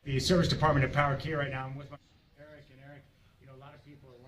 the service department at Power Key right now. I'm with my Eric, and Eric, a lot of people are wondering.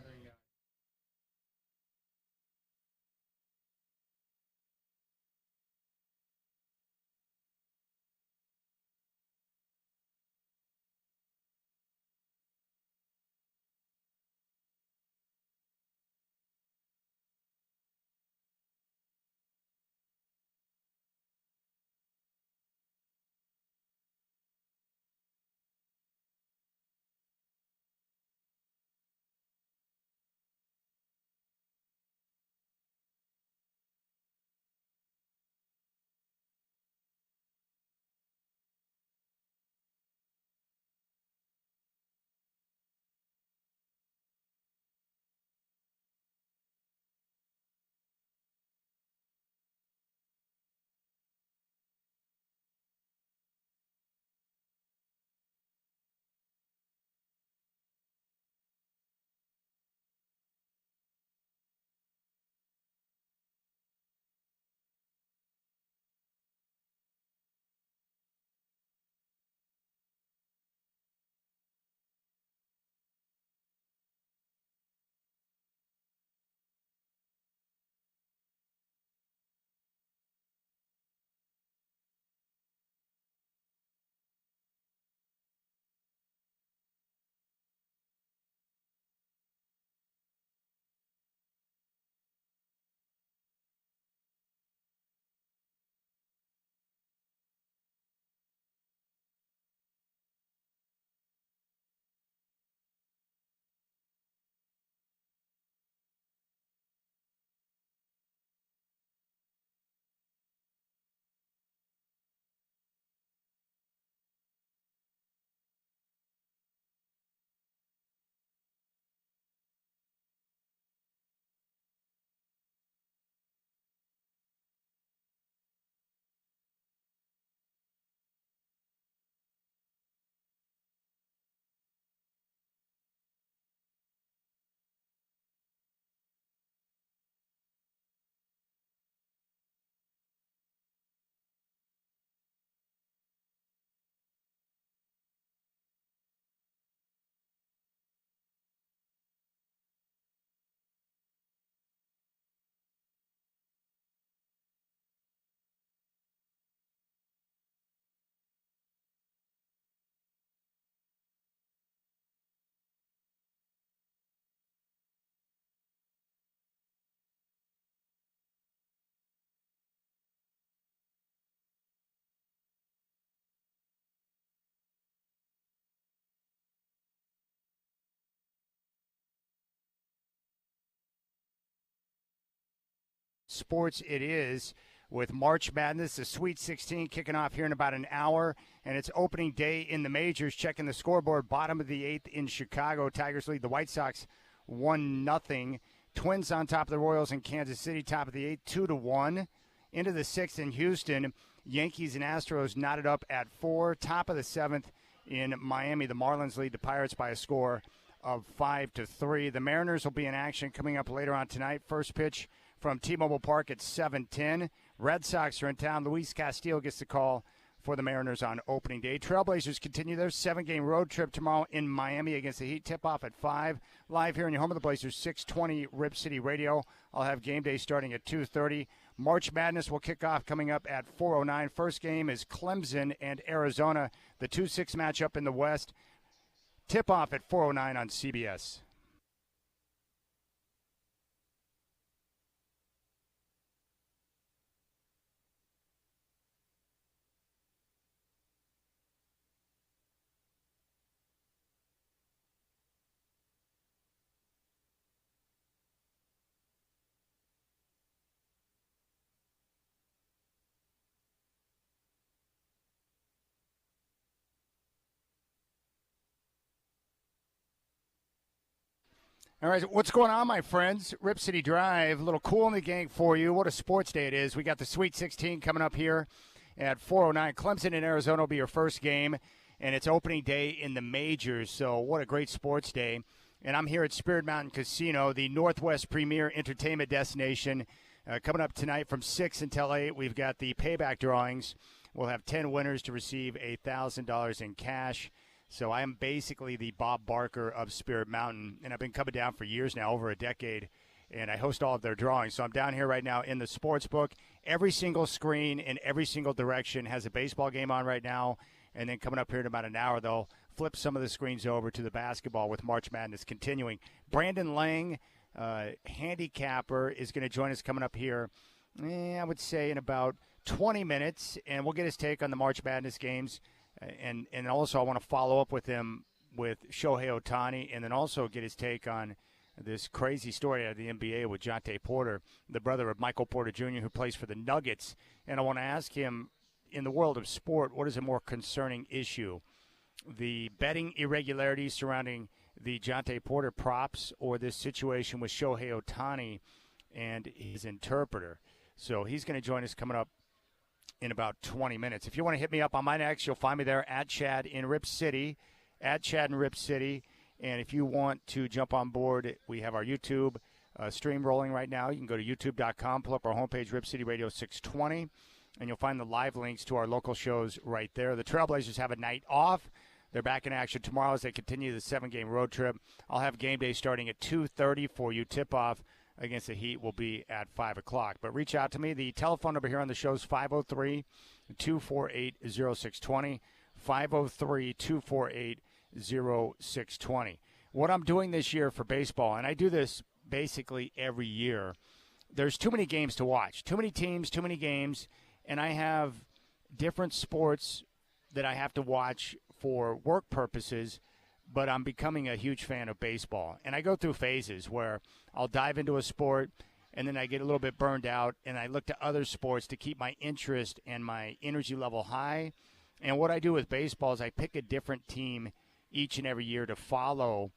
Sports it is with March Madness, the Sweet 16 kicking off here in about an hour, and it's opening day in the majors. Checking the scoreboard, bottom of the eighth in Chicago. Tigers lead the White Sox 1-0. Twins on top of the Royals in Kansas City, top of the eighth, 2-1. Into the sixth in Houston, Yankees and Astros knotted up at 4. Top of the seventh in Miami, the Marlins lead the Pirates by a score of 5-3. The Mariners will be in action coming up later on tonight. First pitch from T-Mobile Park at 7:10. Red Sox are in town. Luis Castillo gets the call for the Mariners on opening day. Trailblazers continue their 7-game road trip tomorrow in Miami against the Heat. Tip-off at 5. Live here in your home of the Blazers, 620 Rip City Radio. I'll have game day starting at 2:30. March Madness will kick off coming up at 4:09. First game is Clemson and Arizona, the 2-6 matchup in the West. Tip-off at 4:09 on CBS. All right, what's going on, my friends? Rip City Drive, a little Cool in the Gang for you. What a sports day it is. We got the Sweet 16 coming up here at 4:09. Clemson in Arizona will be your first game, and it's opening day in the majors, so what a great sports day. And I'm here at Spirit Mountain Casino, the Northwest premier entertainment destination. Coming up tonight from 6 until 8, we've got the payback drawings. We'll have 10 winners to receive $1,000 in cash. So I am basically the Bob Barker of Spirit Mountain, and I've been coming down for years now, over a decade, and I host all of their drawings. So I'm down here right now in the sports book. Every single screen in every single direction has a baseball game on right now, and then coming up here in about an hour, they'll flip some of the screens over to the basketball with March Madness continuing. Brandon Lang, handicapper, is going to join us coming up here, I would say, in about 20 minutes, and we'll get his take on the March Madness games. And also I want to follow up with him with Shohei Ohtani, and then also get his take on this crazy story out of the NBA with Jonte Porter, the brother of Michael Porter Jr., who plays for the Nuggets. And I want to ask him, in the world of sport, what is a more concerning issue? The betting irregularities surrounding the Jonte Porter props, or this situation with Shohei Ohtani and his interpreter? So he's going to join us coming up in about 20 minutes. If you want to hit me up on my next, you'll find me there at Chad in Rip City, And if you want to jump on board, we have our YouTube stream rolling right now. You can go to youtube.com, pull up our homepage, Rip City Radio 620, and you'll find the live links to our local shows right there. The Trailblazers have a night off. They're back in action tomorrow as they continue the 7-game road trip. I'll have game day starting at 2:30 for you. Tip-off against the Heat will be at 5 o'clock. But reach out to me. The telephone number here on the show is 503-248-0620, 503-248-0620. What I'm doing this year for baseball, and I do this basically every year, there's too many games to watch, too many teams, too many games, and I have different sports that I have to watch for work purposes, but I'm becoming a huge fan of baseball. And I go through phases where I'll dive into a sport, and then I get a little bit burned out, and I look to other sports to keep my interest and my energy level high. And what I do with baseball is I pick a different team each and every year to follow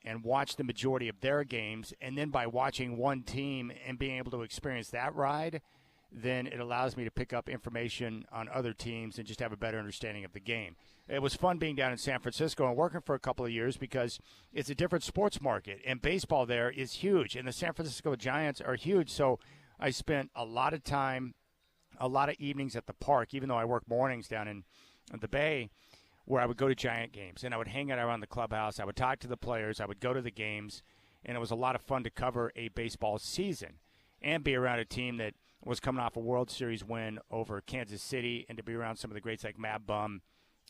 and watch the majority of their games. And then by watching one team and being able to experience that ride, then it allows me to pick up information on other teams and just have a better understanding of the game. It was fun being down in San Francisco and working for a couple of years because it's a different sports market, and baseball there is huge, and the San Francisco Giants are huge. So I spent a lot of time, a lot of evenings at the park, even though I work mornings down in the Bay, where I would go to Giant games, and I would hang out around the clubhouse. I would talk to the players. I would go to the games, and it was a lot of fun to cover a baseball season and be around a team that was coming off a World Series win over Kansas City, and to be around some of the greats like Matt Bum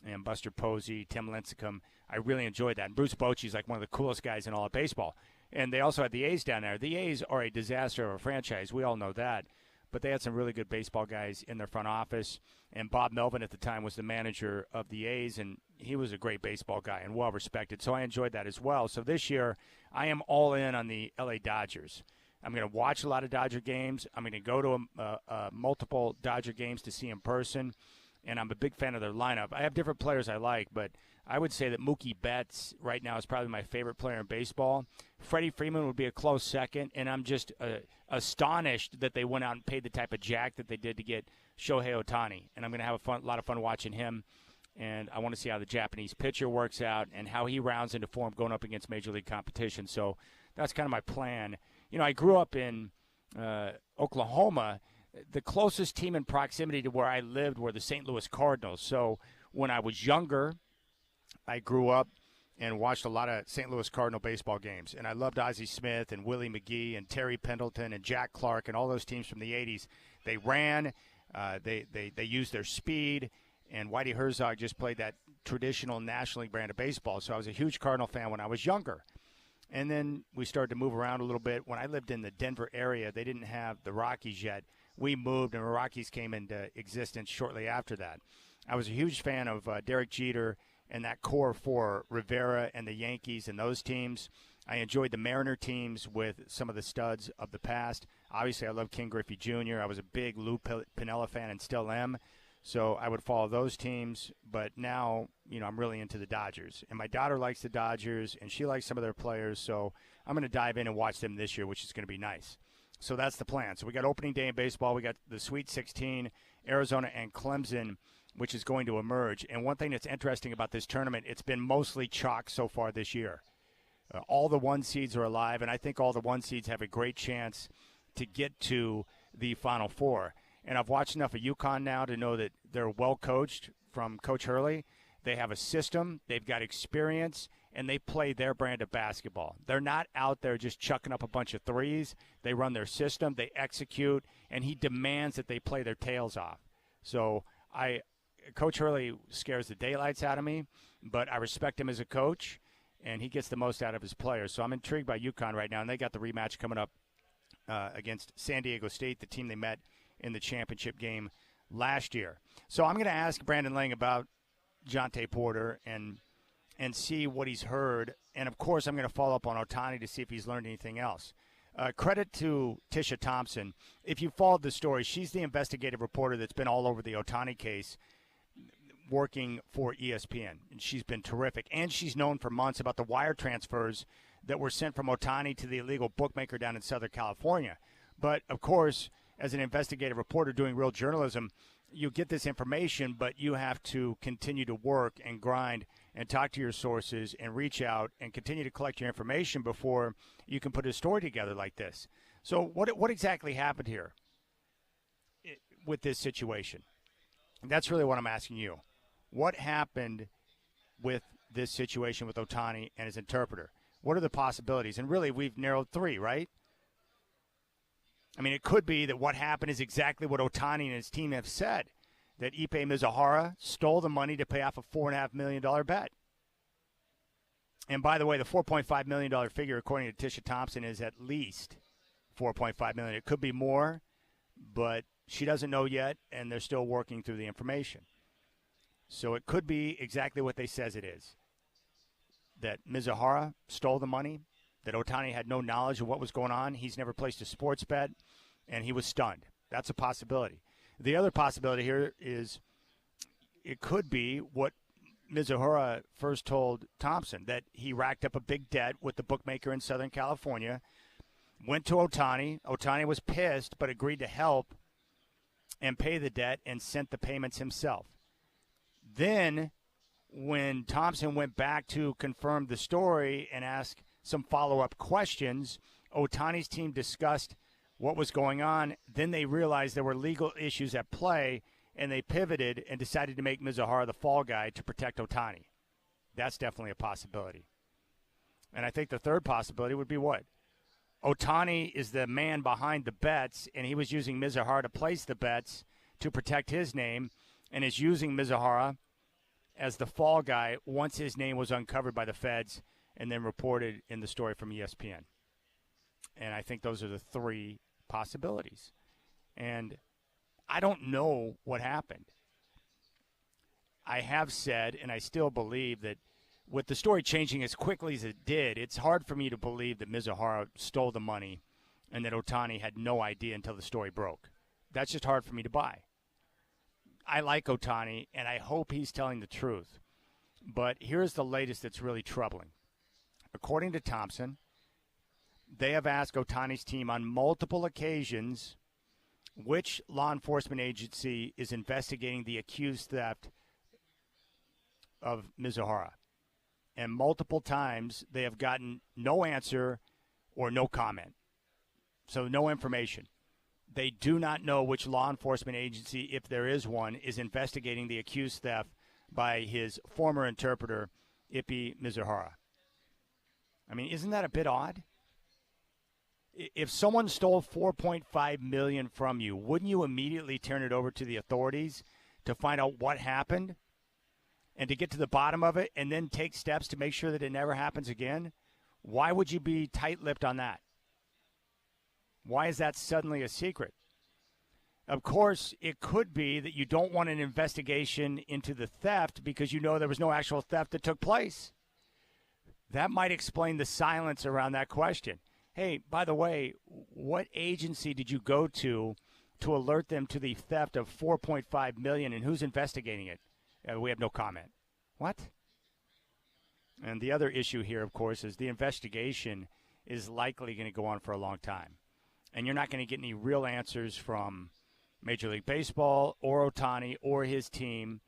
and Buster Posey, Tim Lincecum. I really enjoyed that. And Bruce Bochy is like one of the coolest guys in all of baseball. And they also had the A's down there. The A's are a disaster of a franchise. We all know that. But they had some really good baseball guys in their front office. And Bob Melvin at the time was the manager of the A's, and he was a great baseball guy and well-respected. So I enjoyed that as well. So this year, I am all in on the L.A. Dodgers. I'm going to watch a lot of Dodger games. I'm going to go to multiple Dodger games to see in person, and I'm a big fan of their lineup. I have different players I like, but I would say that Mookie Betts right now is probably my favorite player in baseball. Freddie Freeman would be a close second, and I'm just astonished that they went out and paid the type of jack that they did to get Shohei Ohtani, and I'm going to have a lot of fun watching him. And I want to see how the Japanese pitcher works out and how he rounds into form going up against Major League competition. So that's kind of my plan. You know, I grew up in Oklahoma. The closest team in proximity to where I lived were the St. Louis Cardinals. So when I was younger, I grew up and watched a lot of St. Louis Cardinal baseball games. And I loved Ozzie Smith and Willie McGee and Terry Pendleton and Jack Clark and all those teams from the 80s. They ran. They used their speed. And Whitey Herzog just played that traditional National League brand of baseball. So I was a huge Cardinal fan when I was younger. And then we started to move around a little bit. When I lived in the Denver area, they didn't have the Rockies yet. We moved, and the Rockies came into existence shortly after that. I was a huge fan of Derek Jeter and that core for Rivera and the Yankees and those teams. I enjoyed the Mariner teams with some of the studs of the past. Obviously, I love King Griffey Jr. I was a big Lou Piniella fan and still am. So I would follow those teams. But now, you know, I'm really into the Dodgers. And my daughter likes the Dodgers, and she likes some of their players. So I'm going to dive in and watch them this year, which is going to be nice. So that's the plan. So we got opening day in baseball. We got the Sweet 16, Arizona and Clemson, which is going to emerge. And one thing that's interesting about this tournament, it's been mostly chalk so far this year. All the one seeds are alive, and I think all the one seeds have a great chance to get to the Final Four. And I've watched enough of UConn now to know that they're well coached from Coach Hurley, They have a system, they've got experience, and they play their brand of basketball. They're not out there just chucking up a bunch of threes. They run their system, they execute, and he demands that they play their tails off. So Coach Hurley scares the daylights out of me, but I respect him as a coach, and he gets the most out of his players. So I'm intrigued by UConn right now, and they got the rematch coming up against San Diego State, the team they met in the championship game last year. So I'm going to ask Brandon Lang about Jontay Porter and see what he's heard. And, of course, I'm going to follow up on Ohtani to see if he's learned anything else. Credit to Tisha Thompson. If you followed the story, she's the investigative reporter that's been all over the Ohtani case working for ESPN. And she's been terrific. And she's known for months about the wire transfers that were sent from Ohtani to the illegal bookmaker down in Southern California. But, of course, as an investigative reporter doing real journalism, you get this information, but you have to continue to work and grind and talk to your sources and reach out and continue to collect your information before you can put a story together like this. So what exactly happened here with this situation? That's really what I'm asking you. What happened with this situation with Ohtani and his interpreter? What are the possibilities? And really, we've narrowed 3, right? I mean, it could be that what happened is exactly what Ohtani and his team have said, that Ipe Mizuhara stole the money to pay off a $4.5 million bet. And by the way, the $4.5 million figure, according to Tisha Thompson, is at least $4.5 million. It could be more, but she doesn't know yet, and they're still working through the information. So it could be exactly what they says it is, that Mizuhara stole the money, that Ohtani had no knowledge of what was going on. He's never placed a sports bet, and he was stunned. That's a possibility. The other possibility here is it could be what Mizuhara first told Thompson, that he racked up a big debt with the bookmaker in Southern California, went to Ohtani. Ohtani was pissed but agreed to help and pay the debt and sent the payments himself. Then when Thompson went back to confirm the story and ask some follow-up questions, Ohtani's team discussed what was going on. Then they realized there were legal issues at play, and they pivoted and decided to make Mizuhara the fall guy to protect Ohtani. That's definitely a possibility. And I think the third possibility would be what? Ohtani is the man behind the bets, and he was using Mizuhara to place the bets to protect his name, and is using Mizuhara as the fall guy once his name was uncovered by the feds and then reported in the story from ESPN. And I think those are the 3 possibilities. And I don't know what happened. I have said, and I still believe, that with the story changing as quickly as it did, it's hard for me to believe that Mizuhara stole the money and that Ohtani had no idea until the story broke. That's just hard for me to buy. I like Ohtani, and I hope he's telling the truth. But here's the latest that's really troubling. According to Thompson, they have asked Ohtani's team on multiple occasions which law enforcement agency is investigating the accused theft of Mizuhara. And multiple times they have gotten no answer or no comment. So no information. They do not know which law enforcement agency, if there is one, is investigating the accused theft by his former interpreter, Ipe Mizuhara. I mean, isn't that a bit odd? If someone stole $4.5 million from you, wouldn't you immediately turn it over to the authorities to find out what happened and to get to the bottom of it and then take steps to make sure that it never happens again? Why would you be tight-lipped on that? Why is that suddenly a secret? Of course, it could be that you don't want an investigation into the theft because you know there was no actual theft that took place. That might explain the silence around that question. Hey, by the way, what agency did you go to alert them to the theft of $4.5 million, and who's investigating it? We have no comment. What? And the other issue here, of course, is the investigation is likely going to go on for a long time. And you're not going to get any real answers from Major League Baseball or Ohtani or his team,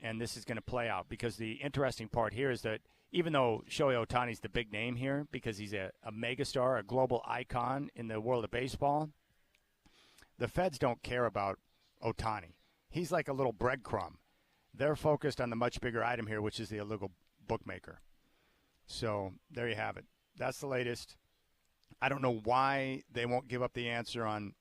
and this is going to play out. Because the interesting part here is that even though Shohei Ohtani's the big name here because he's a megastar, a global icon in the world of baseball, the feds don't care about Ohtani. He's like a little breadcrumb. They're focused on the much bigger item here, which is the illegal bookmaker. So there you have it. That's the latest. I don't know why they won't give up the answer on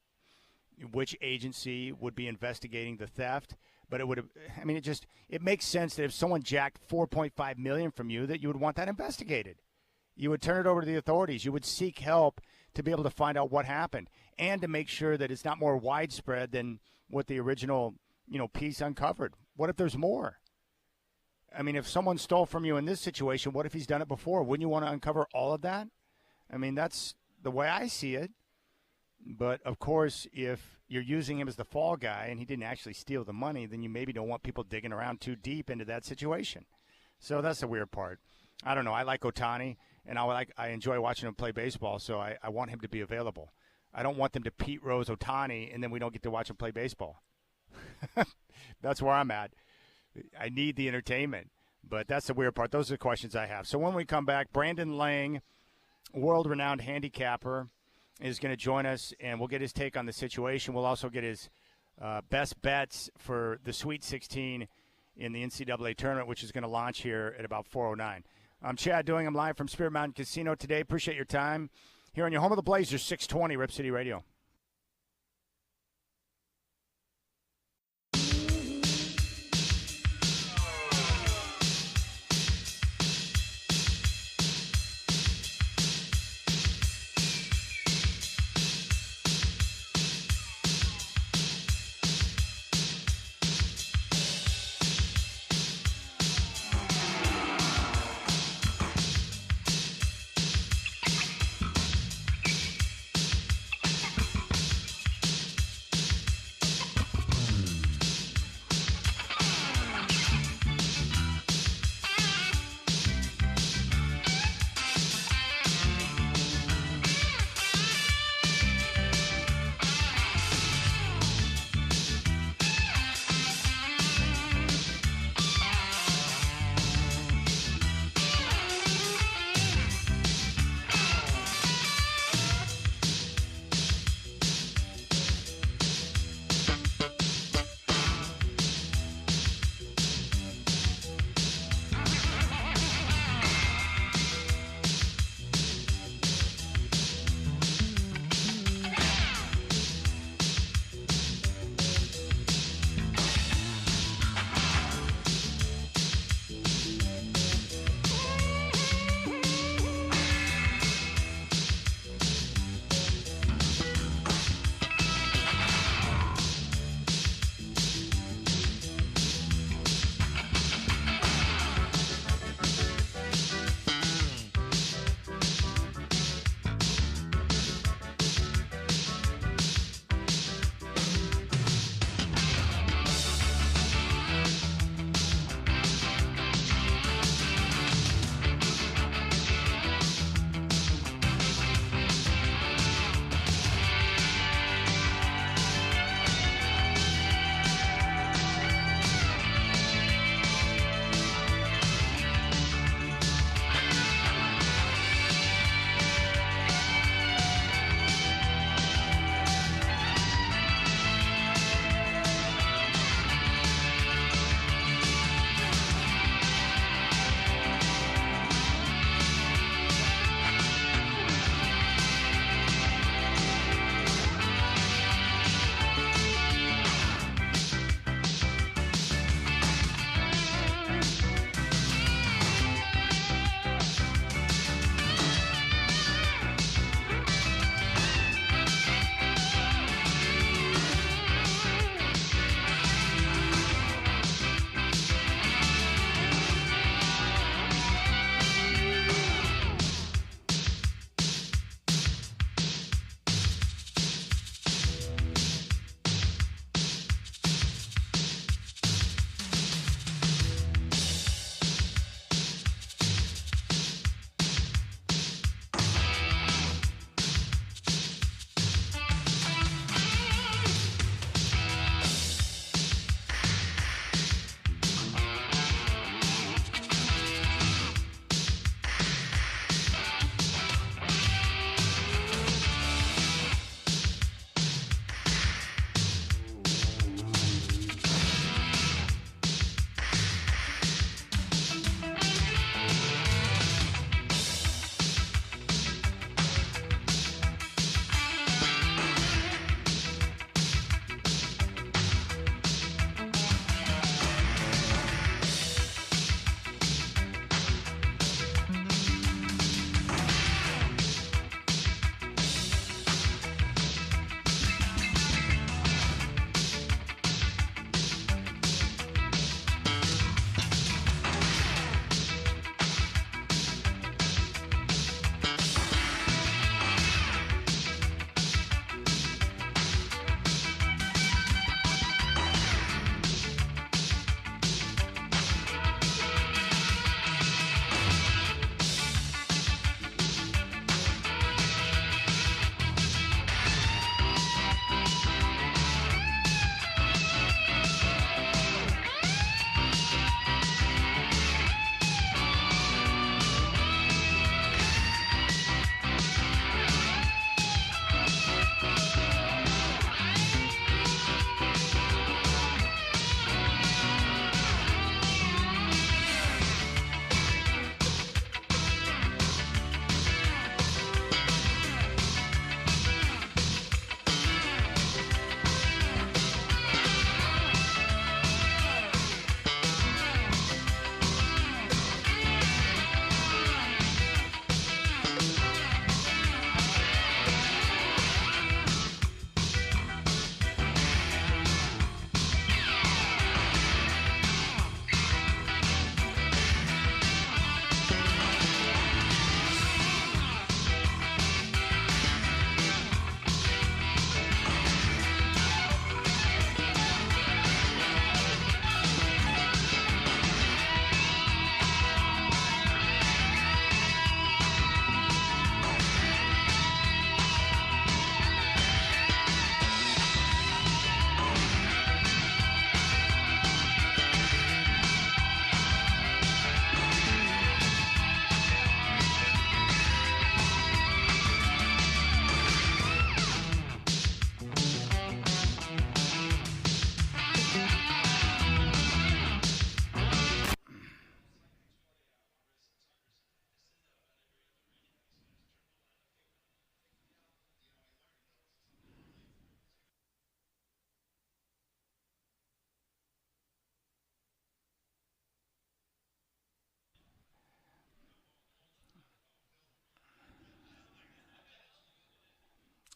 which agency would be investigating the theft, but it makes sense that if someone jacked $4.5 million from you, that you would want that investigated. You would turn it over to the authorities. You would seek help to be able to find out what happened and to make sure that it's not more widespread than what the original, piece uncovered. What if there's more? I mean, if someone stole from you in this situation, what if he's done it before? Wouldn't you want to uncover all of that? I mean, that's the way I see it. But, of course, if you're using him as the fall guy and he didn't actually steal the money, then you maybe don't want people digging around too deep into that situation. So that's the weird part. I don't know. I like Ohtani, and I enjoy watching him play baseball, so I want him to be available. I don't want them to Pete Rose Ohtani, and then we don't get to watch him play baseball. That's where I'm at. I need the entertainment, but that's the weird part. Those are the questions I have. So when we come back, Brandon Lang, world-renowned handicapper, is going to join us, and we'll get his take on the situation. We'll also get his best bets for the Sweet 16 in the NCAA tournament, which is going to launch here at about 4:09. I'm Chad Doing. I'm live from Spirit Mountain Casino today. Appreciate your time here on your home of the Blazers, 620 Rip City Radio.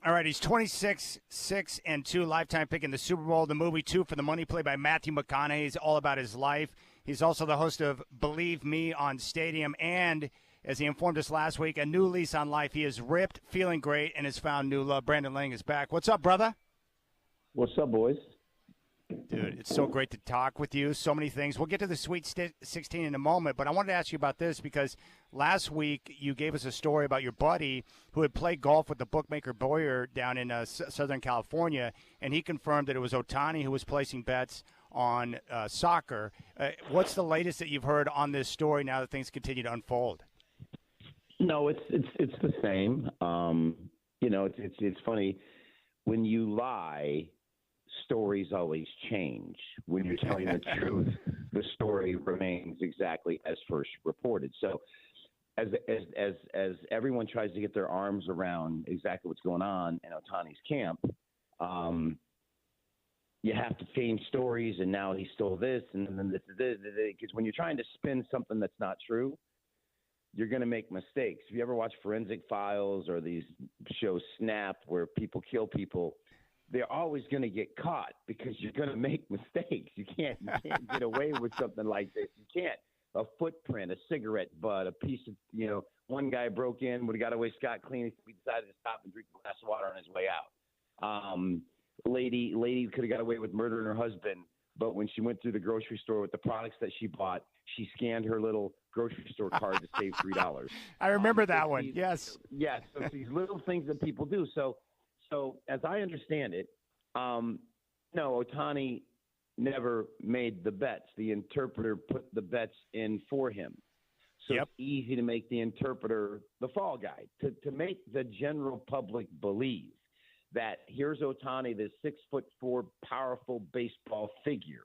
All right, he's 26, 6-2, lifetime pick in the Super Bowl. The movie, Two for the Money, played by Matthew McConaughey, is all about his life. He's also the host of Believe Me on Stadium, and as he informed us last week, a new lease on life. He is ripped, feeling great, and has found new love. Brandon Lang is back. What's up, brother? What's up, boys? Dude, it's so great to talk with you. So many things. We'll get to the Sweet 16 in a moment, but I wanted to ask you about this because last week you gave us a story about your buddy who had played golf with the bookmaker Boyer down in Southern California, and he confirmed that it was Ohtani who was placing bets on soccer. What's the latest that you've heard on this story now that things continue to unfold? No, it's the same. It's funny when you lie. Stories always change. When you're telling the truth, the story remains exactly as first reported. So, as everyone tries to get their arms around exactly what's going on in Ohtani's camp, you have to change stories. And now he stole this, and then this, because when you're trying to spin something that's not true, you're going to make mistakes. If you ever watch Forensic Files or these shows Snap, where people kill people, they're always going to get caught because you're going to make mistakes. You can't get away with something like this. You can't. A footprint, a cigarette butt, a piece of, one guy broke in, would have got away scot-clean. He decided to stop and drink a glass of water on his way out. Lady could have got away with murdering her husband, but when she went through the grocery store with the products that she bought, she scanned her little grocery store card to save $3. I remember that one. Yes. Yes. So it's these little things that people do. So as I understand it, no, Ohtani never made the bets. The interpreter put the bets in for him. So It's easy to make the interpreter the fall guy, to make the general public believe that here's Ohtani, this 6'4" powerful baseball figure,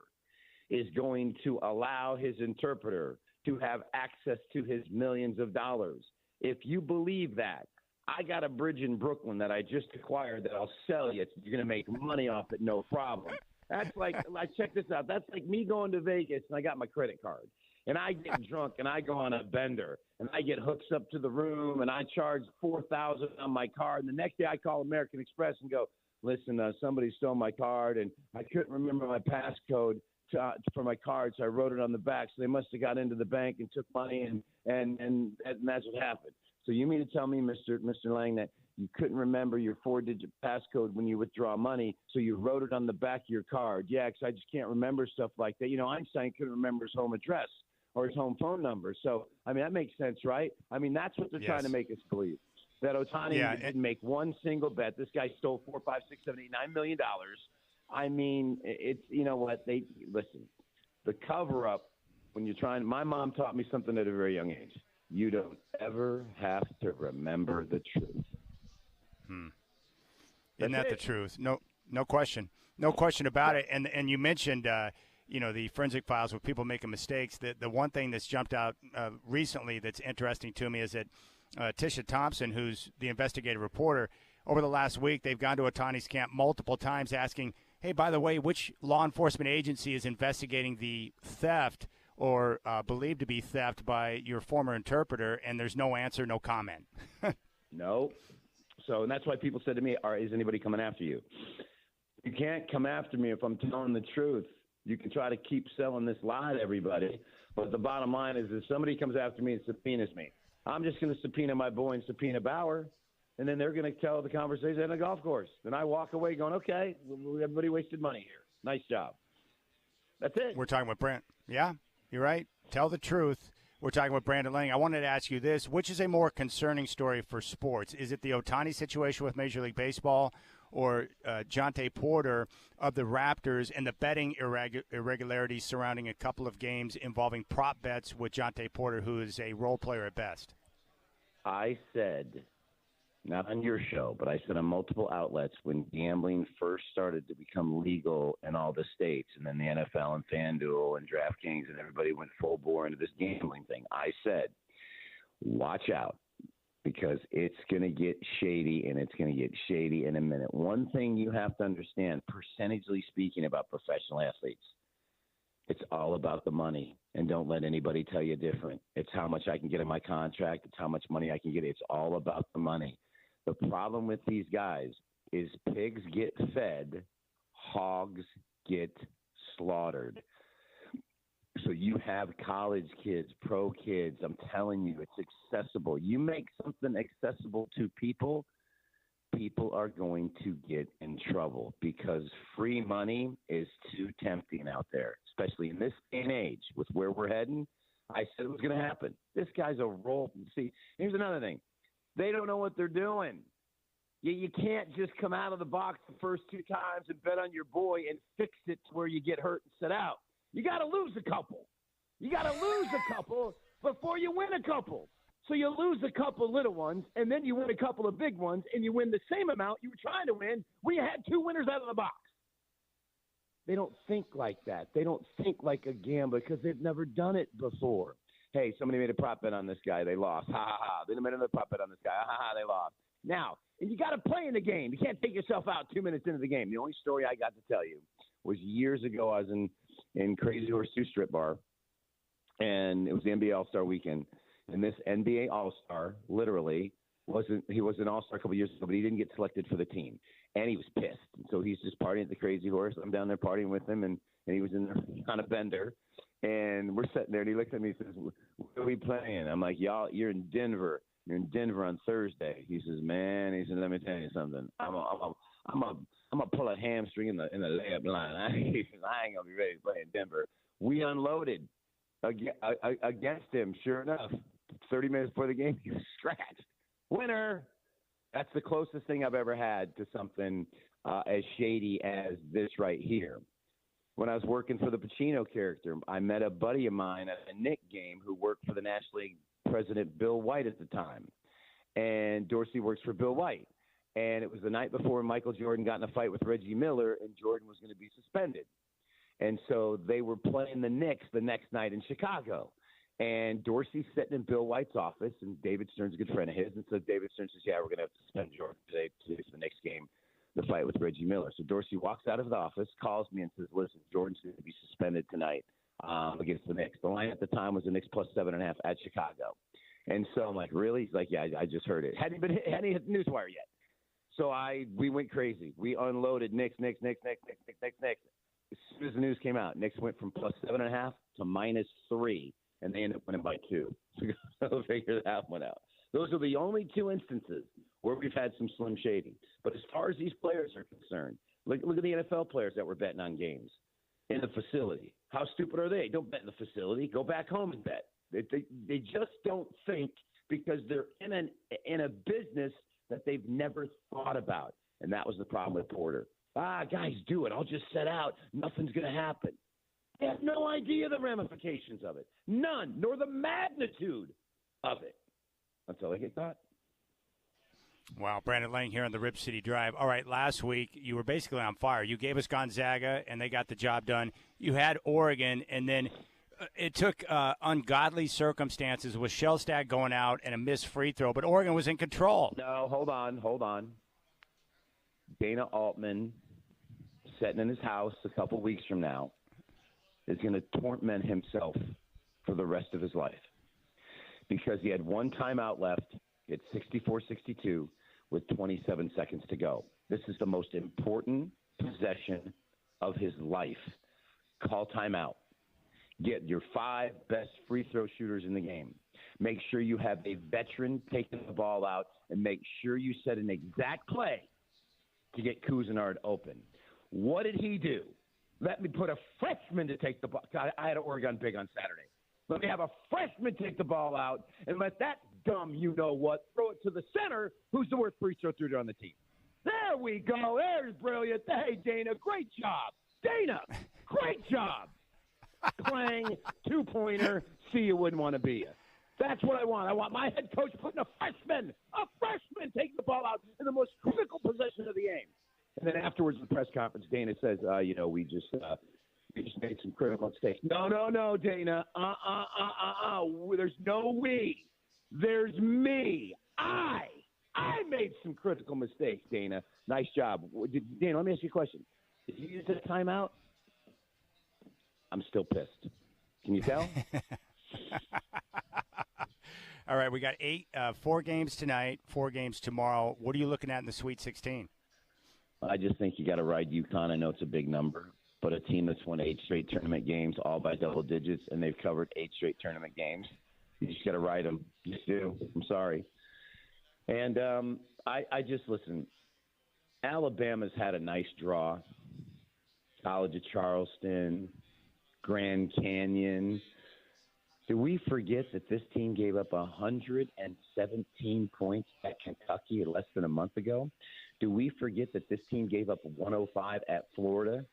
is going to allow his interpreter to have access to his millions of dollars. If you believe that, I got a bridge in Brooklyn that I just acquired that I'll sell you. You're going to make money off it, no problem. That's like check this out. That's like me going to Vegas and I got my credit card. And I get drunk and I go on a bender and I get hooks up to the room and I charge $4,000 on my card. And the next day I call American Express and go, listen, somebody stole my card and I couldn't remember my passcode for my card, so I wrote it on the back. So they must have got into the bank and took money and that's what happened. So you mean to tell me, Mr. Lang, that you couldn't remember your 4-digit passcode when you withdraw money, so you wrote it on the back of your card? Yeah, because I just can't remember stuff like that. Einstein couldn't remember his home address or his home phone number. So, that makes sense, right? That's what they're trying to make us believe, that Ohtani didn't make one single bet. This guy stole $4, $5, $6, $7, $8, $9 million. It's, listen, the cover-up, when you're trying – my mom taught me something at a very young age. You don't ever have to remember the truth. Isn't that the truth? No question. No question about it. And you mentioned, the forensic files with people making mistakes. The one thing that's jumped out recently that's interesting to me is that Tisha Thompson, who's the investigative reporter, over the last week, they've gone to Ohtani's camp multiple times asking, hey, by the way, which law enforcement agency is investigating the theft or believed to be theft by your former interpreter, and there's no answer, no comment. No. So, and that's why people said to me, is anybody coming after you? You can't come after me if I'm telling the truth. You can try to keep selling this lie to everybody, but the bottom line is if somebody comes after me and subpoenas me, I'm just going to subpoena my boy and subpoena Bauer, and then they're going to tell the conversation at a golf course. Then I walk away going, okay, everybody wasted money here. Nice job. That's it. We're talking with Brent. Yeah. You're right. Tell the truth. We're talking with Brandon Lang. I wanted to ask you this. Which is a more concerning story for sports? Is it the Ohtani situation with Major League Baseball or Jonte Porter of the Raptors and the betting irregularities surrounding a couple of games involving prop bets with Jonte Porter, who is a role player at best? I said, not on your show, but I said on multiple outlets when gambling first started to become legal in all the states, and then the NFL and FanDuel and DraftKings and everybody went full bore into this gambling thing, I said, watch out, because it's going to get shady, and it's going to get shady in a minute. One thing you have to understand, percentagely speaking, about professional athletes, it's all about the money, and don't let anybody tell you different. It's how much I can get in my contract. It's how much money I can get. It's all about the money. The problem with these guys is pigs get fed, hogs get slaughtered. So you have college kids, pro kids. I'm telling you, it's accessible. You make something accessible to people, people are going to get in trouble because free money is too tempting out there, especially in this day and age with where we're heading. I said it was going to happen. This guy's a role. See, here's another thing. They don't know what they're doing. You can't just come out of the box the first 2 times and bet on your boy and fix it to where you get hurt and sit out. You got to lose a couple. You got to lose a couple before you win a couple. So you lose a couple little ones, and then you win a couple of big ones, and you win the same amount you were trying to win when you had 2 winners out of the box. They don't think like that. They don't think like a gambler because they've never done it before. Hey, somebody made a prop bet on this guy. They lost. Ha, ha, ha. They made another prop bet on this guy. Ha, ha, ha. They lost. Now, and you got to play in the game. You can't take yourself out 2 minutes into the game. The only story I got to tell you was years ago. I was in Crazy Horse 2 Strip Bar, and it was the NBA All-Star weekend. And this NBA All-Star literally was an All-Star a couple years ago, but he didn't get selected for the team. And he was pissed. And so he's just partying at the Crazy Horse. I'm down there partying with him, and he was in there on a bender. And we're sitting there, and he looks at me and says, "Where are we playing?" I'm like, "Y'all, you're in Denver. You're in Denver on Thursday." He says, "Man," he said, "let me tell you something. I'm gonna pull a hamstring in the layup line. I ain't gonna be ready to play in Denver." We unloaded against him. Sure enough, 30 minutes before the game, he was scratched. Winner. That's the closest thing I've ever had to something as shady as this right here. When I was working for the Pacino character, I met a buddy of mine at a Knicks game who worked for the National League president, Bill White, at the time. And Dorsey works for Bill White. And it was the night before Michael Jordan got in a fight with Reggie Miller, and Jordan was going to be suspended. And so they were playing the Knicks the next night in Chicago. And Dorsey's sitting in Bill White's office, and David Stern's a good friend of his. And so David Stern says, "Yeah, we're going to have to suspend Jordan today for the next game, the fight with Reggie Miller." So Dorsey walks out of the office, calls me, and says, "Listen, Jordan's going to be suspended tonight against the Knicks." The line at the time was the Knicks plus 7.5 at Chicago. And so I'm like, "Really?" He's like, "Yeah, I just heard it. Hadn't hit the newswire yet." So we went crazy. We unloaded Knicks. As soon as the news came out, Knicks went from plus 7.5 to -3. And they ended up winning by 2. So figure that one out. Those are the only 2 instances where we've had some slim shady. But as far as these players are concerned, look at the NFL players that were betting on games in the facility. How stupid are they? Don't bet in the facility. Go back home and bet. They just don't think because they're in a business that they've never thought about. And that was the problem with Porter. Guys, do it. I'll just set out. Nothing's going to happen. They have no idea the ramifications of it. None, nor the magnitude of it. Until they get caught. Wow, Brandon Lang here on the Rip City Drive. All right, last week you were basically on fire. You gave us Gonzaga, and they got the job done. You had Oregon, and then it took ungodly circumstances with Shellstad going out and a missed free throw, but Oregon was in control. No, hold on. Dana Altman, sitting in his house a couple weeks from now, is going to torment himself for the rest of his life because he had one timeout left at 64-62 with 27 seconds to go. This is the most important possession of his life. Call timeout. Get your 5 best free throw shooters in the game. Make sure you have a veteran taking the ball out, and make sure you set an exact play to get Cousinard open. What did he do? Let me put a freshman to take the ball. I had Oregon big on Saturday. Let me have a freshman take the ball out and let that dumb you-know-what throw it to the center, who's the worst free throw shooter on the team. There we go. There's brilliant. Hey, Dana, great job. Dana, great job. Clang, 2-pointer, see you wouldn't want to be you. That's what I want. I want my head coach putting a freshman taking the ball out in the most critical possession of the game. And then afterwards, in the press conference, Dana says, we just made some critical mistakes. No, Dana. There's no we. There's me. I made some critical mistakes, Dana. Nice job. Dana, let me ask you a question. Did you use a timeout? I'm still pissed. Can you tell? All right, we got 4 games tonight, 4 games tomorrow. What are you looking at in the Sweet 16? I just think you got to ride UConn. I know it's a big number, but a team that's won 8 straight tournament games, all by double digits, and they've covered 8 straight tournament games, you just got to ride them. You just do. I'm sorry. And I just listen. Alabama's had a nice draw. College of Charleston, Grand Canyon. Do we forget that this team gave up 117 points at Kentucky less than a month ago? Do we forget that this team gave up 105 at Florida?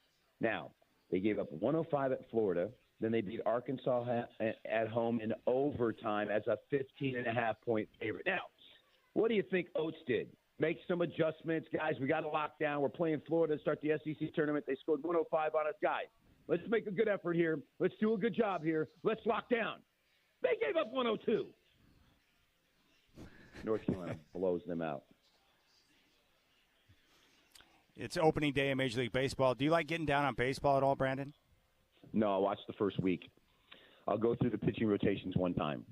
Now, they gave up 105 at Florida. Then they beat Arkansas at home in overtime as a 15.5-point favorite. Now, what do you think Oates did? Make some adjustments. Guys, we got to lock down. We're playing Florida to start the SEC tournament. They scored 105 on us. Guys, let's make a good effort here. Let's do a good job here. Let's lock down. They gave up 102. North Carolina blows them out. It's opening day in Major League Baseball. Do you like getting down on baseball at all, Brandon? No, I watched the first week. I'll go through the pitching rotations one time.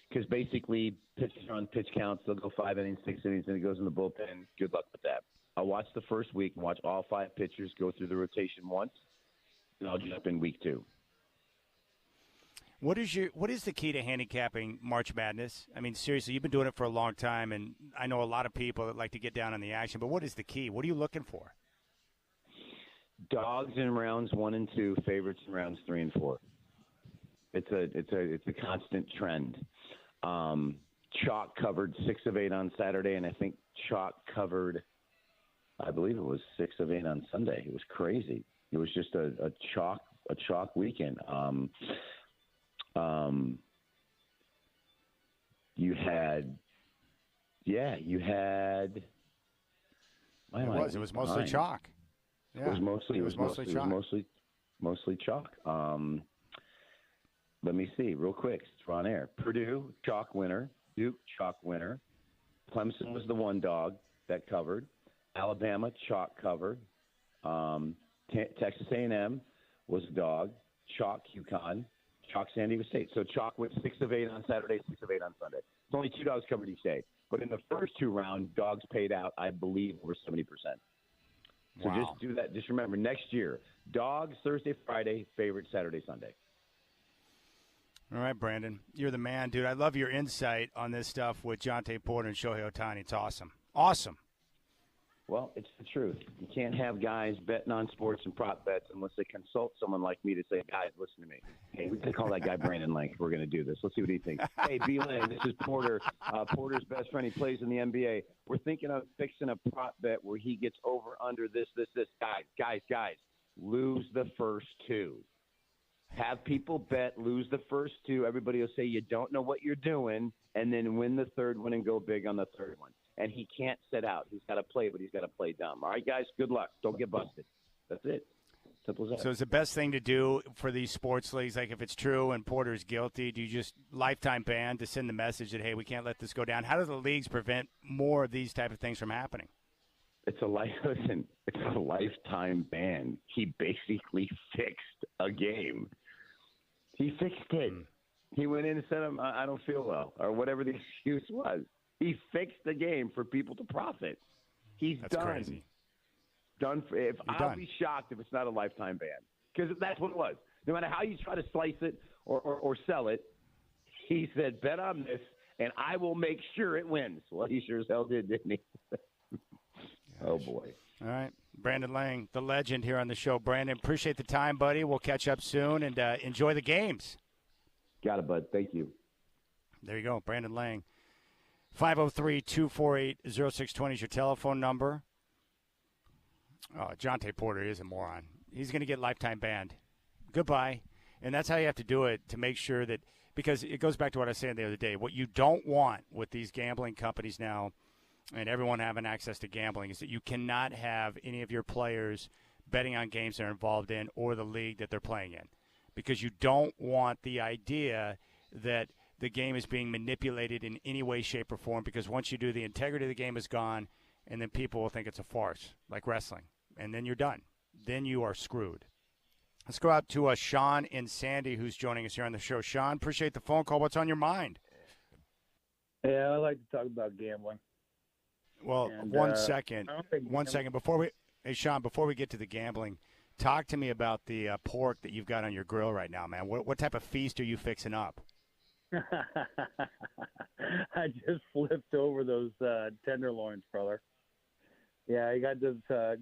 Because basically, pitchers are on pitch counts. They'll go 5 innings, 6 innings, and it goes in the bullpen. Good luck with that. I'll watch the first week and watch all 5 pitchers go through the rotation once, and I'll jump in week 2. What is the key to handicapping March Madness? I mean, seriously, you've been doing it for a long time, and I know a lot of people that like to get down on the action. But what is the key? What are you looking for? Dogs in rounds 1 and 2, favorites in rounds 3 and 4. It's a constant trend. Chalk covered 6 of 8 on Saturday, and I think Chalk covered, I believe it was 6 of 8 on Sunday. It was crazy. It was just a chalk weekend. You had. It was mostly chalk. Yeah. It was mostly chalk. Let me see real quick. It's on air. Purdue, chalk winner. Duke, chalk winner. Clemson was the one dog that covered. Alabama, chalk covered. Texas A&M was a dog. Chalk, UConn. Chalk, San Diego State. So chalk went 6 of 8 on Saturday, 6 of 8 on Sunday. It's only 2 dogs covered each day. But in the first 2 rounds, dogs paid out, I believe, over 70%. So wow. Just do that. Just remember, next year, dogs Thursday, Friday, favorite Saturday, Sunday. All right, Brandon. You're the man, dude. I love your insight on this stuff with Jonte Porter and Shohei Ohtani. It's awesome. Awesome. Well, it's the truth. You can't have guys betting on sports and prop bets unless they consult someone like me to say, guys, listen to me. Hey, we can call that guy Brandon Lang. We're going to do this. Let's see what he thinks. Hey, B. Lang, this is Porter. Porter's best friend. He plays in the NBA. We're thinking of fixing a prop bet where he gets over under this. Guys, lose the first 2. Have people bet, lose the first 2. Everybody will say you don't know what you're doing, and then win the third one and go big on the third one. And he can't sit out. He's got to play, but he's got to play dumb. All right, guys, good luck. Don't get busted. That's it. Simple as that. So is the best thing to do for these sports leagues, like if it's true and Porter's guilty, do you just lifetime ban to send the message that, hey, we can't let this go down? How do the leagues prevent more of these type of things from happening? It's a lifetime ban. He basically fixed a game. He fixed it. He went in and said, I don't feel well, or whatever the excuse was. He fixed the game for people to profit. That's done. Crazy. I'll be shocked if it's not a lifetime ban, because that's what it was. No matter how you try to slice it or sell it, he said, bet on this, and I will make sure it wins. Well, he sure as hell did, didn't he? Oh, boy. All right. Brandon Lang, the legend here on the show. Brandon, appreciate the time, buddy. We'll catch up soon, and enjoy the games. Got it, bud. Thank you. There you go, Brandon Lang. 503-248-0620 is your telephone number. Oh, Jonte Porter is a moron. He's going to get lifetime banned. Goodbye. And that's how you have to do it to make sure that, because it goes back to what I was saying the other day, what you don't want with these gambling companies now and everyone having access to gambling is that you cannot have any of your players betting on games they're involved in or the league that they're playing in, because you don't want the idea that the game is being manipulated in any way, shape, or form, because once you do, the integrity of the game is gone, and then people will think it's a farce, like wrestling, and then you're done. Then you are screwed. Let's go out to Sean and Sandy, who's joining us here on the show. Sean, appreciate the phone call. What's on your mind? Yeah, I like to talk about gambling. Well, And, one second. Before Hey, Sean, before we get to the gambling, talk to me about the pork that you've got on your grill right now, man. What type of feast are you fixing up? I just flipped over those tenderloins, brother. Yeah, I got this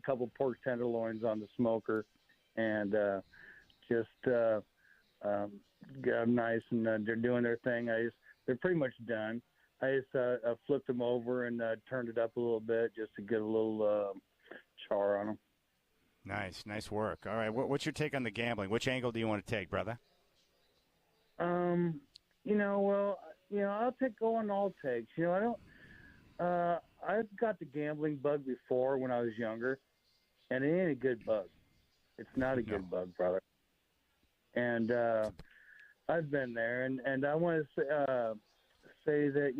couple pork tenderloins on the smoker, and just got them nice, and they're doing their thing. They're pretty much done. I just flipped them over and turned it up a little bit just to get a little char on them. Nice work. All right, what's your take on the gambling? Which angle do you want to take, brother? I'll go on all takes. I don't. I've got the gambling bug before when I was younger, and it ain't a good bug. It's not a good bug, brother. And I've been there, and I want to say that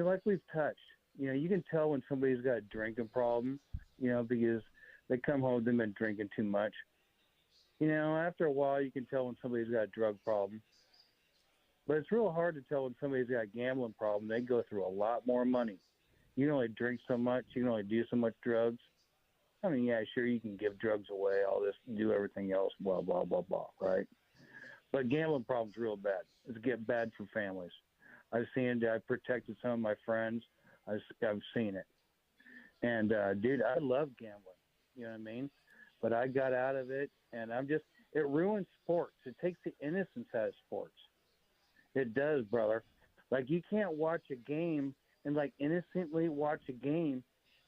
like we've touched. You can tell when somebody's got a drinking problem, because they come home, they've been drinking too much. After a while, you can tell when somebody's got a drug problem. But it's real hard to tell when somebody's got a gambling problem. They go through a lot more money. You can only drink so much. You can only do so much drugs. I mean, yeah, sure, you can give drugs away, all this, do everything else, blah, blah, blah, blah, right? But gambling problem's real bad. It's get bad for families. I've seen it. I've protected some of my friends. I've seen it. And, dude, I love gambling. You know what I mean? But I got out of it, and it ruins sports. It takes the innocence out of sports. It does, brother. Like, you can't watch a game and, innocently watch a game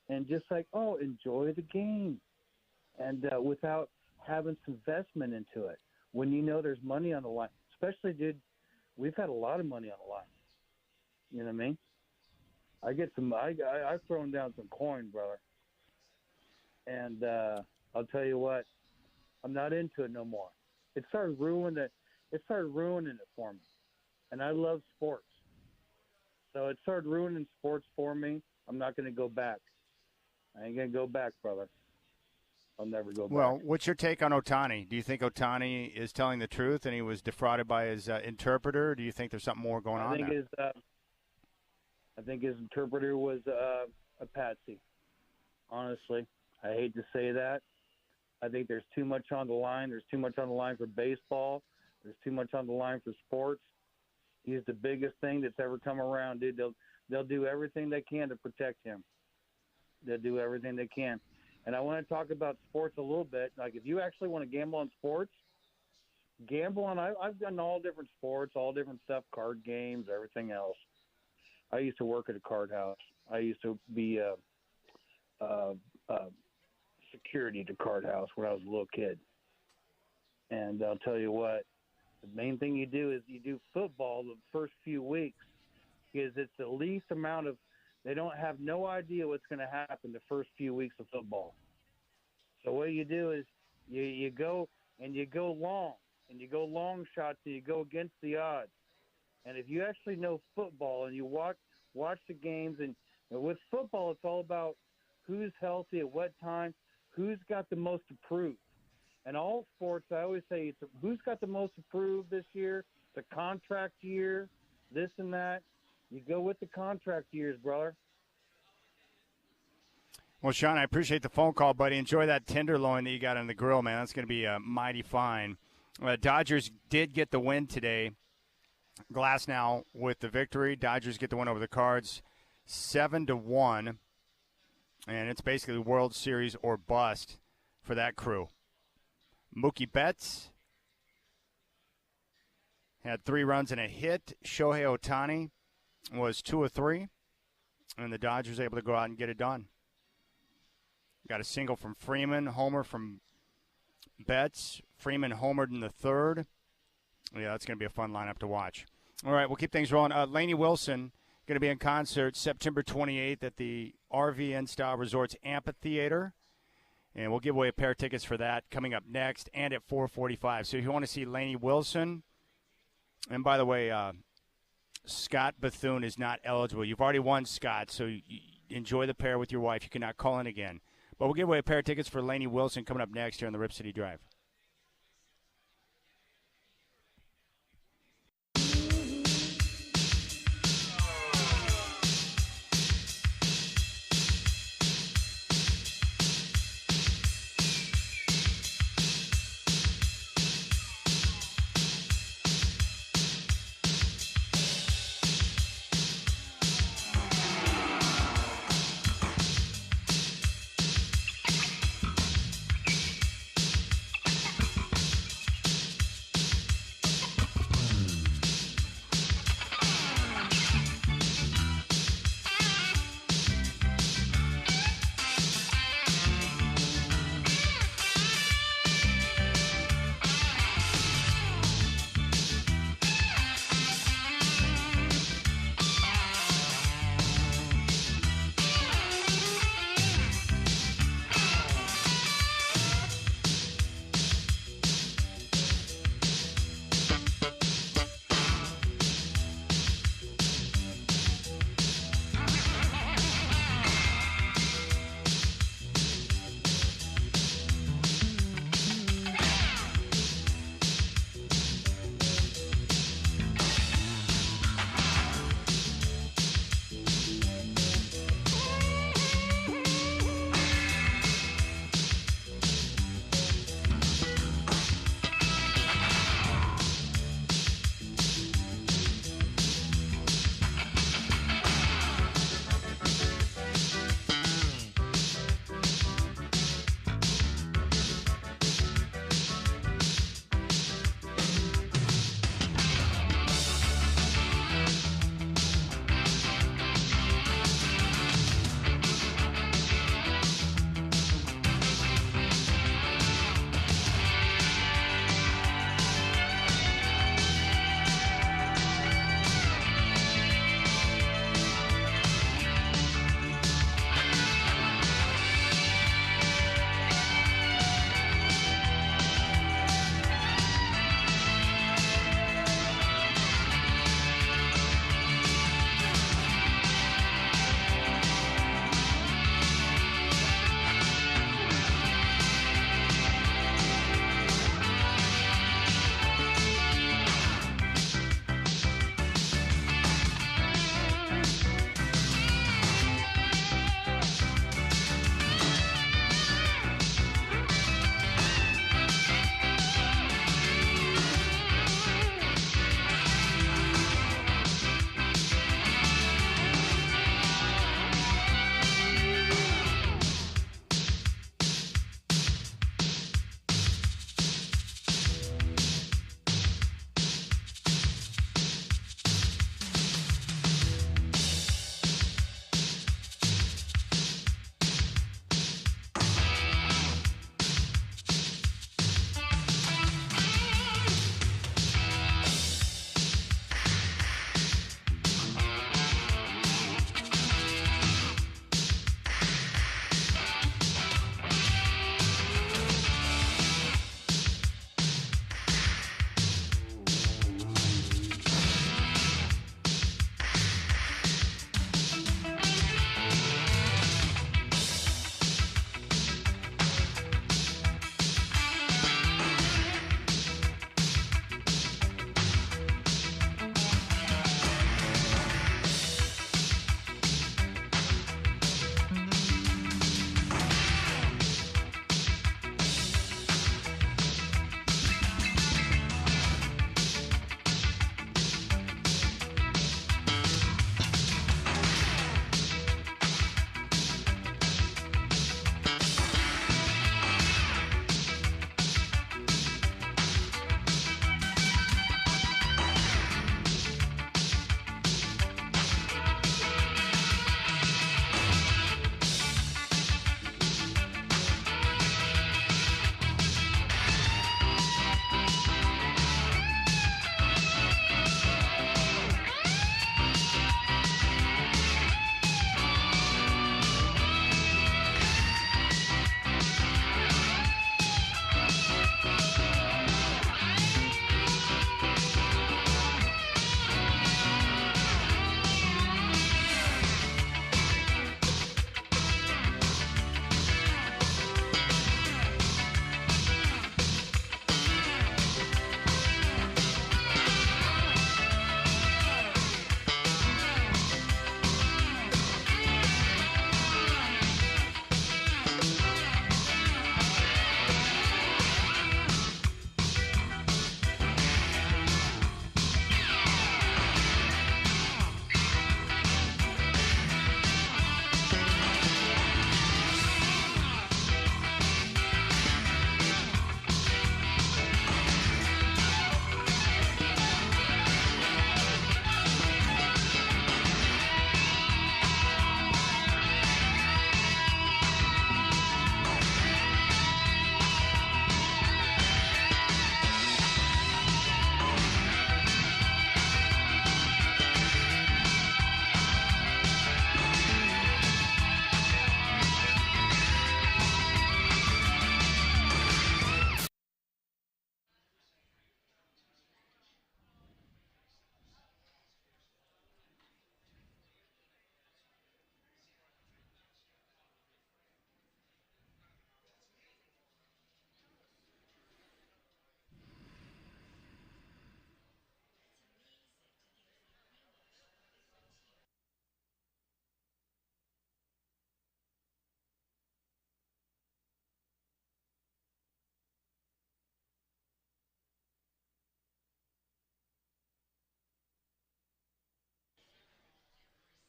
and just, enjoy the game. And without having some investment into it. When there's money on the line. Especially, dude, we've had a lot of money on the line. You know what I mean? I've thrown down some coin, brother. And I'll tell you what, I'm not into it no more. It started ruining it for me. And I love sports. So it started ruining sports for me. I'm not going to go back. I ain't going to go back, brother. I'll never go back. Well, what's your take on Ohtani? Do you think Ohtani is telling the truth and he was defrauded by his interpreter? Or do you think there's something more going on there? I think his interpreter was a patsy, honestly. I hate to say that. I think there's too much on the line. There's too much on the line for baseball. There's too much on the line for sports. He's the biggest thing that's ever come around, dude. They'll do everything they can to protect him. They'll do everything they can. And I want to talk about sports a little bit. Like, if you actually want to gamble on sports, gamble on. I've done all different sports, all different stuff, card games, everything else. I used to work at a card house. I used to be security at a card house when I was a little kid. And I'll tell you what, the main thing you do is you do football the first few weeks because it's the least amount of – they don't have no idea what's going to happen the first few weeks of football. So what you do is you go and you go long, and you go long shots, and you go against the odds. And if you actually know football and you watch the games, and with football it's all about who's healthy at what time, who's got the most to prove. And all sports, I always say, it's who's got the most to prove this year, the contract year, this and that. You go with the contract years, brother. Well, Sean, I appreciate the phone call, buddy. Enjoy that tenderloin that you got on the grill, man. That's going to be mighty fine. Dodgers did get the win today. Glass now with the victory. Dodgers get the win over the Cards 7-1. And it's basically World Series or bust for that crew. Mookie Betts had 3 runs and a hit. Shohei Ohtani was 2 of 3. And the Dodgers able to go out and get it done. Got a single from Freeman, homer from Betts. Freeman homered in the third. Yeah, that's going to be a fun lineup to watch. All right, we'll keep things rolling. Lainey Wilson going to be in concert September 28th at the RVN Style Resorts Amphitheater. And we'll give away a pair of tickets for that coming up next and at 4:45. So if you want to see Lainey Wilson, and by the way, Scott Bethune is not eligible. You've already won, Scott, so enjoy the pair with your wife. You cannot call in again. But we'll give away a pair of tickets for Lainey Wilson coming up next here on the Rip City Drive.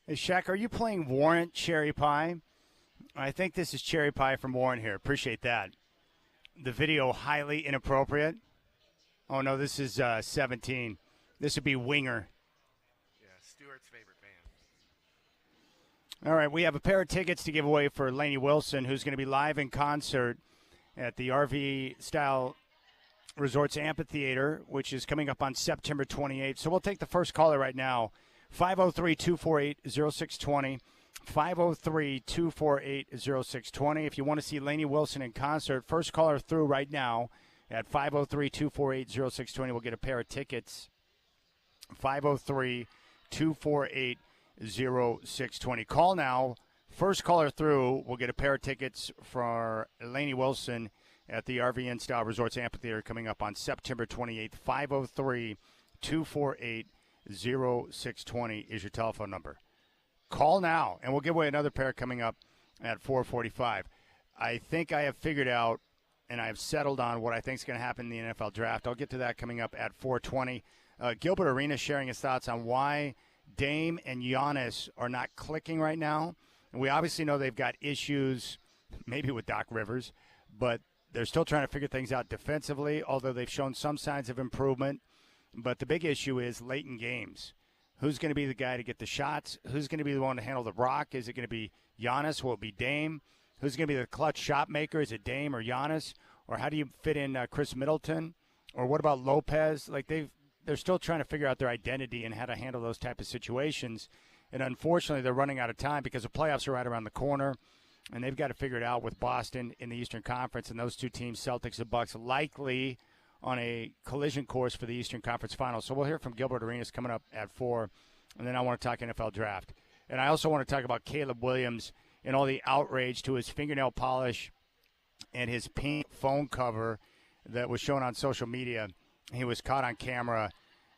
Hey, Shaq, are you playing Warrant Cherry Pie? I think this is Cherry Pie from Warrant here. Appreciate that. The video highly inappropriate. Oh, no, this is 17. This would be Winger. Yeah, Stewart's favorite band. All right, we have a pair of tickets to give away for Lainey Wilson, who's going to be live in concert at the RV Style Resorts Amphitheater, which is coming up on September 28th. So we'll take the first caller right now, 503-248-0620, 503-248-0620. If you want to see Lainey Wilson in concert, first caller through right now at 503-248-0620 will get a pair of tickets. 503-248-0620. Call now. First caller through will get a pair of tickets for Lainey Wilson at the RVN Style Resorts Amphitheater coming up on September 28th. 503-248-0620 is your telephone number. Call now, and we'll give away another pair coming up at 4:45. I think I have figured out and I have settled on what I think is going to happen in the NFL draft. I'll get to that coming up at 4:20. Gilbert Arenas sharing his thoughts on why Dame and Giannis are not clicking right now. And we obviously know they've got issues, maybe with Doc Rivers, but they're still trying to figure things out defensively, although they've shown some signs of improvement. But the big issue is late in games. Who's going to be the guy to get the shots? Who's going to be the one to handle the rock? Is it going to be Giannis? Will it be Dame? Who's going to be the clutch shot maker? Is it Dame or Giannis? Or how do you fit in Chris Middleton? Or what about Lopez? Like they're still trying to figure out their identity and how to handle those type of situations. And unfortunately, they're running out of time because the playoffs are right around the corner. And they've got to figure it out with Boston in the Eastern Conference. And those two teams, Celtics and Bucks, likely on a collision course for the Eastern Conference Finals. So we'll hear from Gilbert Arenas coming up at 4. And then I want to talk NFL draft. And I also want to talk about Caleb Williams and all the outrage to his fingernail polish and his pink phone cover that was shown on social media. He was caught on camera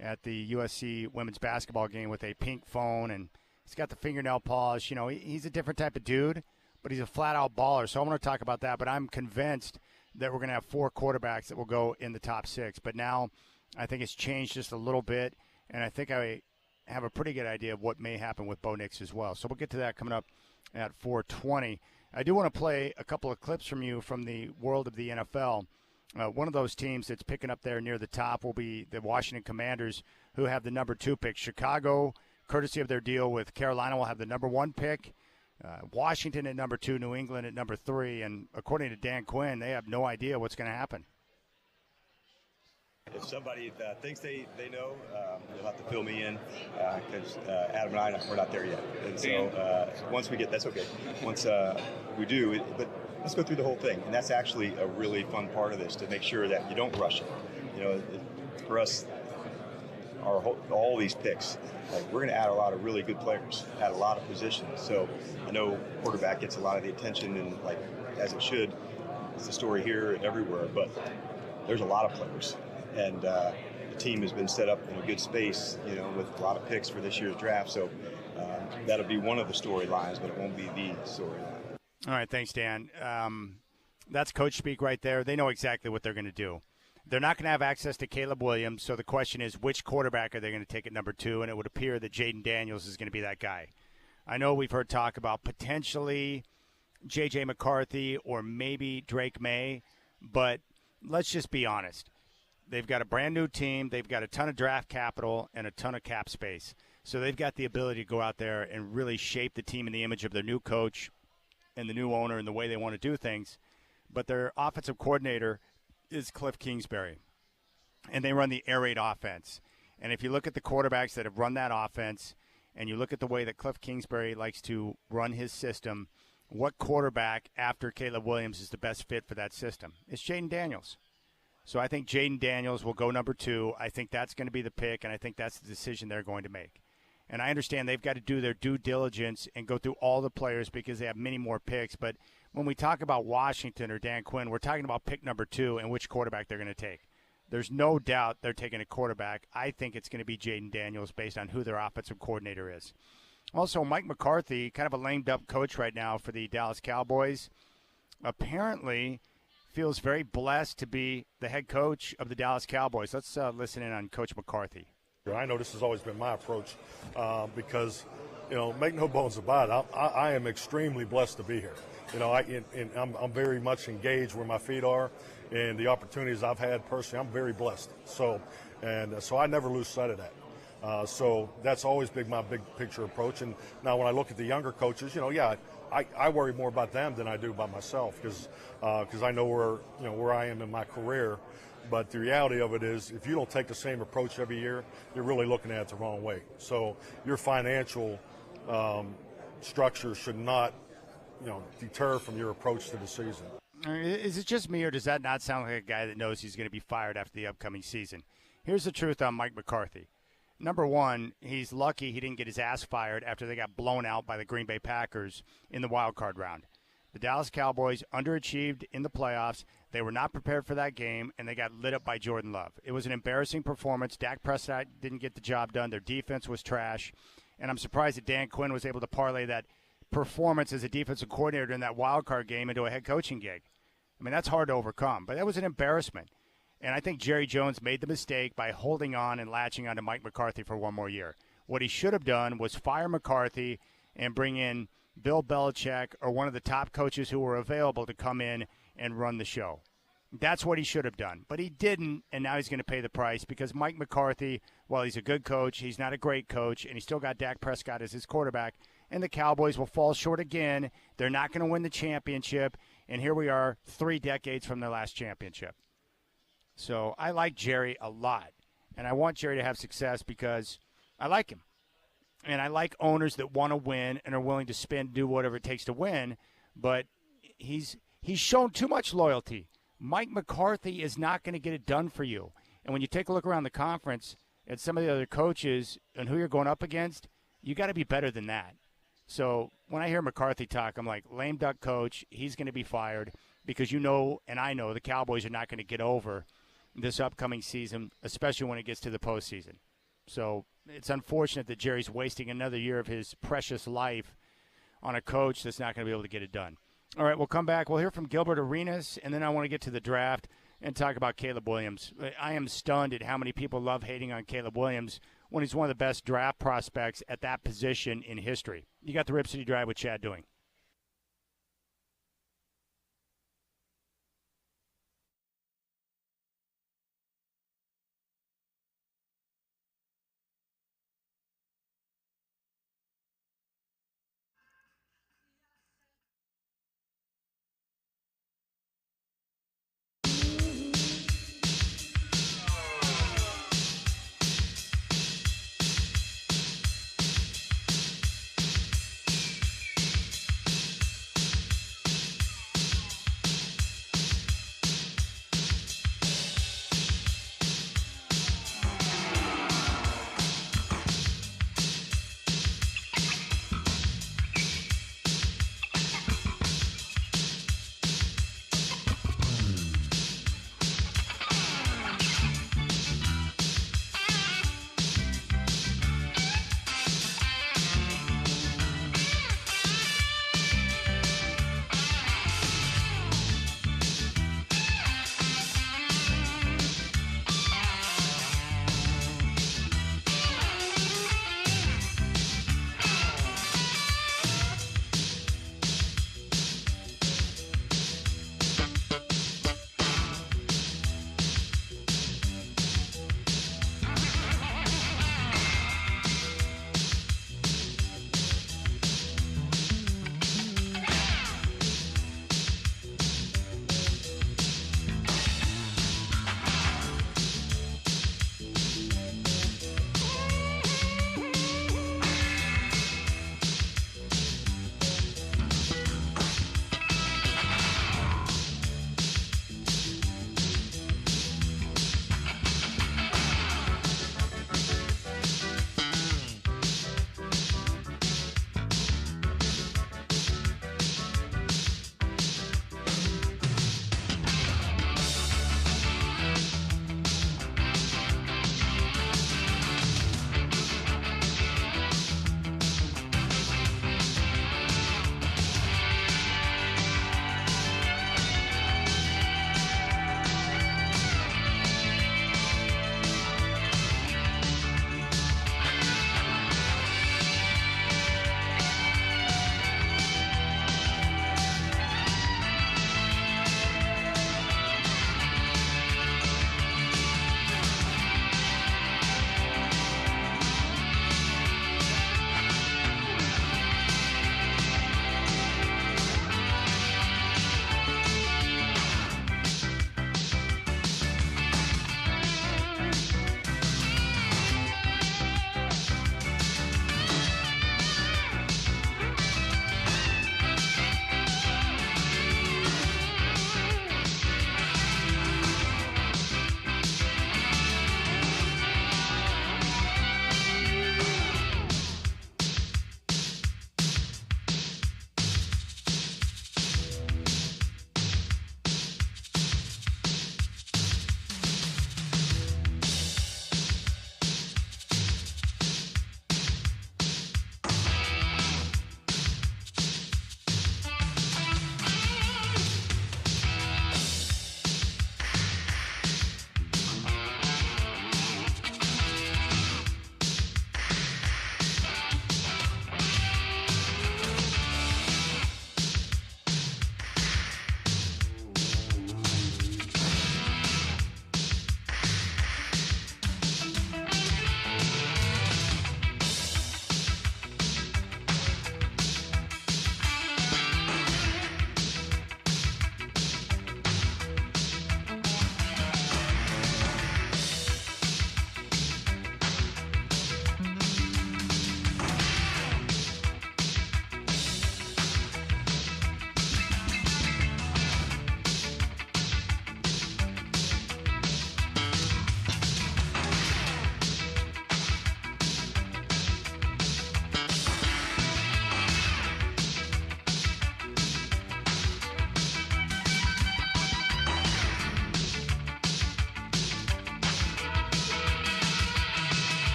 at the USC women's basketball game with a pink phone, and he's got the fingernail polish. You know, he's a different type of dude, but he's a flat-out baller. So I want to talk about that, but I'm convinced that we're going to have 4 quarterbacks that will go in the top 6. But now I think it's changed just a little bit, and I think I have a pretty good idea of what may happen with Bo Nix as well. So we'll get to that coming up at 4:20. I do want to play a couple of clips from you from the world of the NFL. One of those teams that's picking up there near the top will be the Washington Commanders, who have the number 2 pick. Chicago, courtesy of their deal with Carolina, will have the number 1 pick. Washington at number 2, New England at number 3. And according to Dan Quinn, they have no idea what's going to happen. If somebody thinks they know, you'll have to fill me in because Adam and I, we're not there yet. And so once we get, that's okay. Once we do, but let's go through the whole thing. And that's actually a really fun part of this, to make sure that you don't rush it. You know, for us, all these picks, like, we're going to add a lot of really good players at a lot of positions. So I know quarterback gets a lot of the attention, and like as it should, it's the story here and everywhere. But there's a lot of players. And the team has been set up in a good space, you know, with a lot of picks for this year's draft. So that'll be one of the storylines, but it won't be the storyline. All right, thanks, Dan. That's coach speak right there. They know exactly what they're going to do. They're not going to have access to Caleb Williams, so the question is, which quarterback are they going to take at number 2? And it would appear that Jaden Daniels is going to be that guy. I know we've heard talk about potentially J.J. McCarthy or maybe Drake May, but let's just be honest. They've got a brand-new team. They've got a ton of draft capital and a ton of cap space. So they've got the ability to go out there and really shape the team in the image of their new coach and the new owner and the way they want to do things. But their offensive coordinator is Cliff Kingsbury, and they run the air raid offense. And if you look at the quarterbacks that have run that offense and you look at the way that Cliff Kingsbury likes to run his system, what quarterback after Caleb Williams is the best fit for that system? It's Jaden Daniels. So I think Jaden Daniels will go number 2. I think that's going to be the pick, and I think that's the decision they're going to make. And I understand they've got to do their due diligence and go through all the players because they have many more picks. But when we talk about Washington or Dan Quinn, we're talking about pick number 2 and which quarterback they're going to take. There's no doubt they're taking a quarterback. I think it's going to be Jaden Daniels based on who their offensive coordinator is. Also, Mike McCarthy, kind of a lamed-up coach right now for the Dallas Cowboys, apparently feels very blessed to be the head coach of the Dallas Cowboys. Let's listen in on Coach McCarthy. I know this has always been my approach because make no bones about it. I am extremely blessed to be here. I'm very much engaged where my feet are, and the opportunities I've had personally, I'm very blessed. So I never lose sight of that. So that's always been my big picture approach. And now when I look at the younger coaches, I worry more about them than I do about myself because I know where I am in my career. But the reality of it is, if you don't take the same approach every year, you're really looking at it the wrong way. So your financial structure should not, deter from your approach to the season. Is it just me, or does that not sound like a guy that knows he's going to be fired after the upcoming season? Here's the truth on Mike McCarthy. Number one, he's lucky he didn't get his ass fired after they got blown out by the Green Bay Packers in the wild card round. The Dallas Cowboys underachieved in the playoffs. They were not prepared for that game, and they got lit up by Jordan Love. It was an embarrassing performance. Dak Prescott didn't get the job done. Their defense was trash. And I'm surprised that Dan Quinn was able to parlay that performance as a defensive coordinator in that wild card game into a head coaching gig. I mean, that's hard to overcome. But that was an embarrassment. And I think Jerry Jones made the mistake by holding on and latching on to Mike McCarthy for one more year. What he should have done was fire McCarthy and bring in Bill Belichick or one of the top coaches who were available to come in and run the show. That's what he should have done. But he didn't, and now he's going to pay the price because Mike McCarthy, while he's a good coach, he's not a great coach, and he's still got Dak Prescott as his quarterback, and the Cowboys will fall short again. They're not going to win the championship, and here we are 3 decades from their last championship. So I like Jerry a lot, and I want Jerry to have success because I like him. And I like owners that want to win and are willing to spend, do whatever it takes to win, but he's shown too much loyalty. Mike McCarthy is not going to get it done for you. And when you take a look around the conference at some of the other coaches and who you're going up against, you got to be better than that. So when I hear McCarthy talk, I'm like, lame duck coach, he's going to be fired because and I know the Cowboys are not going to get over this upcoming season, especially when it gets to the postseason. So it's unfortunate that Jerry's wasting another year of his precious life on a coach that's not going to be able to get it done. All right, we'll come back. We'll hear from Gilbert Arenas, and then I want to get to the draft and talk about Caleb Williams. I am stunned at how many people love hating on Caleb Williams when he's one of the best draft prospects at that position in history. You got the Rip City Drive with Chad Doing.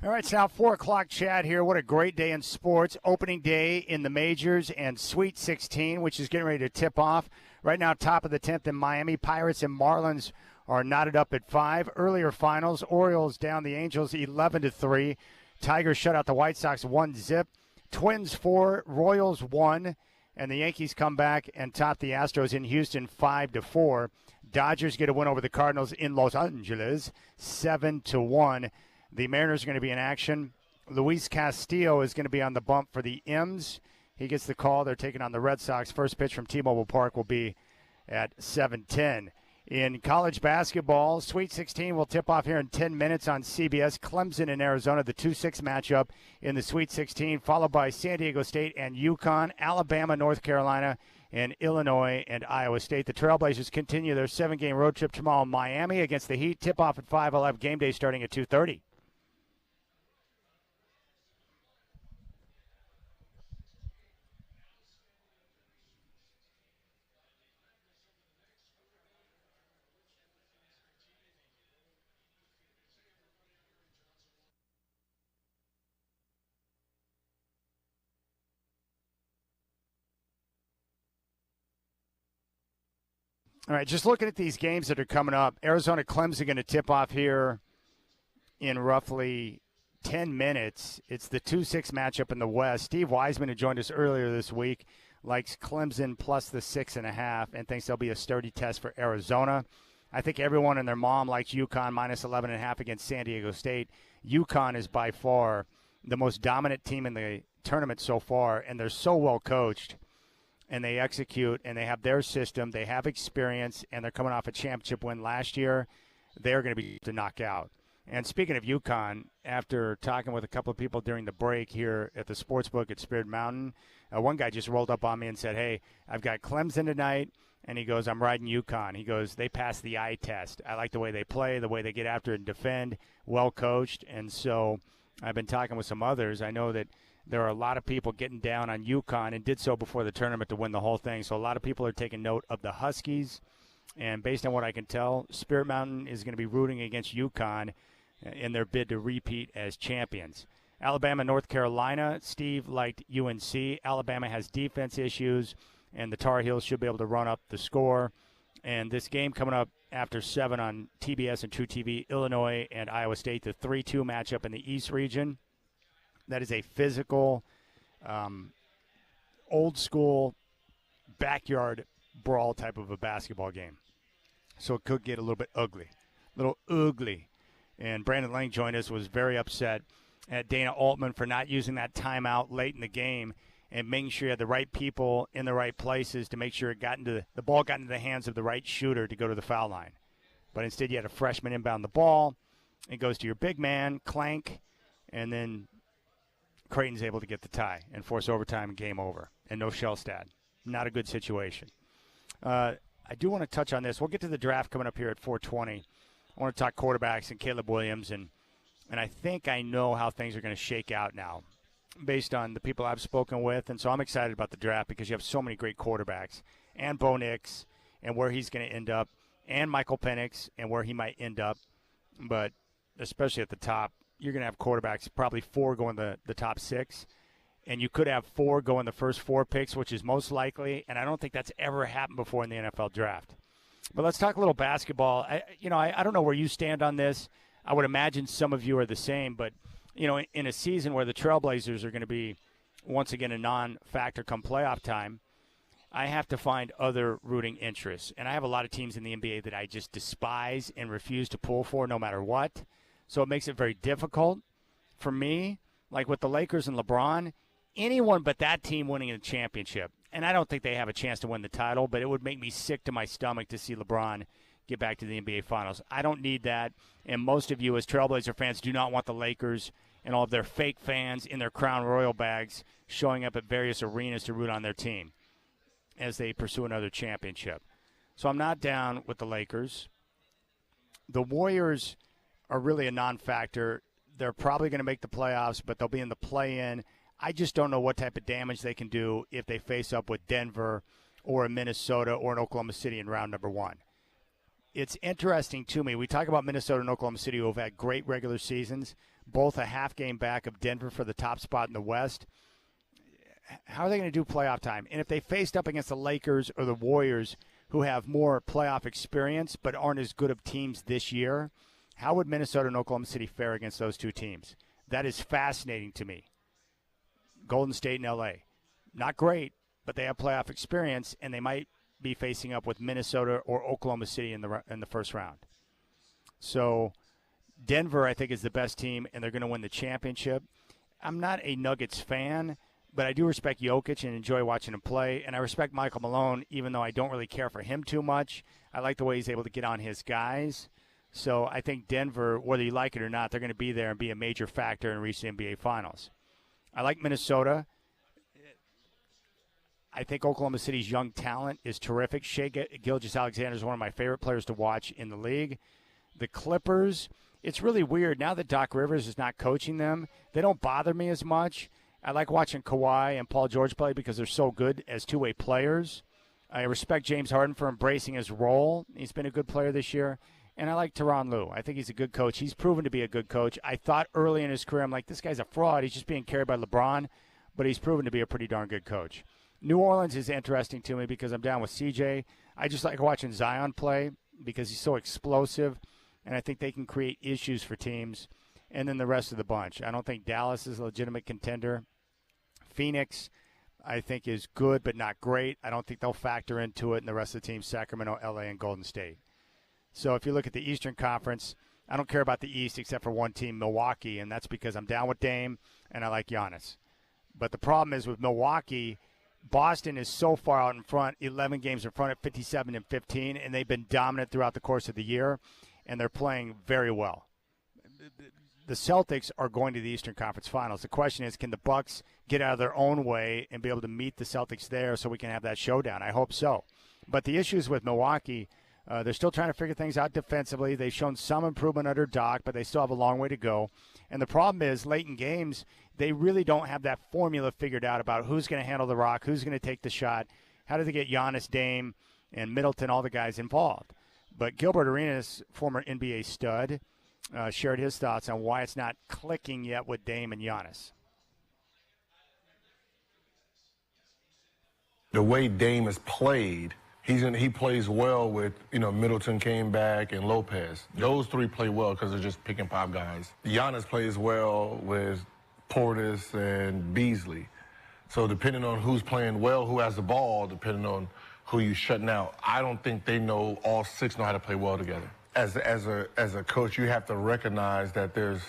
All right, it's now 4 o'clock, Chad, here. What a great day in sports. Opening day in the majors and Sweet 16, which is getting ready to tip off. Right now, top of the 10th in Miami. Pirates and Marlins are knotted up at 5. Earlier finals, Orioles down the Angels 11-3. Tigers shut out the White Sox 1-0. Twins 4, Royals 1. And the Yankees come back and top the Astros in Houston 5-4. Dodgers get a win over the Cardinals in Los Angeles 7-1. The Mariners are going to be in action. Luis Castillo is going to be on the bump for the M's. He gets the call. They're taking on the Red Sox. First pitch from T-Mobile Park will be at 7:10. In college basketball, Sweet 16 will tip off here in 10 minutes on CBS. Clemson and Arizona, the 2-6 matchup in the Sweet 16, followed by San Diego State and UConn, Alabama, North Carolina, and Illinois and Iowa State. The Trailblazers continue their 7-game road trip tomorrow in Miami against the Heat. Tip-off at 5:11. Game day starting at 2:30. All right, just looking at these games that are coming up, Arizona Clemson going to tip off here in roughly 10 minutes. It's the 2-6 matchup in the West. Steve Wiseman, who joined us earlier this week, likes Clemson plus the 6.5 and thinks there'll be a sturdy test for Arizona. I think everyone and their mom likes UConn minus 11.5 against San Diego State. UConn is by far the most dominant team in the tournament so far, and they're so well coached. And they execute, and they have their system. They have experience, and they're coming off a championship win last year. They're going to be to knock out. And speaking of UConn, after talking with a couple of people during the break here at the Sportsbook at Spirit Mountain, one guy just rolled up on me and said, hey, I've got Clemson tonight, and he goes, I'm riding UConn. He goes, they passed the eye test. I like the way they play, the way they get after it and defend, well coached. And so I've been talking with some others. I know that there are a lot of people getting down on UConn and did so before the tournament to win the whole thing. So a lot of people are taking note of the Huskies. And based on what I can tell, Spirit Mountain is going to be rooting against UConn in their bid to repeat as champions. Alabama, North Carolina, Steve liked UNC. Alabama has defense issues, and the Tar Heels should be able to run up the score. And this game coming up after 7 on TBS and True TV, Illinois and Iowa State, the 3-2 matchup in the East region. That is a physical, old-school, backyard brawl type of a basketball game. So it could get a little bit ugly. And Brandon Lang joined us, was very upset at Dana Altman for not using that timeout late in the game and making sure you had the right people in the right places to make sure the ball got into the hands of the right shooter to go to the foul line. But instead you had a freshman inbound the ball. It goes to your big man, Clank, and then Creighton's able to get the tie and force overtime and game over. And no Shellstad. Not a good situation. I do want to touch on this. We'll get to the draft coming up here at 4:20. I want to talk quarterbacks and Caleb Williams, and I think I know how things are going to shake out now based on the people I've spoken with. And so I'm excited about the draft because you have so many great quarterbacks. And Bo Nix and where he's going to end up, and Michael Penix and where he might end up. But especially at the top, you're going to have quarterbacks, probably 4 going the top 6. And you could have 4 going the first 4 picks, which is most likely. And I don't think that's ever happened before in the NFL draft. But let's talk a little basketball. I don't know where you stand on this. I would imagine some of you are the same. But, in a season where the Trailblazers are going to be, once again, a non-factor come playoff time, I have to find other rooting interests. And I have a lot of teams in the NBA that I just despise and refuse to pull for no matter what. So it makes it very difficult for me, like with the Lakers and LeBron, anyone but that team winning a championship. And I don't think they have a chance to win the title, but it would make me sick to my stomach to see LeBron get back to the NBA Finals. I don't need that. And most of you as Trailblazer fans do not want the Lakers and all of their fake fans in their Crown Royal bags showing up at various arenas to root on their team as they pursue another championship. So I'm not down with the Lakers. The Warriors are really a non-factor. They're probably going to make the playoffs, but they'll be in the play-in. I just don't know what type of damage they can do if they face up with Denver or a Minnesota or an Oklahoma City in round number 1. It's interesting to me. We talk about Minnesota and Oklahoma City who have had great regular seasons, both a half game back of Denver for the top spot in the West. How are they going to do playoff time? And if they faced up against the Lakers or the Warriors, who have more playoff experience but aren't as good of teams this year, how would Minnesota and Oklahoma City fare against those two teams? That is fascinating to me. Golden State and L.A. Not great, but they have playoff experience, and they might be facing up with Minnesota or Oklahoma City in the first round. So Denver, I think, is the best team, and they're going to win the championship. I'm not a Nuggets fan, but I do respect Jokic and enjoy watching him play, and I respect Michael Malone, even though I don't really care for him too much. I like the way he's able to get on his guys. So I think Denver, whether you like it or not, they're going to be there and be a major factor in recent NBA Finals. I like Minnesota. I think Oklahoma City's young talent is terrific. Shai Gilgeous-Alexander is one of my favorite players to watch in the league. The Clippers, it's really weird. Now that Doc Rivers is not coaching them, they don't bother me as much. I like watching Kawhi and Paul George play because they're so good as two-way players. I respect James Harden for embracing his role. He's been a good player this year. And I like Tyronn Lue. I think he's a good coach. He's proven to be a good coach. I thought early in his career, I'm like, this guy's a fraud. He's just being carried by LeBron. But he's proven to be a pretty darn good coach. New Orleans is interesting to me because I'm down with CJ. I just like watching Zion play because he's so explosive. And I think they can create issues for teams. And then the rest of the bunch. I don't think Dallas is a legitimate contender. Phoenix, I think, is good but not great. I don't think they'll factor into it. And the rest of the teams, Sacramento, LA, and Golden State. So if you look at the Eastern Conference, I don't care about the East except for one team, Milwaukee, and that's because I'm down with Dame and I like Giannis. But the problem is with Milwaukee, Boston is so far out in front, 11 games in front at 57-15, and they've been dominant throughout the course of the year, and they're playing very well. The Celtics are going to the Eastern Conference Finals. The question is, can the Bucks get out of their own way and be able to meet the Celtics there so we can have that showdown? I hope so. But the issues with Milwaukee, they're still trying to figure things out defensively. They've shown some improvement under Doc, but they still have a long way to go. And the problem is, late in games, they really don't have that formula figured out about who's going to handle the rock, who's going to take the shot, how do they get Giannis, Dame, and Middleton, all the guys involved. But Gilbert Arenas, former NBA stud, shared his thoughts on why it's not clicking yet with Dame and Giannis. The way Dame has played, he plays well with, Middleton came back and Lopez. Those three play well because they're just pick and pop guys. Giannis plays well with Portis and Beasley. So depending on who's playing well, who has the ball, depending on who you shutting out, I don't think they know all six know how to play well together. As a coach, you have to recognize that there's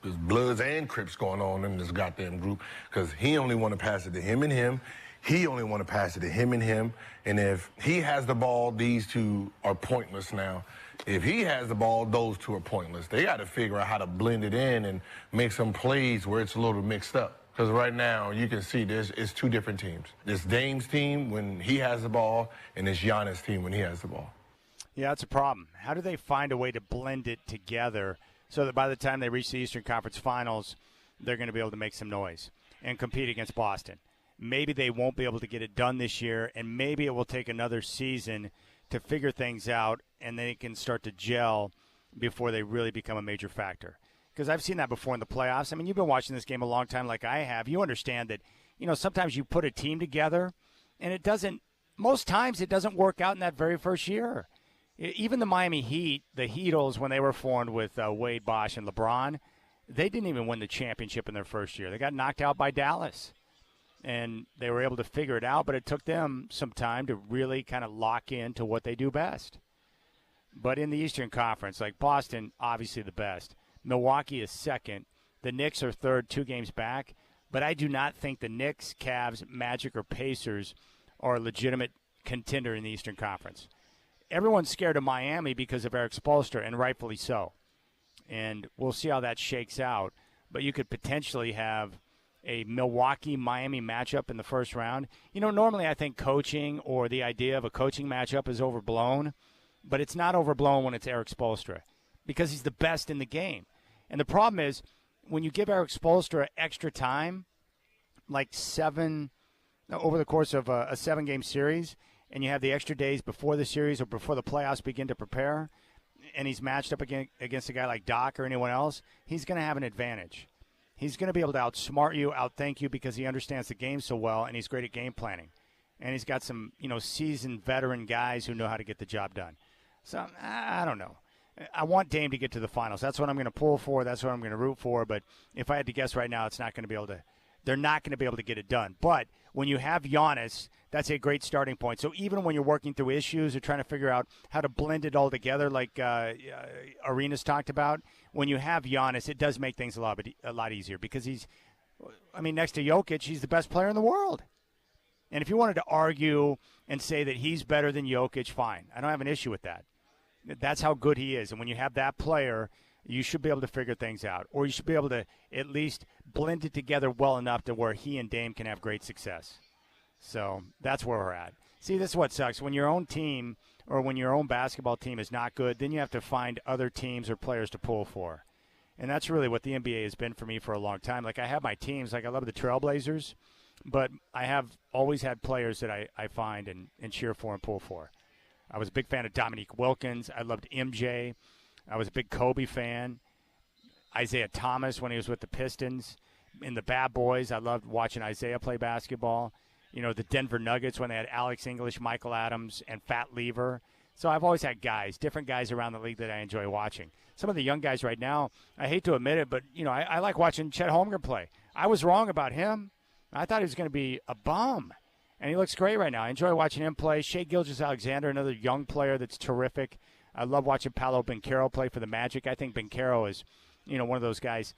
Bloods and Crips going on in this goddamn group because he only want to pass it to him and him. He only want to pass it to him and him. And if he has the ball, these two are pointless now. If he has the ball, those two are pointless. They got to figure out how to blend it in and make some plays where it's a little mixed up. Because right now, you can see it's two different teams. This Dame's team when he has the ball, and this Giannis team when he has the ball. Yeah, it's a problem. How do they find a way to blend it together so that by the time they reach the Eastern Conference Finals, they're going to be able to make some noise and compete against Boston? Maybe they won't be able to get it done this year, and maybe it will take another season to figure things out, and they can start to gel before they really become a major factor. Because I've seen that before in the playoffs. I mean, you've been watching this game a long time like I have. You understand that, sometimes you put a team together, and most times it doesn't work out in that very first year. Even the Miami Heat, the Heatles, when they were formed with Wade, Bosh, and LeBron, they didn't even win the championship in their first year. They got knocked out by Dallas. And they were able to figure it out, but it took them some time to really kind of lock into what they do best. But in the Eastern Conference, like Boston, obviously the best. Milwaukee is second. The Knicks are third, 2 games back. But I do not think the Knicks, Cavs, Magic, or Pacers are a legitimate contender in the Eastern Conference. Everyone's scared of Miami because of Eric Spoelstra, and rightfully so. And we'll see how that shakes out. But you could potentially have a Milwaukee-Miami matchup in the first round. Normally I think coaching or the idea of a coaching matchup is overblown, but it's not overblown when it's Eric Spoelstra because he's the best in the game. And the problem is when you give Eric Spoelstra extra time, like over the course of a 7-game series, and you have the extra days before the series or before the playoffs begin to prepare, and he's matched up against a guy like Doc or anyone else, he's going to have an advantage. He's going to be able to outsmart you, outthink you because he understands the game so well, and he's great at game planning. And he's got some, seasoned veteran guys who know how to get the job done. So, I don't know. I want Dame to get to the finals. That's what I'm going to pull for. That's what I'm going to root for. But if I had to guess right now, they're not going to be able to get it done. But when you have Giannis, that's a great starting point. So even when you're working through issues or trying to figure out how to blend it all together, like Arenas talked about, when you have Giannis, it does make things a lot easier because next to Jokic, he's the best player in the world. And if you wanted to argue and say that he's better than Jokic, fine. I don't have an issue with that. That's how good he is. And when you have that player, you should be able to figure things out. Or you should be able to at least blend it together well enough to where he and Dame can have great success. So that's where we're at. See, this is what sucks. When your own team or when your own basketball team is not good, then you have to find other teams or players to pull for. And that's really what the NBA has been for me for a long time. Like, I have my teams. Like, I love the Trailblazers, but I have always had players that I find and cheer for and pull for. I was a big fan of Dominique Wilkins. I loved MJ. I was a big Kobe fan. Isaiah Thomas when he was with the Pistons. In the Bad Boys, I loved watching Isaiah play basketball. The Denver Nuggets when they had Alex English, Michael Adams, and Fat Lever. So I've always had different guys around the league that I enjoy watching. Some of the young guys right now, I hate to admit it, but, I like watching Chet Holmgren play. I was wrong about him. I thought he was going to be a bum, and he looks great right now. I enjoy watching him play. Shai Gilgeous-Alexander, another young player that's terrific. I love watching Paolo Banchero play for the Magic. I think Banchero is, one of those guys,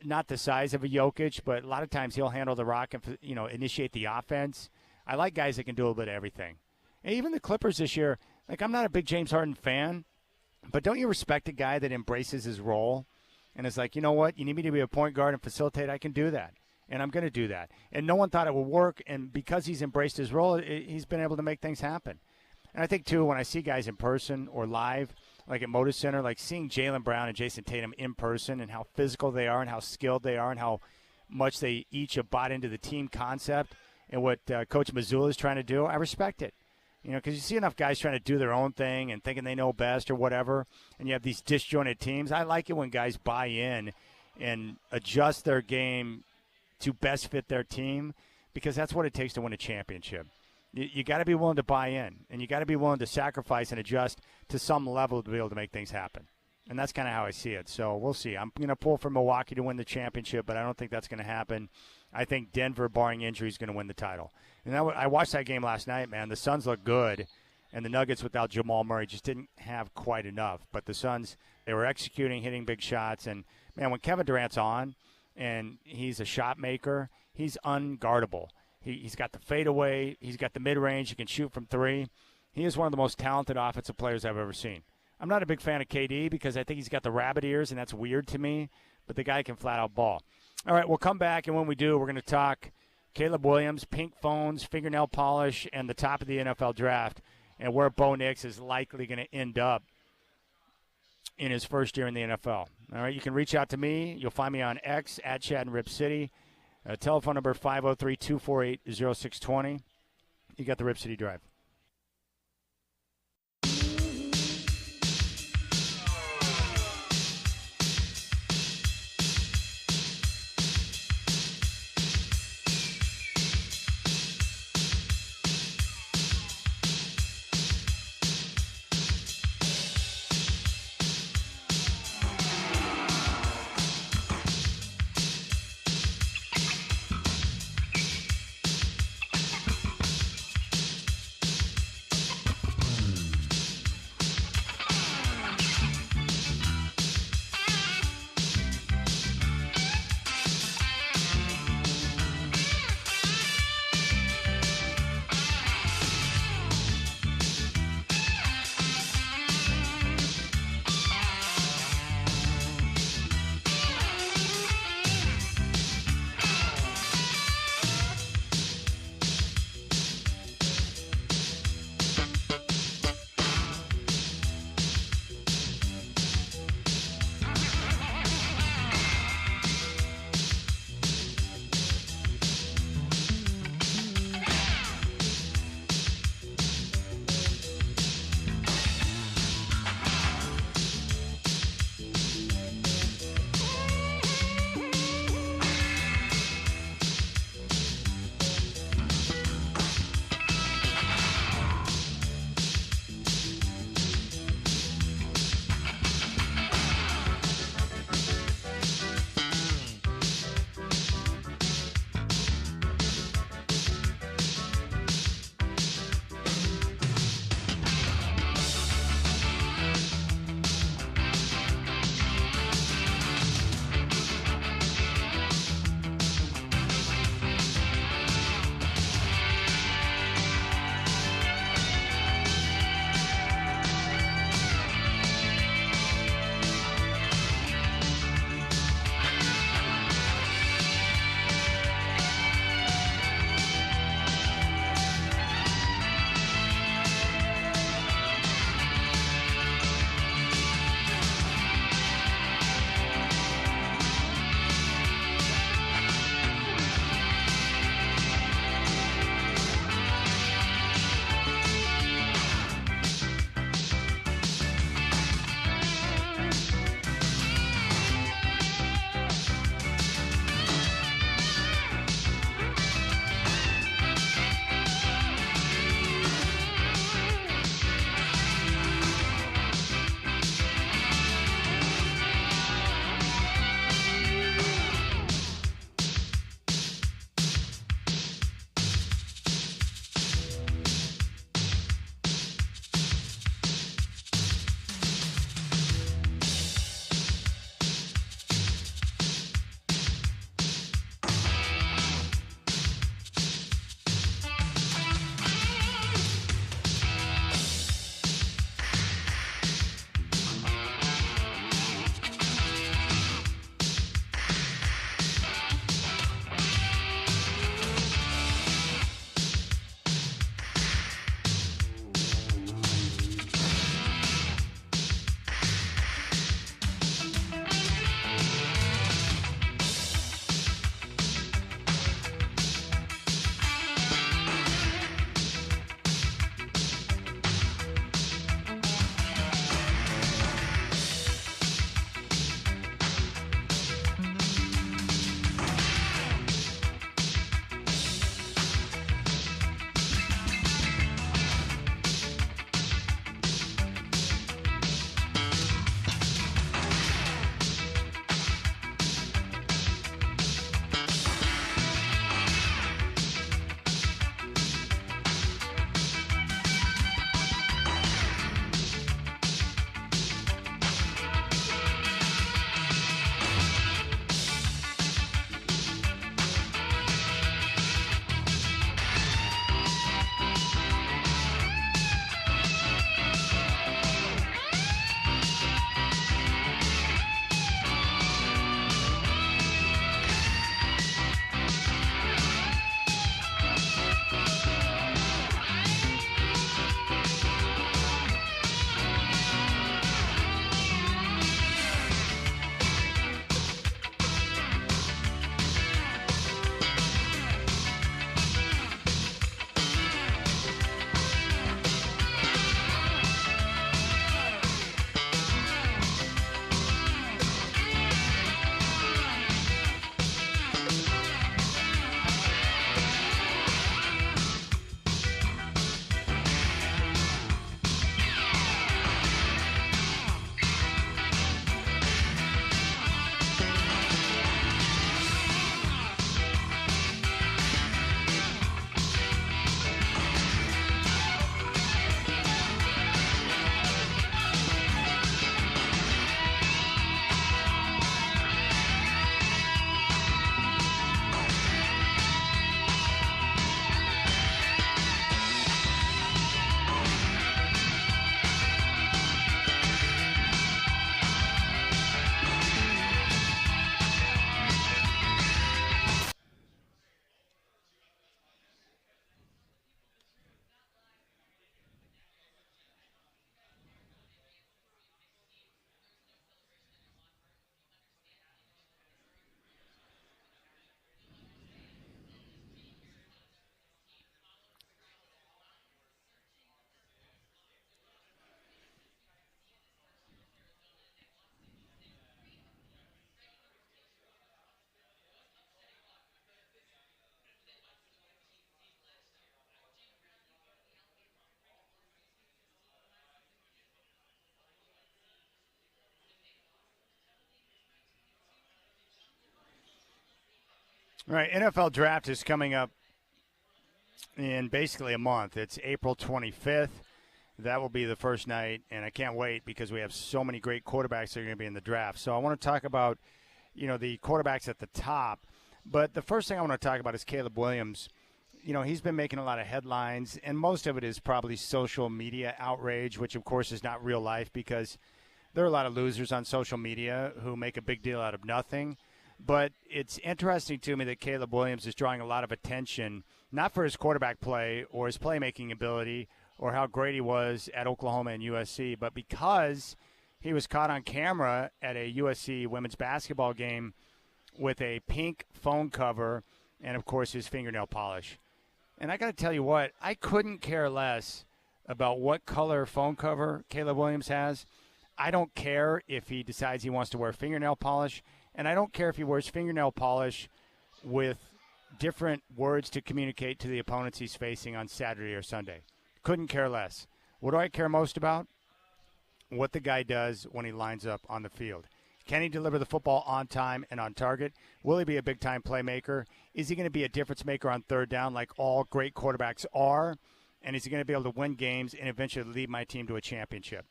not the size of a Jokic, but a lot of times he'll handle the rock and, initiate the offense. I like guys that can do a little bit of everything. And even the Clippers this year, I'm not a big James Harden fan, but don't you respect a guy that embraces his role and is like, you know what, you need me to be a point guard and facilitate, I can do that. And I'm going to do that. And no one thought it would work, and because he's embraced his role, he's been able to make things happen. And I think, too, when I see guys in person or live, like at Moda Center, like seeing Jaylen Brown and Jason Tatum in person and how physical they are and how skilled they are and how much they each have bought into the team concept and what Coach Mazzulla is trying to do, I respect it. Because you see enough guys trying to do their own thing and thinking they know best or whatever, and you have these disjointed teams. I like it when guys buy in and adjust their game to best fit their team because that's what it takes to win a championship. You got to be willing to buy in, and you got to be willing to sacrifice and adjust to some level to be able to make things happen. And that's kind of how I see it. So we'll see. I'm going to pull for Milwaukee to win the championship, but I don't think that's going to happen. I think Denver, barring injury, is going to win the title. And I watched that game last night, man. The Suns look good, and the Nuggets without Jamal Murray just didn't have quite enough. But the Suns, they were executing, hitting big shots. And, man, when Kevin Durant's on and he's a shot maker, he's unguardable. He's got the fadeaway. He's got the mid-range. He can shoot from three. He is one of the most talented offensive players I've ever seen. I'm not a big fan of KD because I think he's got the rabbit ears, and that's weird to me. But the guy can flat-out ball. All right, we'll come back, and when we do, we're going to talk Caleb Williams, pink phones, fingernail polish, and the top of the NFL draft, and where Bo Nix is likely going to end up in his first year in the NFL. All right, you can reach out to me. You'll find me on X, at Chad and Rip City. Telephone number 503-248-0620. You got the Rip City Drive. Right, NFL draft is coming up in basically a month. It's April 25th. That will be the first night, and I can't wait because we have so many great quarterbacks that are going to be in the draft. So I want to talk about, the quarterbacks at the top. But the first thing I want to talk about is Caleb Williams. He's been making a lot of headlines, and most of it is probably social media outrage, which, of course, is not real life because there are a lot of losers on social media who make a big deal out of nothing. But it's interesting to me that Caleb Williams is drawing a lot of attention, not for his quarterback play or his playmaking ability or how great he was at Oklahoma and USC, but because he was caught on camera at a USC women's basketball game with a pink phone cover and, of course, his fingernail polish. And I got to tell you what, I couldn't care less about what color phone cover Caleb Williams has. I don't care if he decides he wants to wear fingernail polish, and I don't care if he wears fingernail polish with different words to communicate to the opponents he's facing on Saturday or Sunday. Couldn't care less. What do I care most about? What the guy does when he lines up on the field. Can he deliver the football on time and on target? Will he be a big-time playmaker? Is he going to be a difference maker on third down like all great quarterbacks are? And is he going to be able to win games and eventually lead my team to a championship?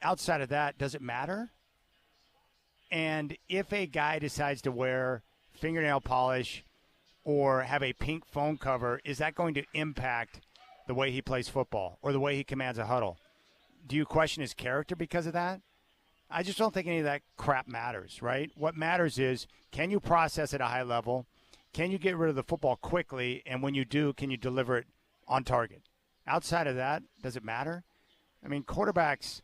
Outside of that, does it matter? And if a guy decides to wear fingernail polish or have a pink phone cover, is that going to impact the way he plays football or the way he commands a huddle? Do you question his character because of that? I just don't think any of that crap matters, right? What matters is, can you process at a high level? Can you get rid of the football quickly? And when you do, can you deliver it on target? Outside of that, does it matter? I mean, quarterbacks,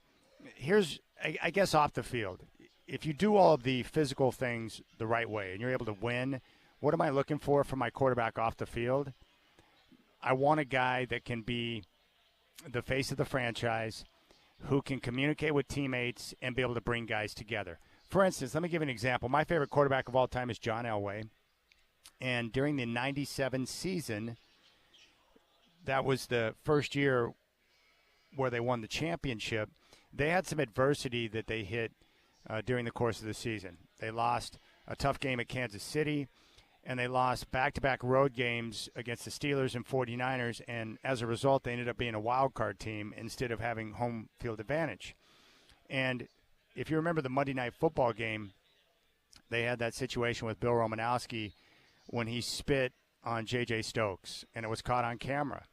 I guess off the field, if you do all of the physical things the right way and you're able to win, what am I looking for from my quarterback off the field? I want a guy that can be the face of the franchise, who can communicate with teammates and be able to bring guys together. For instance, let me give you an example. My favorite quarterback of all time is John Elway. And during the 97 season, that was the first year where they won the championship. They had some adversity that they hit during the course of the season. They lost a tough game at Kansas City, and they lost back-to-back road games against the Steelers and 49ers, and as a result, they ended up being a wild card team instead of having home field advantage. And if you remember the Monday Night Football game, they had that situation with Bill Romanowski when he spit on J.J. Stokes, and it was caught on camera.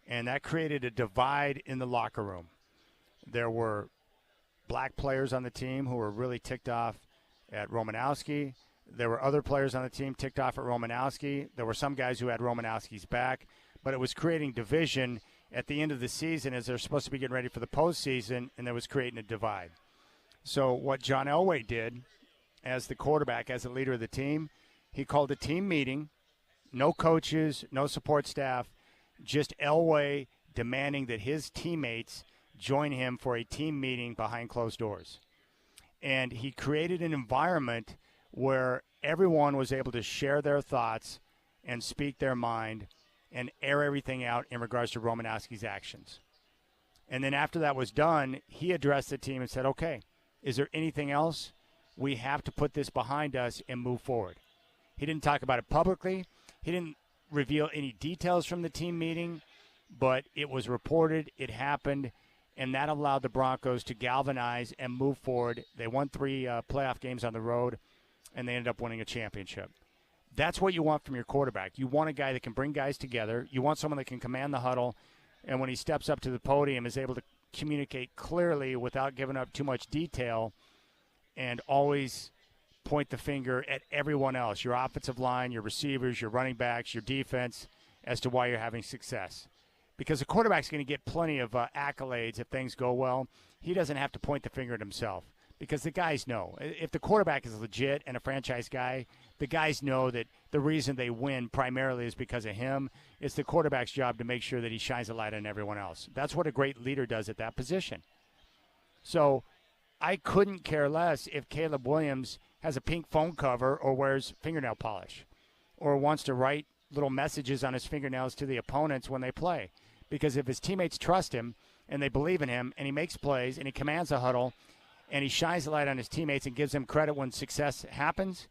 And that created a divide in the locker room. There were black players on the team who were really ticked off at Romanowski. There were other players on the team ticked off at Romanowski. There were some guys who had Romanowski's back, but it was creating division at the end of the season as they're supposed to be getting ready for the postseason, and that was creating a divide. So what John Elway did as the quarterback, as the leader of the team, he called a team meeting, no coaches, no support staff, just Elway demanding that his teammates join him for a team meeting behind closed doors. And he created an environment where everyone was able to share their thoughts and speak their mind and air everything out in regards to Romanowski's actions. And then after that was done, he addressed the team and said, okay, is there anything else? We have to put this behind us and move forward. He didn't talk about it publicly. He didn't reveal any details from the team meeting, but it was reported, it happened, and that allowed the Broncos to galvanize and move forward. They won 3 playoff games on the road, and they ended up winning a championship. That's what you want from your quarterback. You want a guy that can bring guys together. You want someone that can command the huddle, and when he steps up to the podium is able to communicate clearly without giving up too much detail and always point the finger at everyone else, your offensive line, your receivers, your running backs, your defense, as to why you're having success. Because the quarterback's going to get plenty of accolades if things go well. He doesn't have to point the finger at himself because the guys know. If the quarterback is legit and a franchise guy, the guys know that the reason they win primarily is because of him. It's the quarterback's job to make sure that he shines a light on everyone else. That's what a great leader does at that position. So I couldn't care less if Caleb Williams has a pink phone cover or wears fingernail polish or wants to write little messages on his fingernails to the opponents when they play. Because if his teammates trust him and they believe in him and he makes plays and he commands a huddle and he shines the light on his teammates and gives them credit when success happens,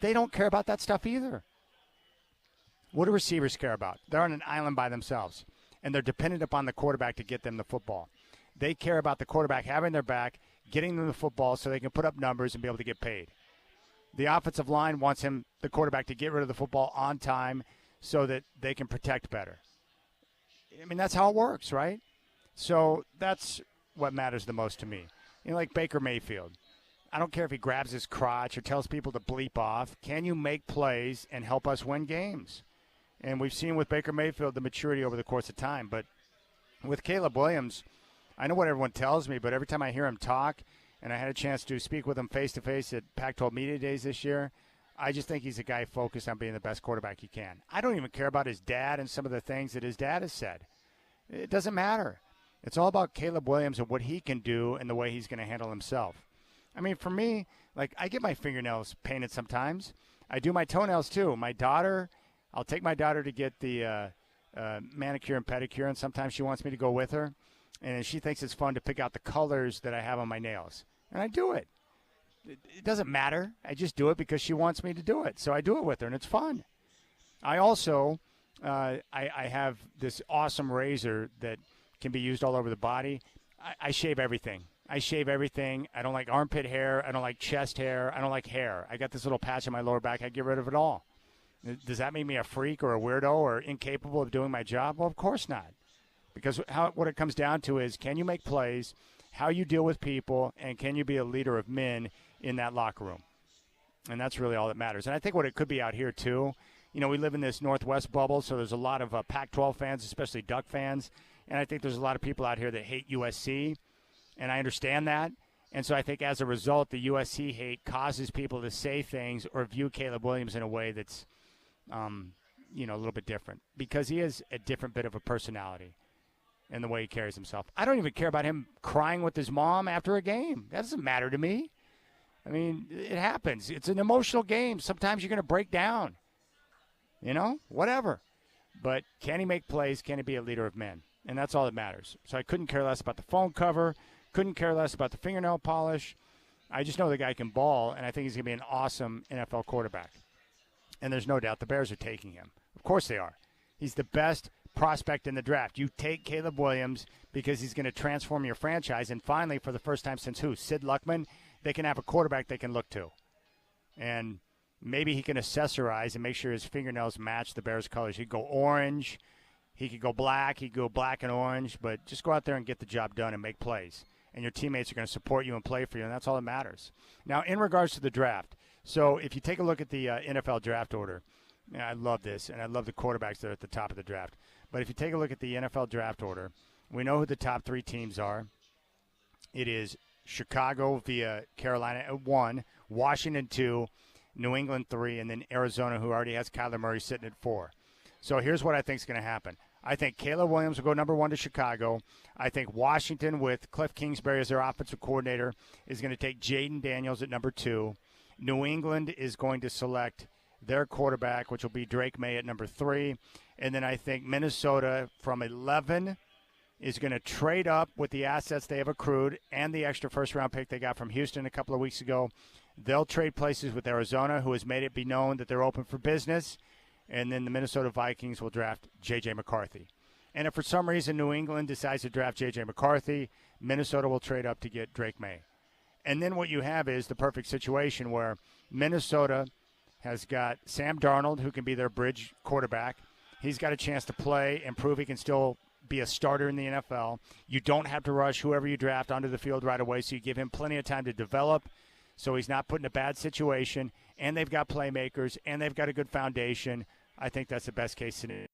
they don't care about that stuff either. What do receivers care about? They're on an island by themselves, and they're dependent upon the quarterback to get them the football. They care about the quarterback having their back, getting them the football so they can put up numbers and be able to get paid. The offensive line wants the quarterback, to get rid of the football on time so that they can protect better. I mean, that's how it works, right? So that's what matters the most to me. Like Baker Mayfield. I don't care if he grabs his crotch or tells people to bleep off. Can you make plays and help us win games? And we've seen with Baker Mayfield the maturity over the course of time. But with Caleb Williams, I know what everyone tells me, but every time I hear him talk, and I had a chance to speak with him face-to-face at Pac-12 Media Days this year, I just think he's a guy focused on being the best quarterback he can. I don't even care about his dad and some of the things that his dad has said. It doesn't matter. It's all about Caleb Williams and what he can do and the way he's going to handle himself. I mean, for me, I get my fingernails painted sometimes. I do my toenails, too. I'll take my daughter to get the manicure and pedicure, and sometimes she wants me to go with her. And she thinks it's fun to pick out the colors that I have on my nails. And I do it. It doesn't matter. I just do it because she wants me to do it. So I do it with her, and it's fun. I also, I have this awesome razor that can be used all over the body. I shave everything. I don't like armpit hair. I don't like chest hair. I don't like hair. I got this little patch on my lower back. I get rid of it all. Does that make me a freak or a weirdo or incapable of doing my job? Well, of course not. Because what it comes down to is, can you make plays, how you deal with people, and can you be a leader of men in that locker room? And that's really all that matters. And I think what it could be out here, too, we live in this Northwest bubble, so there's a lot of Pac-12 fans, especially Duck fans. And I think there's a lot of people out here that hate USC, and I understand that. And so I think as a result, the USC hate causes people to say things or view Caleb Williams in a way that's, a little bit different, because he is a different bit of a personality and the way he carries himself. I don't even care about him crying with his mom after a game. That doesn't matter to me. I mean, it happens. It's an emotional game. Sometimes you're going to break down, whatever. But can he make plays? Can he be a leader of men? And that's all that matters. So I couldn't care less about the phone cover, couldn't care less about the fingernail polish. I just know the guy can ball, and I think he's going to be an awesome NFL quarterback. And there's no doubt the Bears are taking him. Of course they are. He's the best prospect in the draft. You take Caleb Williams because he's going to transform your franchise. And finally, for the first time since Sid Luckman, they can have a quarterback they can look to. And maybe he can accessorize and make sure his fingernails match the Bears' colors. He could go orange. He could go black. He could go black and orange. But just go out there and get the job done and make plays. And your teammates are going to support you and play for you, and that's all that matters. Now, in regards to the draft, so if you take a look at the NFL draft order, I love this, and I love the quarterbacks that are at the top of the draft. But if you take a look at the NFL draft order, we know who the top three teams are. It is Chicago via Carolina at 1, Washington 2, New England 3, and then Arizona, who already has Kyler Murray sitting at 4. So here's what I think is going to happen. I think Caleb Williams will go number 1 to Chicago. I think Washington, with Cliff Kingsbury as their offensive coordinator, is going to take Jaden Daniels at number 2. New England is going to select their quarterback, which will be Drake May at number 3. And then I think Minnesota from 11 is going to trade up with the assets they have accrued and the extra first-round pick they got from Houston a couple of weeks ago. They'll trade places with Arizona, who has made it be known that they're open for business. And then the Minnesota Vikings will draft J.J. McCarthy. And if for some reason New England decides to draft J.J. McCarthy, Minnesota will trade up to get Drake May. And then what you have is the perfect situation where Minnesota has got Sam Darnold, who can be their bridge quarterback. He's got a chance to play and prove he can still be a starter in the NFL. You don't have to rush whoever you draft onto the field right away, so you give him plenty of time to develop so he's not put in a bad situation. And they've got playmakers, and they've got a good foundation. I think that's the best case scenario.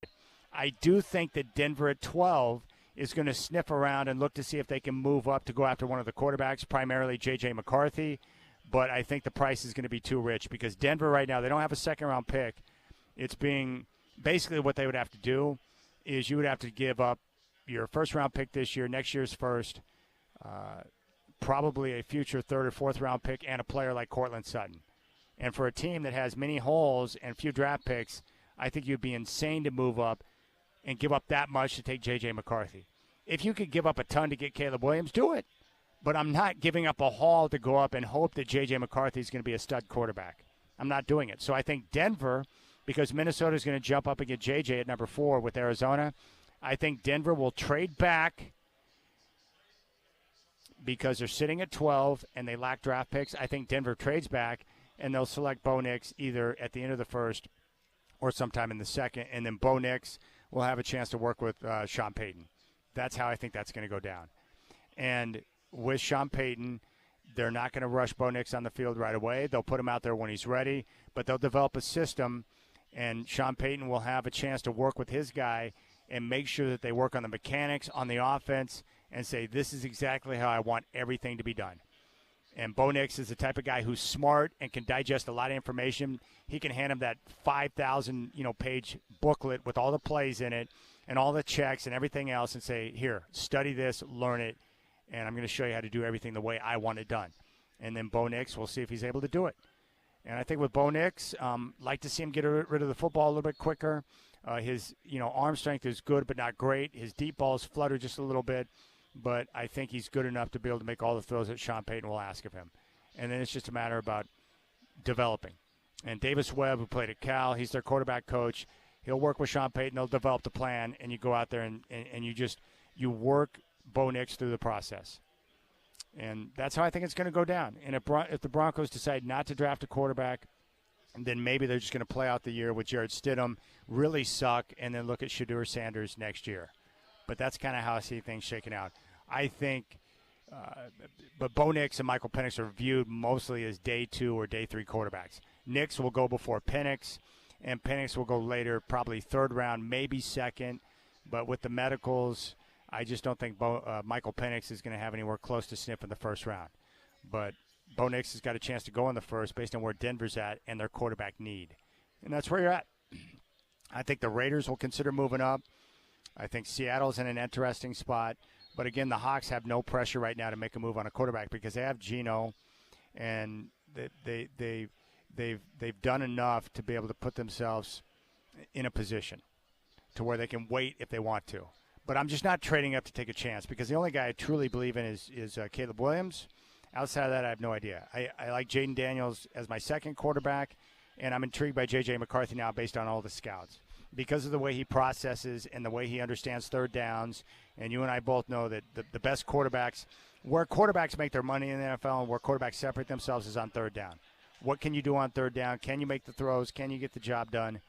I do think that Denver at 12 is going to sniff around and look to see if they can move up to go after one of the quarterbacks, primarily J.J. McCarthy. But I think the price is going to be too rich because Denver right now, they don't have a second-round pick. It's being basically what they would have to do is you would have to give up your first-round pick this year, next year's first, probably a future third or fourth-round pick, and a player like Cortland Sutton. And for a team that has many holes and few draft picks, I think you'd be insane to move up and give up that much to take J.J. McCarthy. If you could give up a ton to get Caleb Williams, do it. But I'm not giving up a haul to go up and hope that J.J. McCarthy is going to be a stud quarterback. I'm not doing it. So I think Denver, because Minnesota is going to jump up and get JJ at number 4 with Arizona, I think Denver will trade back because they're sitting at 12 and they lack draft picks. I think Denver trades back, and they'll select Bo Nix either at the end of the first or sometime in the second, and then Bo Nix will have a chance to work with Sean Payton. That's how I think that's going to go down. And with Sean Payton, they're not going to rush Bo Nix on the field right away. They'll put him out there when he's ready, but they'll develop a system, and Sean Payton will have a chance to work with his guy and make sure that they work on the mechanics, on the offense, and say, this is exactly how I want everything to be done. And Bo Nix is the type of guy who's smart and can digest a lot of information. He can hand him that 5,000 page booklet with all the plays in it and all the checks and everything else and say, here, study this, learn it, and I'm going to show you how to do everything the way I want it done. And then Bo Nix, we'll see if he's able to do it. And I think with Bo Nix, like to see him get rid of the football a little bit quicker. His arm strength is good but not great. His deep balls flutter just a little bit. But I think he's good enough to be able to make all the throws that Sean Payton will ask of him. And then it's just a matter about developing. And Davis Webb, who played at Cal, he's their quarterback coach. He'll work with Sean Payton. They'll develop the plan, and you go out there and you work Bo Nix through the process. And that's how I think it's going to go down. And if the Broncos decide not to draft a quarterback, then maybe they're just going to play out the year with Jared Stidham, really suck, and then look at Shadur Sanders next year. But that's kind of how I see things shaking out. I think, but Bo Nix and Michael Penix are viewed mostly as day 2 or day 3 quarterbacks. Nix will go before Penix, and Penix will go later, probably 3rd round, maybe 2nd. But with the medicals, I just don't think Michael Penix is going to have anywhere close to sniff in the 1st round. But Bo Nix has got a chance to go in the 1st based on where Denver's at and their quarterback need. And that's where you're at. I think the Raiders will consider moving up. I think Seattle's in an interesting spot. But, again, the Hawks have no pressure right now to make a move on a quarterback because they have Geno, and they've done enough to be able to put themselves in a position to where they can wait if they want to. But I'm just not trading up to take a chance because the only guy I truly believe in is Caleb Williams. Outside of that, I have no idea. I like Jaden Daniels as my 2nd quarterback, and I'm intrigued by J.J. McCarthy now based on all the scouts. Because of the way he processes and the way he understands 3rd downs, and you and I both know that the best quarterbacks, where quarterbacks make their money in the NFL and where quarterbacks separate themselves is on 3rd down. What can you do on 3rd down? Can you make the throws? Can you get the job done?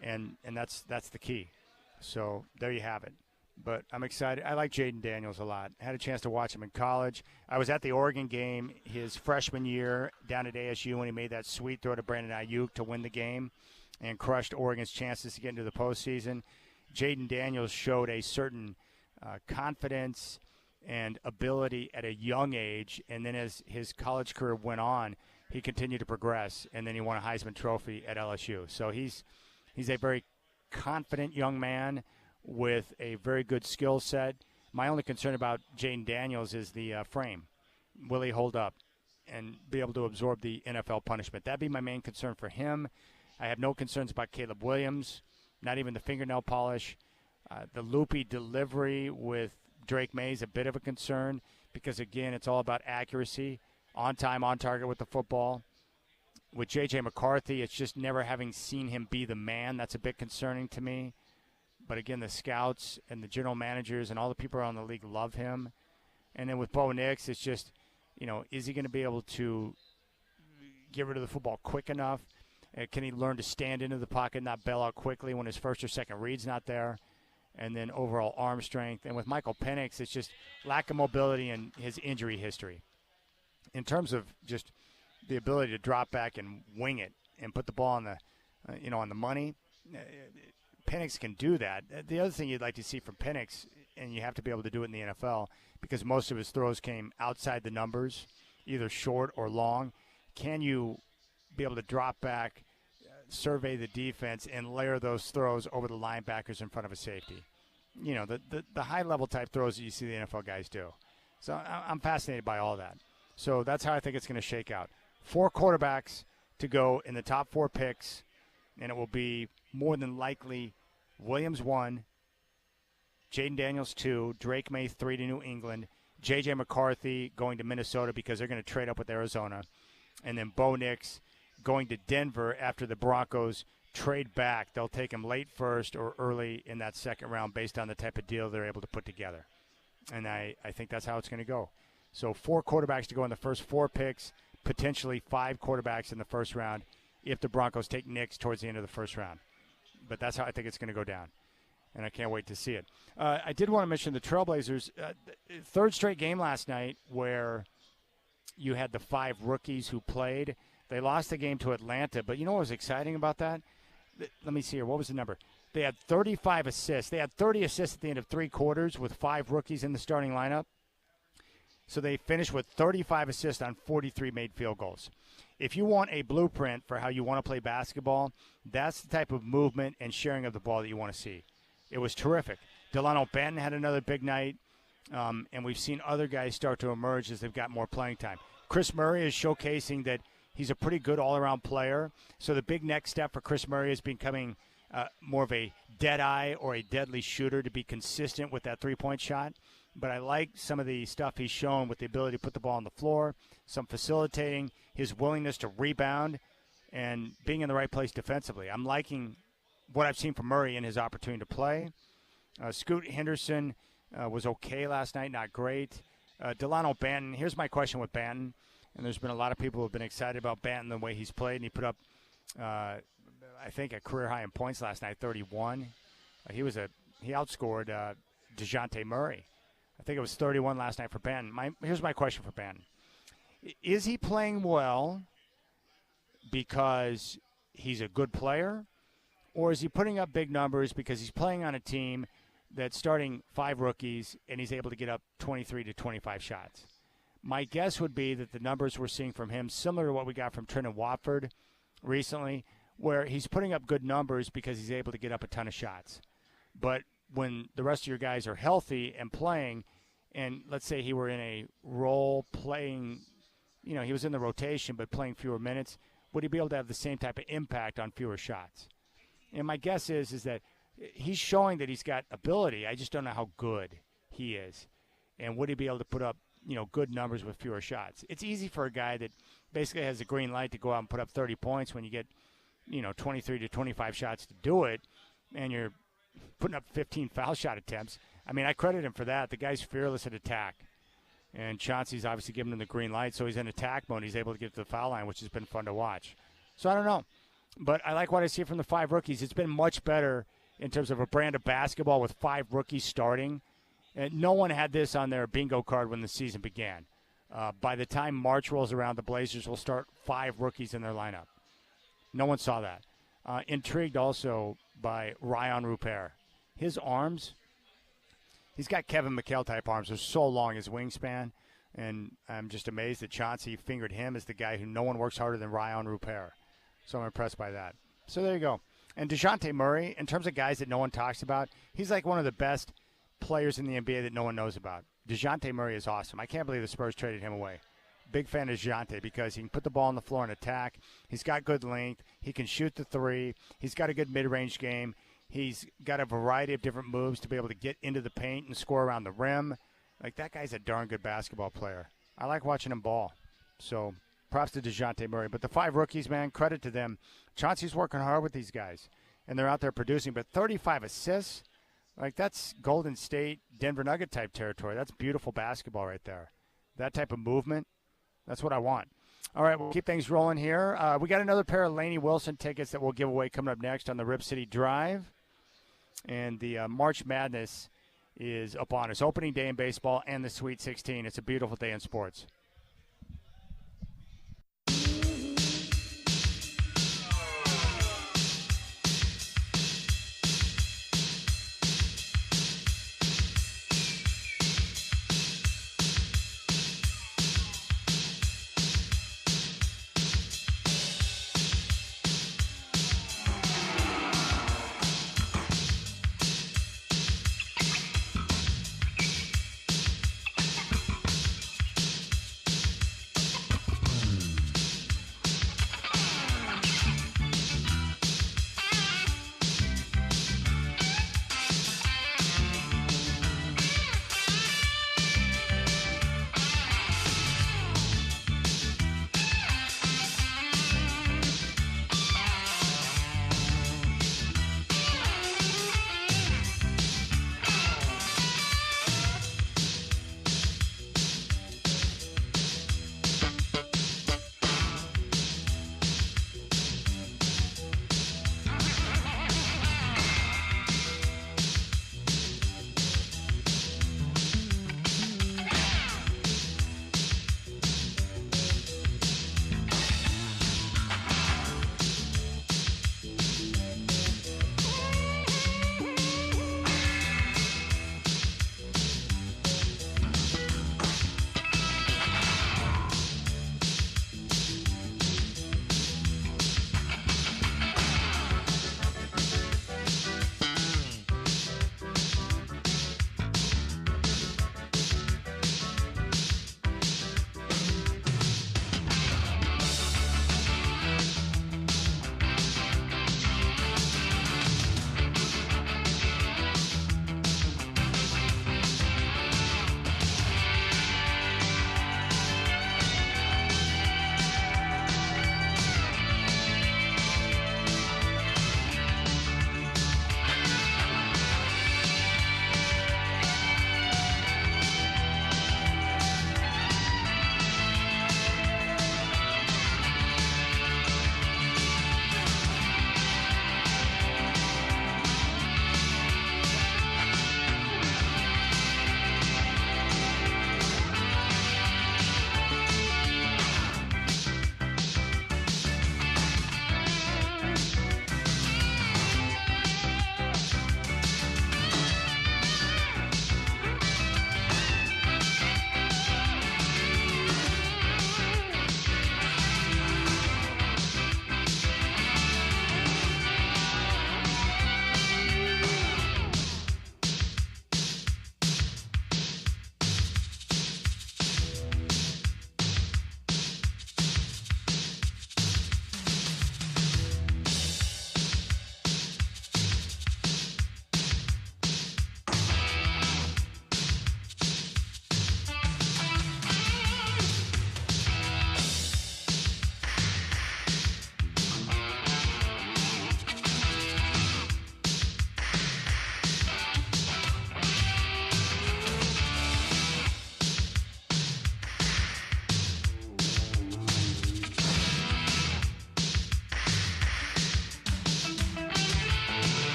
And that's the key. So there you have it. But I'm excited. I like Jaden Daniels a lot. I had a chance to watch him in college. I was at the Oregon game his freshman year down at ASU when he made that sweet throw to Brandon Ayuk to win the game and crushed Oregon's chances to get into the postseason. Jaden Daniels showed a certain confidence and ability at a young age, and then as his college career went on, he continued to progress, and then he won a Heisman Trophy at LSU. So he's a very confident young man with a very good skill set. My only concern about Jaden Daniels is the frame. Will he hold up and be able to absorb the NFL punishment? That'd be my main concern for him. I have no concerns about Caleb Williams, not even the fingernail polish. The loopy delivery with Drake May is a bit of a concern because, again, it's all about accuracy, on time, on target with the football. With J.J. McCarthy, it's just never having seen him be the man. That's a bit concerning to me. But, again, the scouts and the general managers and all the people around the league love him. And then with Bo Nix, it's just, is he going to be able to get rid of the football quick enough? Can he learn to stand into the pocket and not bail out quickly when his 1st or 2nd read's not there? And then overall arm strength. And with Michael Penix, it's just lack of mobility and his injury history. In terms of just the ability to drop back and wing it and put the ball on the money, Penix can do that. The other thing you'd like to see from Penix, and you have to be able to do it in the NFL because most of his throws came outside the numbers, either short or long. Can you be able to drop back, survey the defense, and layer those throws over the linebackers in front of a safety? The high-level type throws that you see the NFL guys do. So I'm fascinated by all that. So that's how I think it's going to shake out. 4 quarterbacks to go in the top 4 picks, and it will be more than likely Williams 1, Jaden Daniels 2, Drake May 3 to New England, J.J. McCarthy going to Minnesota because they're going to trade up with Arizona, and then Bo Nix going to Denver after the Broncos trade back. They'll take him late first or early in that second round based on the type of deal they're able to put together. And I think that's how it's going to go. So 4 quarterbacks to go in the first 4 picks, potentially 5 quarterbacks in the first round if the Broncos take Nicks towards the end of the first round. But that's how I think it's going to go down. And I can't wait to see it. I did want to mention the Trailblazers. Third straight game last night where you had the 5 rookies who played. They lost the game to Atlanta. But you know what was exciting about that? Let me see here. What was the number? They had 35 assists. They had 30 assists at the end of 3 quarters with 5 rookies in the starting lineup. So they finished with 35 assists on 43 made field goals. If you want a blueprint for how you want to play basketball, that's the type of movement and sharing of the ball that you want to see. It was terrific. Delano Banton had another big night, and we've seen other guys start to emerge as they've got more playing time. Chris Murray is showcasing that he's a pretty good all-around player. So the big next step for Chris Murray is becoming more of a dead eye or a deadly shooter to be consistent with that three-point shot. But I like some of the stuff he's shown with the ability to put the ball on the floor, some facilitating, his willingness to rebound, and being in the right place defensively. I'm liking what I've seen from Murray in his opportunity to play. Scoot Henderson was okay last night, not great. Delano Banton, here's my question with Banton. And there's been a lot of people who have been excited about Banton, the way he's played. And he put up, I think, a career high in points last night, 31. He outscored DeJounte Murray. I think it was 31 last night for Banton. Here's my question for Banton. Is he playing well because he's a good player? Or is he putting up big numbers because he's playing on a team that's starting 5 rookies and he's able to get up 23 to 25 shots? My guess would be that the numbers we're seeing from him, similar to what we got from Trenton Watford recently, where he's putting up good numbers because he's able to get up a ton of shots. But when the rest of your guys are healthy and playing, and let's say he were in a role playing, he was in the rotation but playing fewer minutes, would he be able to have the same type of impact on fewer shots? And my guess is that he's showing that he's got ability. I just don't know how good he is. And would he be able to put up, good numbers with fewer shots? It's easy for a guy that basically has a green light to go out and put up 30 points when you get, 23 to 25 shots to do it, and you're putting up 15 foul shot attempts. I mean, I credit him for that. The guy's fearless at attack. And Chauncey's obviously giving him the green light, so he's in attack mode. He's able to get to the foul line, which has been fun to watch. So I don't know. But I like what I see from the 5 rookies. It's been much better in terms of a brand of basketball with 5 rookies starting. And no one had this on their bingo card when the season began. By the time March rolls around, the Blazers will start 5 rookies in their lineup. No one saw that. Intrigued also by Ryan Rupert. His arms, he's got Kevin McHale-type arms. They're so long, his wingspan. And I'm just amazed that Chauncey fingered him as the guy who no one works harder than Ryan Rupert. So I'm impressed by that. So there you go. And DeJounte Murray, in terms of guys that no one talks about, he's like one of the best players in the NBA that no one knows about. DeJounte Murray is awesome. I can't believe the Spurs traded him away. Big fan of DeJounte because he can put the ball on the floor and attack. He's got good length. He can shoot the 3. He's got a good mid-range game. He's got a variety of different moves to be able to get into the paint and score around the rim. Like, that guy's a darn good basketball player. I like watching him ball. So props to DeJounte Murray. But the 5 rookies, man, credit to them. Chauncey's working hard with these guys, and they're out there producing. But 35 assists, like, that's Golden State, Denver Nugget type territory. That's beautiful basketball right there. That type of movement, that's what I want. All right, we'll keep things rolling here. We got another pair of Laney Wilson tickets that we'll give away coming up next on the Rip City Drive. And the March Madness is upon us. Opening day in baseball and the Sweet 16. It's a beautiful day in sports.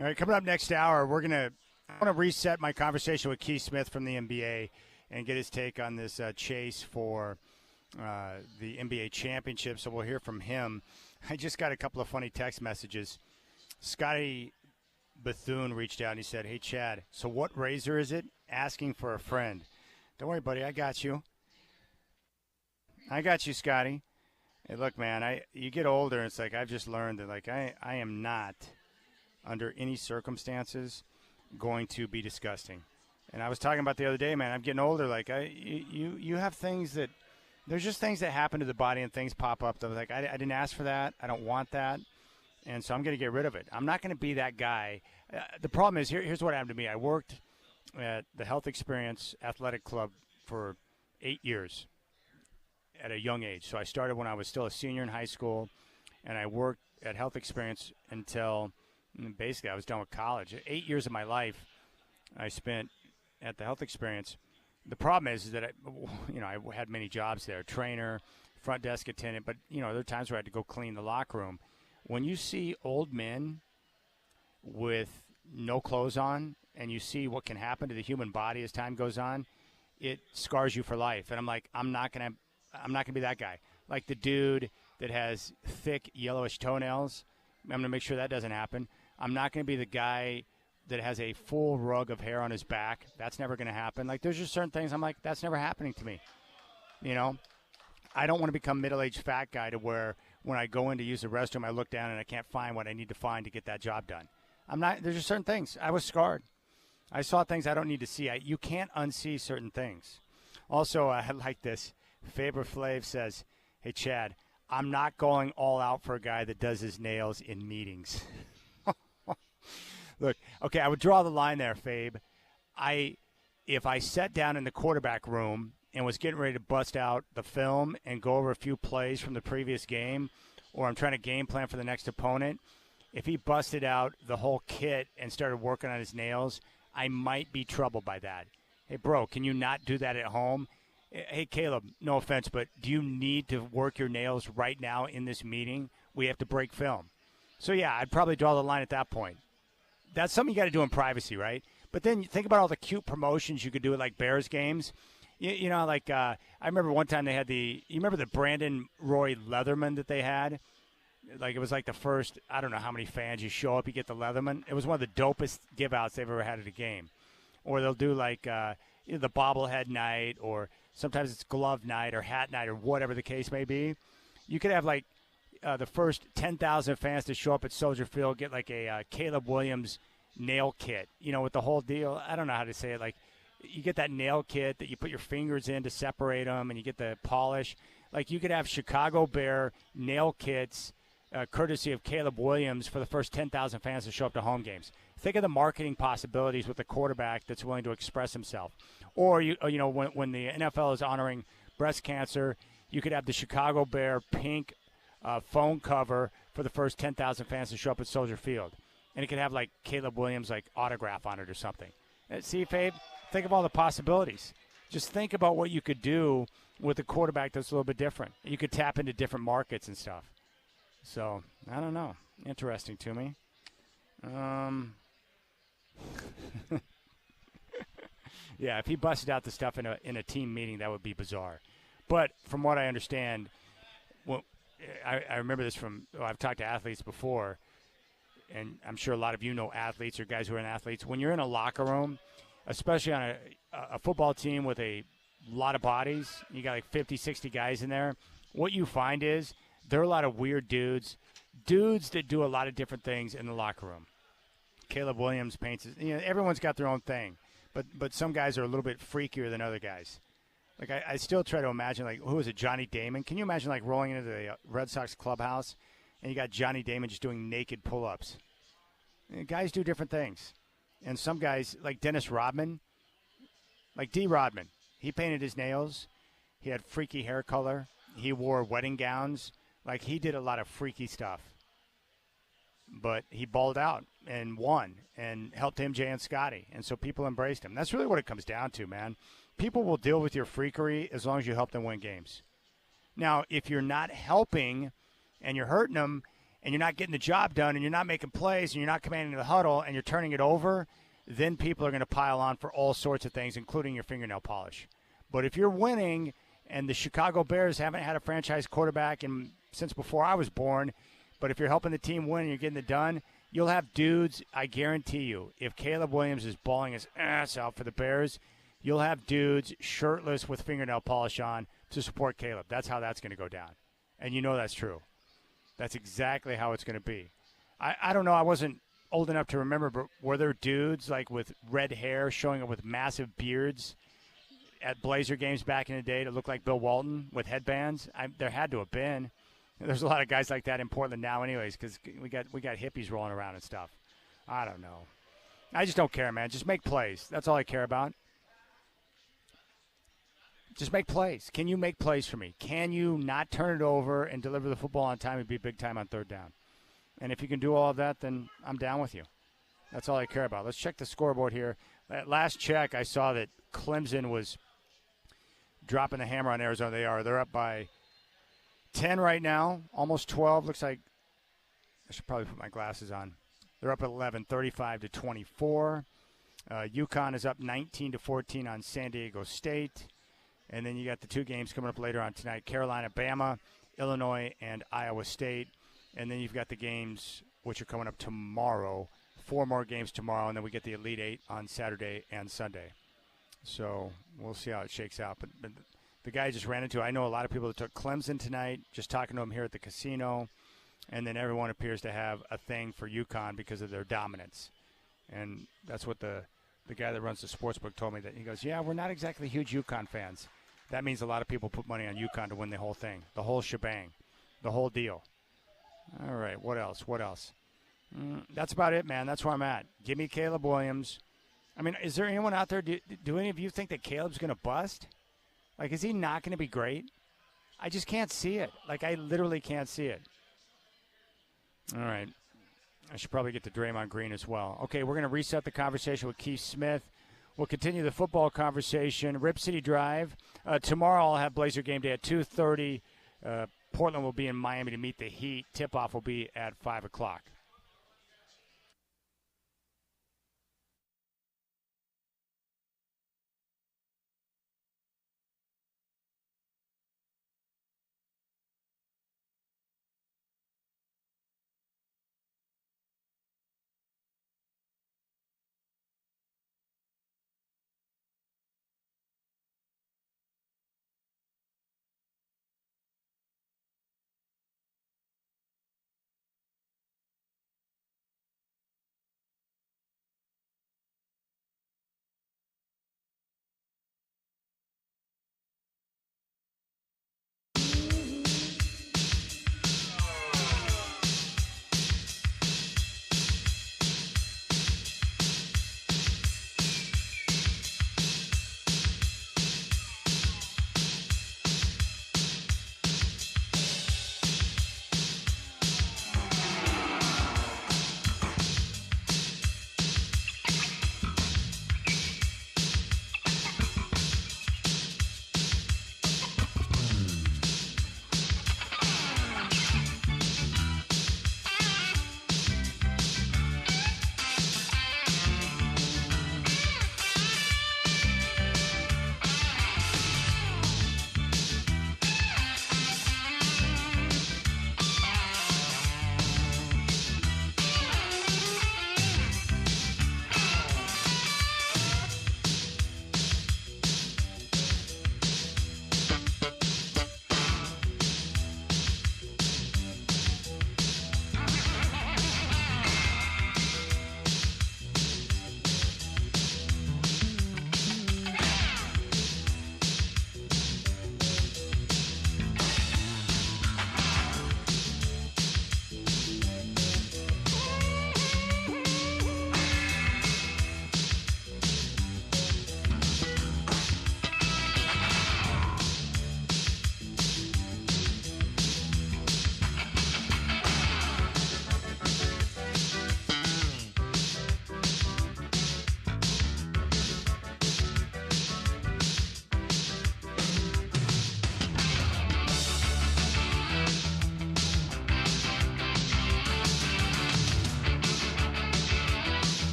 All right, coming up next hour, I want to reset my conversation with Keith Smith from the NBA and get his take on this chase for the NBA championship. So we'll hear from him. I just got a couple of funny text messages. Scotty Bethune reached out and he said, "Hey, Chad, so what razor is it? Asking for a friend." Don't worry, buddy. I got you. I got you, Scotty. Hey, look, man, you get older, and it's like I've just learned that, like, I am not, under any circumstances, going to be disgusting. And I was talking about the other day, man, I'm getting older. Like, you have things that, there's just things that happen to the body and things pop up that was like, I didn't ask for that. I don't want that. And so I'm going to get rid of it. I'm not going to be that guy. The problem is, here's what happened to me. I worked at the Health Experience Athletic Club for 8 years at a young age. So I started when I was still a senior in high school, and I worked at Health Experience until basically I was done with college. 8 years of my life I spent at the Health Experience. The problem is that I had many jobs there, trainer, front desk attendant, but there are times where I had to go clean the locker room. When you see old men with no clothes on and you see what can happen to the human body as time goes on, it scars you for life. And I'm like, I'm not gonna be that guy. Like the dude that has thick yellowish toenails, I'm gonna make sure that doesn't happen. I'm not gonna be the guy that has a full rug of hair on his back. That's never gonna happen. Like there's just certain things I'm like, that's never happening to me. I don't want to become middle-aged fat guy to where when I go in to use the restroom, I look down and I can't find what I need to find to get that job done. There's just certain things. I was scarred. I saw things I don't need to see. You can't unsee certain things. Also, I like this. Faber Flav says, "Hey, Chad, I'm not going all out for a guy that does his nails in meetings." Look, okay, I would draw the line there, Fabe. If I sat down in the quarterback room and was getting ready to bust out the film and go over a few plays from the previous game, or I'm trying to game plan for the next opponent, if he busted out the whole kit and started working on his nails, I might be troubled by that. Hey, bro, can you not do that at home? Hey, Caleb, no offense, but do you need to work your nails right now in this meeting? We have to break film. So, yeah, I'd probably draw the line at that point. That's something you got to do in privacy, right? But then think about all the cute promotions you could do at, like, Bears games. I remember one time they had you remember the Brandon Roy Leatherman that they had? Like, it was like the first, I don't know how many fans you show up, you get the Leatherman. It was one of the dopest give-outs they've ever had at a game. Or they'll do, like, the bobblehead night, or sometimes it's glove night or hat night or whatever the case may be. You could have, like, the first 10,000 fans to show up at Soldier Field, get, like, a Caleb Williams nail kit, with the whole deal. I don't know how to say it. Like, you get that nail kit that you put your fingers in to separate them, and you get the polish. Like, you could have Chicago Bear nail kits courtesy of Caleb Williams for the first 10,000 fans to show up to home games. Think of the marketing possibilities with a quarterback that's willing to express himself. Or, when the NFL is honoring breast cancer, you could have the Chicago Bear pink phone cover for the first 10,000 fans to show up at Soldier Field. And it could have, like, Caleb Williams, like, autograph on it or something. See, Fabe, think of all the possibilities. Just think about what you could do with a quarterback that's a little bit different. You could tap into different markets and stuff. So, I don't know. Interesting to me. Yeah, if he busted out the stuff in a team meeting, that would be bizarre. But from what I understand, I remember this I've talked to athletes before, and I'm sure a lot of you know athletes or guys who are in athletes. When you're in a locker room, especially on a football team with a lot of bodies, you got like 50, 60 guys in there, what you find is there are a lot of weird dudes that do a lot of different things in the locker room. Caleb Williams paints everyone's got their own thing, but some guys are a little bit freakier than other guys. Like, I still try to imagine, like, who is it, Johnny Damon? Can you imagine, like, rolling into the Red Sox clubhouse and you got Johnny Damon just doing naked pull-ups? Guys do different things. And some guys, like Dennis Rodman, like D. Rodman, he painted his nails. He had freaky hair color. He wore wedding gowns. Like, he did a lot of freaky stuff. But he balled out and won and helped MJ and Scotty. And so people embraced him. That's really what it comes down to, man. People will deal with your freakery as long as you help them win games. Now, if you're not helping and you're hurting them and you're not getting the job done, and you're not making plays, and you're not commanding the huddle, and you're turning it over, then people are going to pile on for all sorts of things, including your fingernail polish. But if you're winning, and the Chicago Bears haven't had a franchise quarterback since before I was born, but if you're helping the team win and you're getting it done, you'll have dudes, I guarantee you, if Caleb Williams is balling his ass out for the Bears, you'll have dudes shirtless with fingernail polish on to support Caleb. That's how that's going to go down. And you know that's true. That's exactly how it's going to be. I don't know. I wasn't old enough to remember, but were there dudes like with red hair showing up with massive beards at Blazer games back in the day to look like Bill Walton with headbands? There had to have been. There's a lot of guys like that in Portland now anyways because we got hippies rolling around and stuff. I don't know. I just don't care, man. Just make plays. That's all I care about. Just make plays. Can you make plays for me? Can you not turn it over and deliver the football on time and be big time on third down? And if you can do all of that, then I'm down with you. That's all I care about. Let's check the scoreboard here. At last check, I saw that Clemson was dropping the hammer on Arizona. They're up by 10 right now, almost 12. Looks like I should probably put my glasses on. They're up at 11, 35-24. UConn is up 19-14 on San Diego State. And then you got the two games coming up later on tonight, Carolina, Bama, Illinois, and Iowa State. And then you've got the games which are coming up tomorrow, 4 more games tomorrow, and then we get the Elite Eight on Saturday and Sunday. So we'll see how it shakes out. But the guy I just ran into, I know a lot of people that took Clemson tonight, just talking to him here at the casino, and then everyone appears to have a thing for UConn because of their dominance. And that's what the guy that runs the sportsbook told me. That he goes, yeah, we're not exactly huge UConn fans. That means a lot of people put money on UConn to win the whole thing, the whole shebang, the whole deal. All right, what else? That's about it, man. That's where I'm at. Give me Caleb Williams. I mean, is there anyone out there, do any of you think that Caleb's going to bust? Like, is he not going to be great? I just can't see it. Like, I literally can't see it. All right. I should probably get to Draymond Green as well. Okay, we're going to reset the conversation with Keith Smith. We'll continue the football conversation. Rip City Drive. Tomorrow I'll have Blazer game day at 2:30. Portland will be in Miami to meet the Heat. Tip-off will be at 5 o'clock.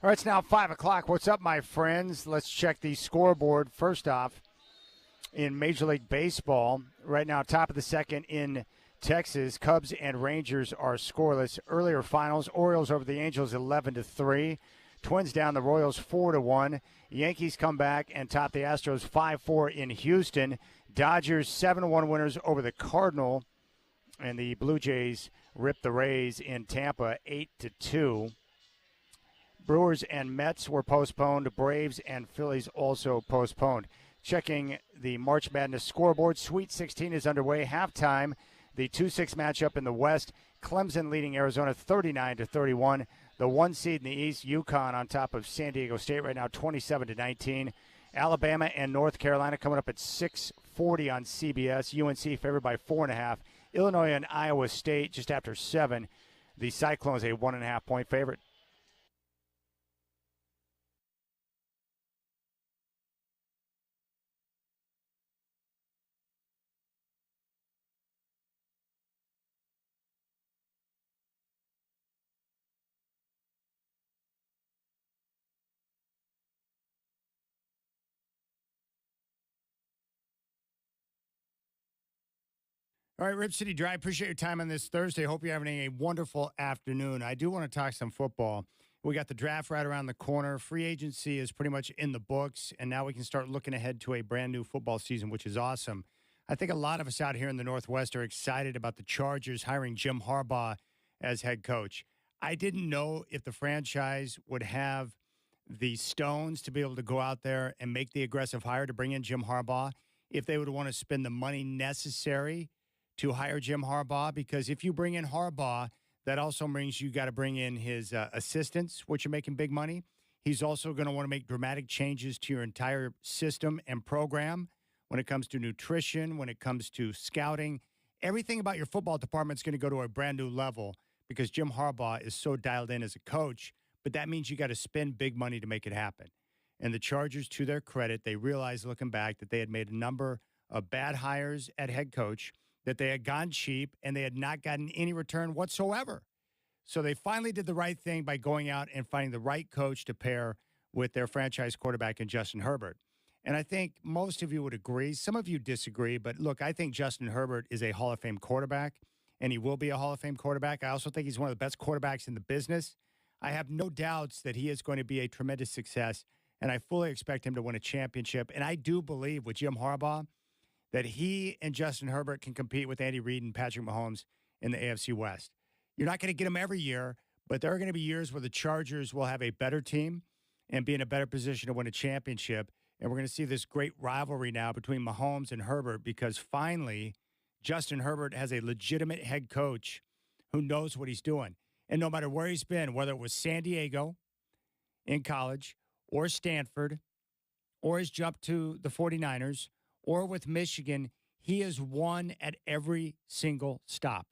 All right, it's now 5 o'clock. What's up, my friends? Let's check the scoreboard. First off, in Major League Baseball, right now, top of the second in Texas, Cubs and Rangers are scoreless. Earlier finals, Orioles over the Angels 11-3. Twins down the Royals 4-1. Yankees come back and top the Astros 5-4 in Houston. Dodgers 7-1 winners over the Cardinal. And the Blue Jays rip the Rays in Tampa 8-2. Brewers and Mets were postponed. Braves and Phillies also postponed. Checking the March Madness scoreboard, Sweet 16 is underway. Halftime, the 2-6 matchup in the West. Clemson leading Arizona 39-31. The 1 seed in the East, UConn on top of San Diego State right now 27-19. Alabama and North Carolina coming up at 6:40 on CBS. UNC favored by 4.5. Illinois and Iowa State just after 7. The Cyclones a 1.5 point favorite. All right, Rip City Drive, appreciate your time on this Thursday. Hope you're having a wonderful afternoon. I do want to talk some football. We got the draft right around the corner. Free agency is pretty much in the books, and now we can start looking ahead to a brand new football season, which is awesome. I think a lot of us out here in the Northwest are excited about the Chargers hiring Jim Harbaugh as head coach. I didn't know if the franchise would have the stones to be able to go out there and make the aggressive hire to bring in Jim Harbaugh, if they would want to spend the money necessary to hire Jim Harbaugh, because if you bring in Harbaugh, that also means you got to bring in his assistants, which are making big money. He's also going to want to make dramatic changes to your entire system and program when it comes to nutrition, when it comes to scouting. Everything about your football department is going to go to a brand new level because Jim Harbaugh is so dialed in as a coach, but that means you got to spend big money to make it happen. And the Chargers, to their credit, they realized looking back that they had made a number of bad hires at head coach, that they had gone cheap, and they had not gotten any return whatsoever. So they finally did the right thing by going out and finding the right coach to pair with their franchise quarterback in Justin Herbert. And I think most of you would agree. Some of you disagree, but look, I think Justin Herbert is a Hall of Fame quarterback, and he will be a Hall of Fame quarterback. I also think he's one of the best quarterbacks in the business. I have no doubts that he is going to be a tremendous success, and I fully expect him to win a championship. And I do believe with Jim Harbaugh that he and Justin Herbert can compete with Andy Reid and Patrick Mahomes in the AFC West. You're not going to get them every year, but there are going to be years where the Chargers will have a better team and be in a better position to win a championship. And we're going to see this great rivalry now between Mahomes and Herbert because finally Justin Herbert has a legitimate head coach who knows what he's doing. And no matter where he's been, whether it was San Diego in college or Stanford or his jump to the 49ers, or with Michigan, he has won at every single stop.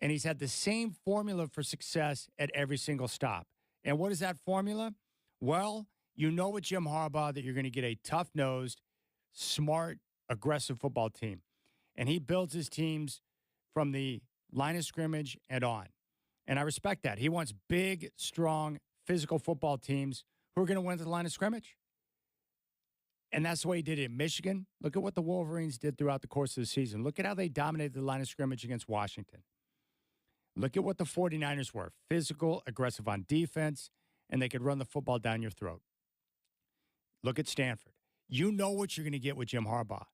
And he's had the same formula for success at every single stop. And what is that formula? Well, you know with Jim Harbaugh that you're going to get a tough-nosed, smart, aggressive football team. And he builds his teams from the line of scrimmage and on. And I respect that. He wants big, strong, physical football teams who are going to win at the line of scrimmage. And that's the way he did it in Michigan. Look at what the Wolverines did throughout the course of the season. Look at how they dominated the line of scrimmage against Washington. Look at what the 49ers were. Physical, aggressive on defense, and they could run the football down your throat. Look at Stanford. You know what you're going to get with Jim Harbaugh.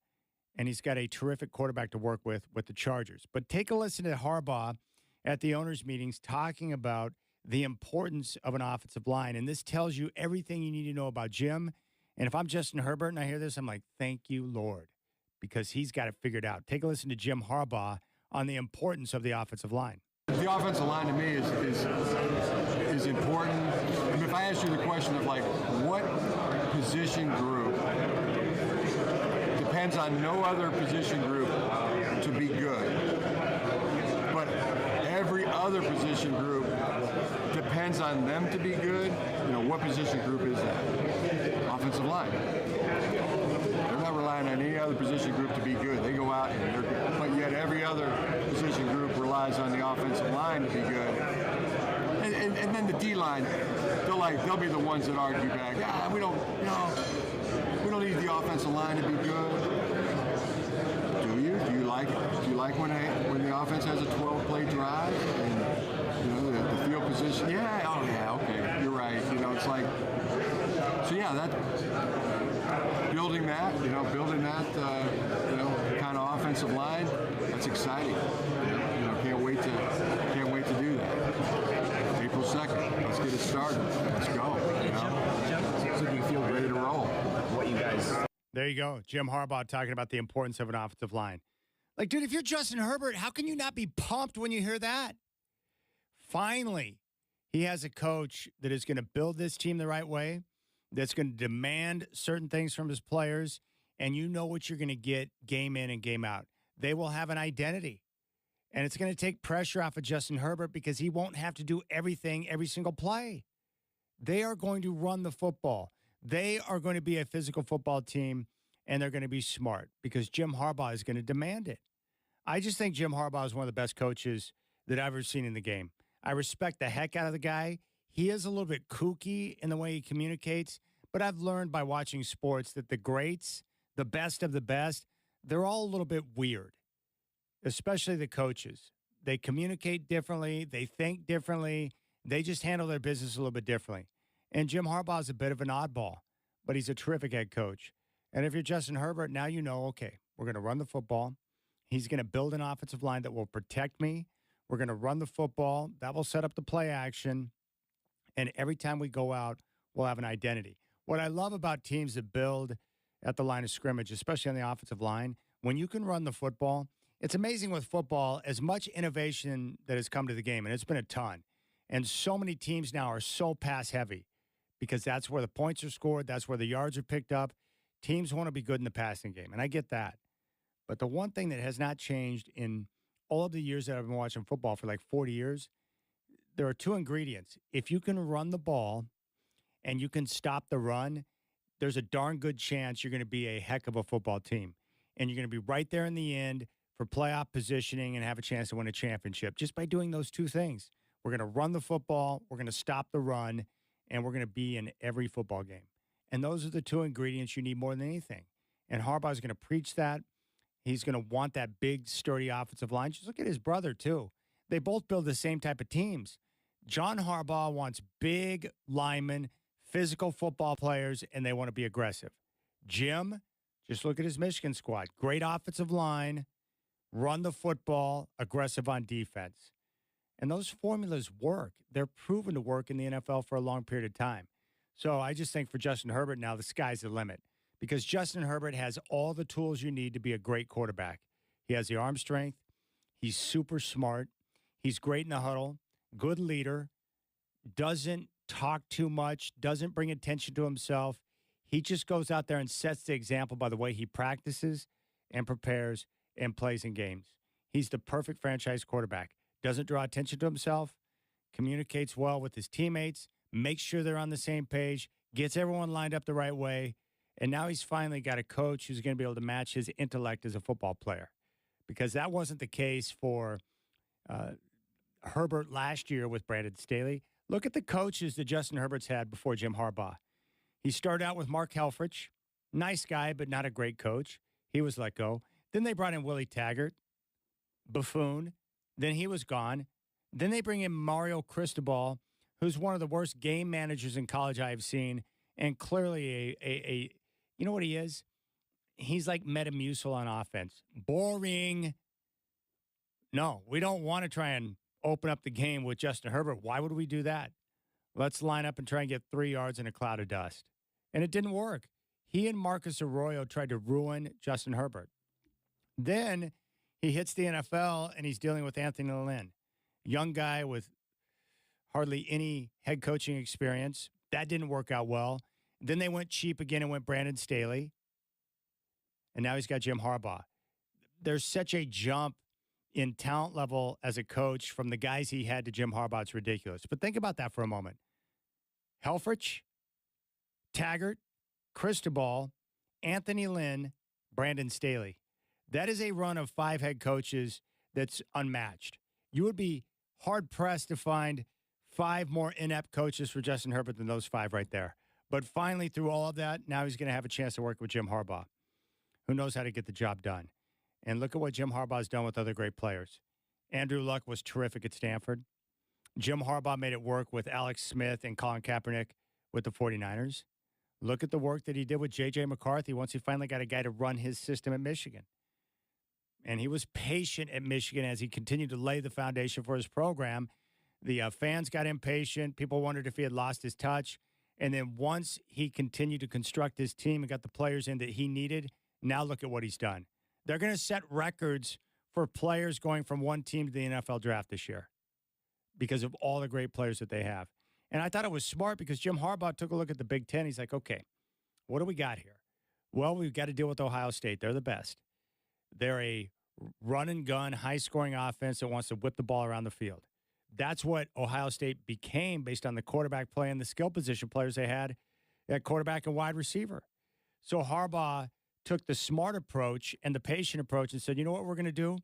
And he's got a terrific quarterback to work with the Chargers. But take a listen to Harbaugh at the owners' meetings talking about the importance of an offensive line. And this tells you everything you need to know about Jim. And if I'm Justin Herbert and I hear this, I'm like, thank you, Lord, because he's got it figured out. Take a listen to Jim Harbaugh on the importance of the offensive line. The offensive line to me is important. I mean, if I ask you the question of like what position group depends on no other position group to be good, but every other position group depends on them to be good, you know, what position group is that? Offensive line. They're not relying on any other position group to be good. They go out and they're good. But yet every other position group relies on the offensive line to be good. and then the D-line, they'll be the ones that argue back. We don't need the offensive line to be good. Do you? Do you like when the offense has a 12-play drive and the field position? Yeah. Oh yeah. Okay. You're right. It's like. So yeah, building that kind of offensive line, that's exciting. Can't wait to do that. April 2nd, let's get it started. Let's go. So you feel ready to roll. What you guys? There you go. Jim Harbaugh talking about the importance of an offensive line. Like, dude, if you're Justin Herbert, how can you not be pumped when you hear that? Finally, he has a coach that is going to build this team the right way, that's going to demand certain things from his players, and you know what you're going to get game in and game out. They will have an identity, and it's going to take pressure off of Justin Herbert because he won't have to do everything every single play. They are going to run the football. They are going to be a physical football team, and they're going to be smart because Jim Harbaugh is going to demand it. I just think Jim Harbaugh is one of the best coaches that I've ever seen in the game. I respect the heck out of the guy. He is a little bit kooky in the way he communicates, but I've learned by watching sports that the greats, the best of the best, they're all a little bit weird, especially the coaches. They communicate differently. They think differently. They just handle their business a little bit differently. And Jim Harbaugh is a bit of an oddball, but he's a terrific head coach. And if you're Justin Herbert, now you know, okay, we're going to run the football. He's going to build an offensive line that will protect me. We're going to run the football. That will set up the play action. And every time we go out, we'll have an identity. What I love about teams that build at the line of scrimmage, especially on the offensive line, when you can run the football, it's amazing with football, as much innovation that has come to the game, and it's been a ton. And so many teams now are so pass heavy because that's where the points are scored. That's where the yards are picked up. Teams want to be good in the passing game, and I get that. But the one thing that has not changed in all of the years that I've been watching football for like 40 years, there are two ingredients. If you can run the ball and you can stop the run, there's a darn good chance you're going to be a heck of a football team. And you're going to be right there in the end for playoff positioning and have a chance to win a championship just by doing those two things. We're going to run the football, we're going to stop the run, and we're going to be in every football game. And those are the two ingredients you need more than anything. And Harbaugh's going to preach that. He's going to want that big, sturdy offensive line. Just look at his brother, too. They both build the same type of teams. John Harbaugh wants big linemen, physical football players, and they want to be aggressive. Jim, just look at his Michigan squad. Great offensive line, run the football, aggressive on defense. And those formulas work. They're proven to work in the NFL for a long period of time. So I just think for Justin Herbert now, the sky's the limit because Justin Herbert has all the tools you need to be a great quarterback. He has the arm strength. He's super smart. He's great in the huddle, good leader, doesn't talk too much, doesn't bring attention to himself. He just goes out there and sets the example by the way he practices and prepares and plays in games. He's the perfect franchise quarterback. Doesn't draw attention to himself, communicates well with his teammates, makes sure they're on the same page, gets everyone lined up the right way, and now he's finally got a coach who's going to be able to match his intellect as a football player because that wasn't the case for Herbert last year with Brandon Staley. Look at the coaches that Justin Herbert's had before Jim Harbaugh. He started out with Mark Helfrich, nice guy, but not a great coach. He was let go. Then they brought in Willie Taggart, buffoon. Then he was gone. Then they bring in Mario Cristobal, who's one of the worst game managers in college I've seen, and clearly a you know what he is? He's like Metamucil on offense. Boring. No, we don't want to try and open up the game with Justin Herbert. Why would we do that? Let's line up and try and get 3 yards in a cloud of dust. And it didn't work. He and Marcus Arroyo tried to ruin Justin Herbert. Then he hits the NFL, and he's dealing with Anthony Lynn, young guy with hardly any head coaching experience. That didn't work out well. Then they went cheap again and went Brandon Staley. And now he's got Jim Harbaugh. There's such a jump in talent level as a coach from the guys he had to Jim Harbaugh. It's ridiculous. But think about that for a moment. Helfrich, Taggart, Cristobal, Anthony Lynn, Brandon Staley. That is a run of 5 head coaches that's unmatched. You would be hard-pressed to find 5 more inept coaches for Justin Herbert than those 5 right there. But finally, through all of that, now he's going to have a chance to work with Jim Harbaugh, who knows how to get the job done. And look at what Jim Harbaugh's done with other great players. Andrew Luck was terrific at Stanford. Jim Harbaugh made it work with Alex Smith and Colin Kaepernick with the 49ers. Look at the work that he did with J.J. McCarthy once he finally got a guy to run his system at Michigan. And he was patient at Michigan as he continued to lay the foundation for his program. The fans got impatient. People wondered if he had lost his touch. And then once he continued to construct his team and got the players in that he needed, now look at what he's done. They're going to set records for players going from one team to the NFL draft this year because of all the great players that they have. And I thought it was smart because Jim Harbaugh took a look at the Big Ten. He's like, okay, what do we got here? Well, we've got to deal with Ohio State. They're the best. They're a run-and-gun, high-scoring offense that wants to whip the ball around the field. That's what Ohio State became based on the quarterback play and the skill position players they had at quarterback and wide receiver. So Harbaugh took the smart approach and the patient approach and said, you know what we're going to do?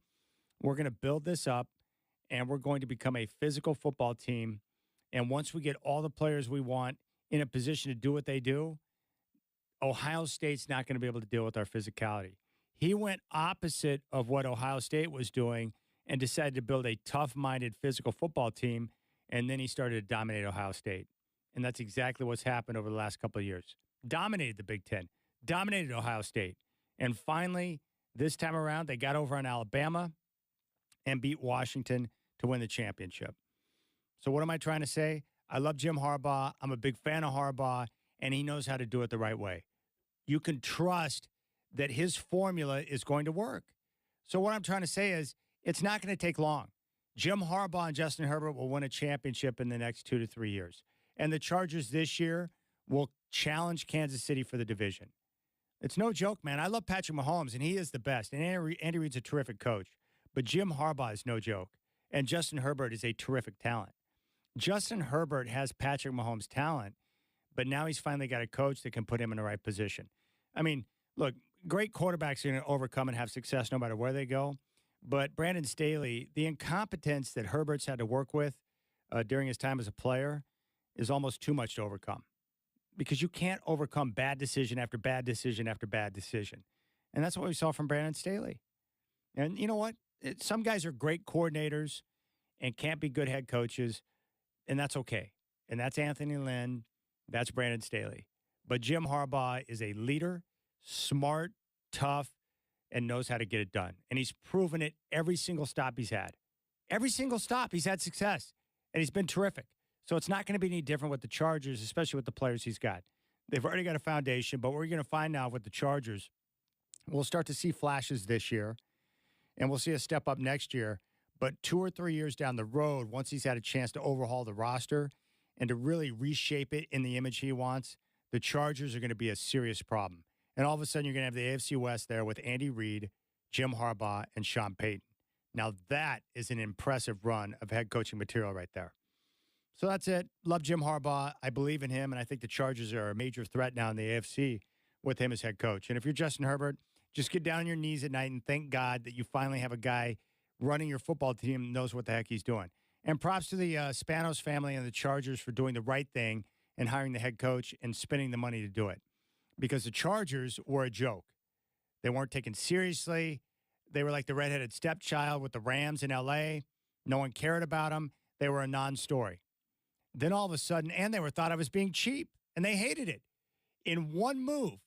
We're going to build this up, and we're going to become a physical football team. And once we get all the players we want in a position to do what they do, Ohio State's not going to be able to deal with our physicality. He went opposite of what Ohio State was doing and decided to build a tough-minded physical football team, and then he started to dominate Ohio State. And that's exactly what's happened over the last couple of years. Dominated the Big Ten, dominated Ohio State. And finally, this time around, they got over on Alabama and beat Washington to win the championship. So what am I trying to say? I love Jim Harbaugh. I'm a big fan of Harbaugh, and he knows how to do it the right way. You can trust that his formula is going to work. So what I'm trying to say is it's not going to take long. Jim Harbaugh and Justin Herbert will win a championship in the next 2 to 3 years. And the Chargers this year will challenge Kansas City for the division. It's no joke, man. I love Patrick Mahomes, and he is the best. And Andy Reid's a terrific coach. But Jim Harbaugh is no joke. And Justin Herbert is a terrific talent. Justin Herbert has Patrick Mahomes' talent, but now he's finally got a coach that can put him in the right position. I mean, look, great quarterbacks are going to overcome and have success no matter where they go. But Brandon Staley, the incompetence that Herbert's had to work with during his time as a player is almost too much to overcome because you can't overcome bad decision after bad decision after bad decision. And that's what we saw from Brandon Staley. And you know what? Some guys are great coordinators and can't be good head coaches, and that's okay. And that's Anthony Lynn. That's Brandon Staley. But Jim Harbaugh is a leader, smart, tough, and knows how to get it done. And he's proven it every single stop he's had. Every single stop, he's had success, and he's been terrific. So it's not going to be any different with the Chargers, especially with the players he's got. They've already got a foundation, but what we're going to find now with the Chargers, we'll start to see flashes this year, and we'll see a step up next year. But 2 or 3 years down the road, once he's had a chance to overhaul the roster and to really reshape it in the image he wants, the Chargers are going to be a serious problem. And all of a sudden, you're going to have the AFC West there with Andy Reid, Jim Harbaugh, and Sean Payton. Now, that is an impressive run of head coaching material right there. So that's it. Love Jim Harbaugh. I believe in him, and I think the Chargers are a major threat now in the AFC with him as head coach. And if you're Justin Herbert, just get down on your knees at night and thank God that you finally have a guy running your football team that knows what the heck he's doing. And props to the Spanos family and the Chargers for doing the right thing and hiring the head coach and spending the money to do it. Because the Chargers were a joke. They weren't taken seriously. They were like the redheaded stepchild with the Rams in L.A. No one cared about them. They were a non-story. Then all of a sudden, and they were thought of as being cheap, and they hated it. In one move,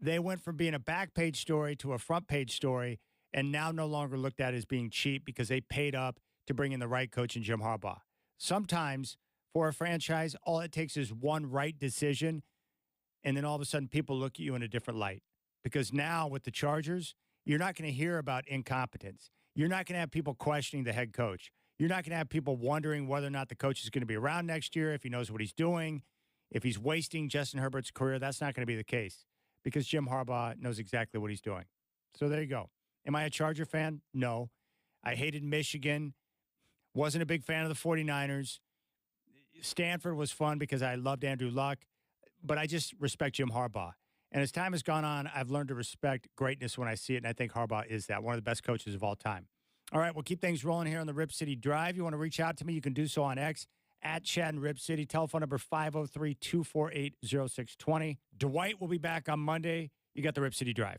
they went from being a back page story to a front page story, and now no longer looked at as being cheap because they paid up to bring in the right coach in Jim Harbaugh. Sometimes, for a franchise, all it takes is one right decision, and then all of a sudden people look at you in a different light. Because now with the Chargers, you're not going to hear about incompetence. You're not going to have people questioning the head coach. You're not going to have people wondering whether or not the coach is going to be around next year, if he knows what he's doing, if he's wasting Justin Herbert's career. That's not going to be the case because Jim Harbaugh knows exactly what he's doing. So there you go. Am I a Charger fan? No. I hated Michigan. Wasn't a big fan of the 49ers. Stanford was fun because I loved Andrew Luck. But I just respect Jim Harbaugh. And as time has gone on, I've learned to respect greatness when I see it, and I think Harbaugh is that, one of the best coaches of all time. All right, we'll keep things rolling here on the Rip City Drive. You want to reach out to me, you can do so on X, at Chad and Rip City. Telephone number 503-248-0620. Dwight will be back on Monday. You got the Rip City Drive.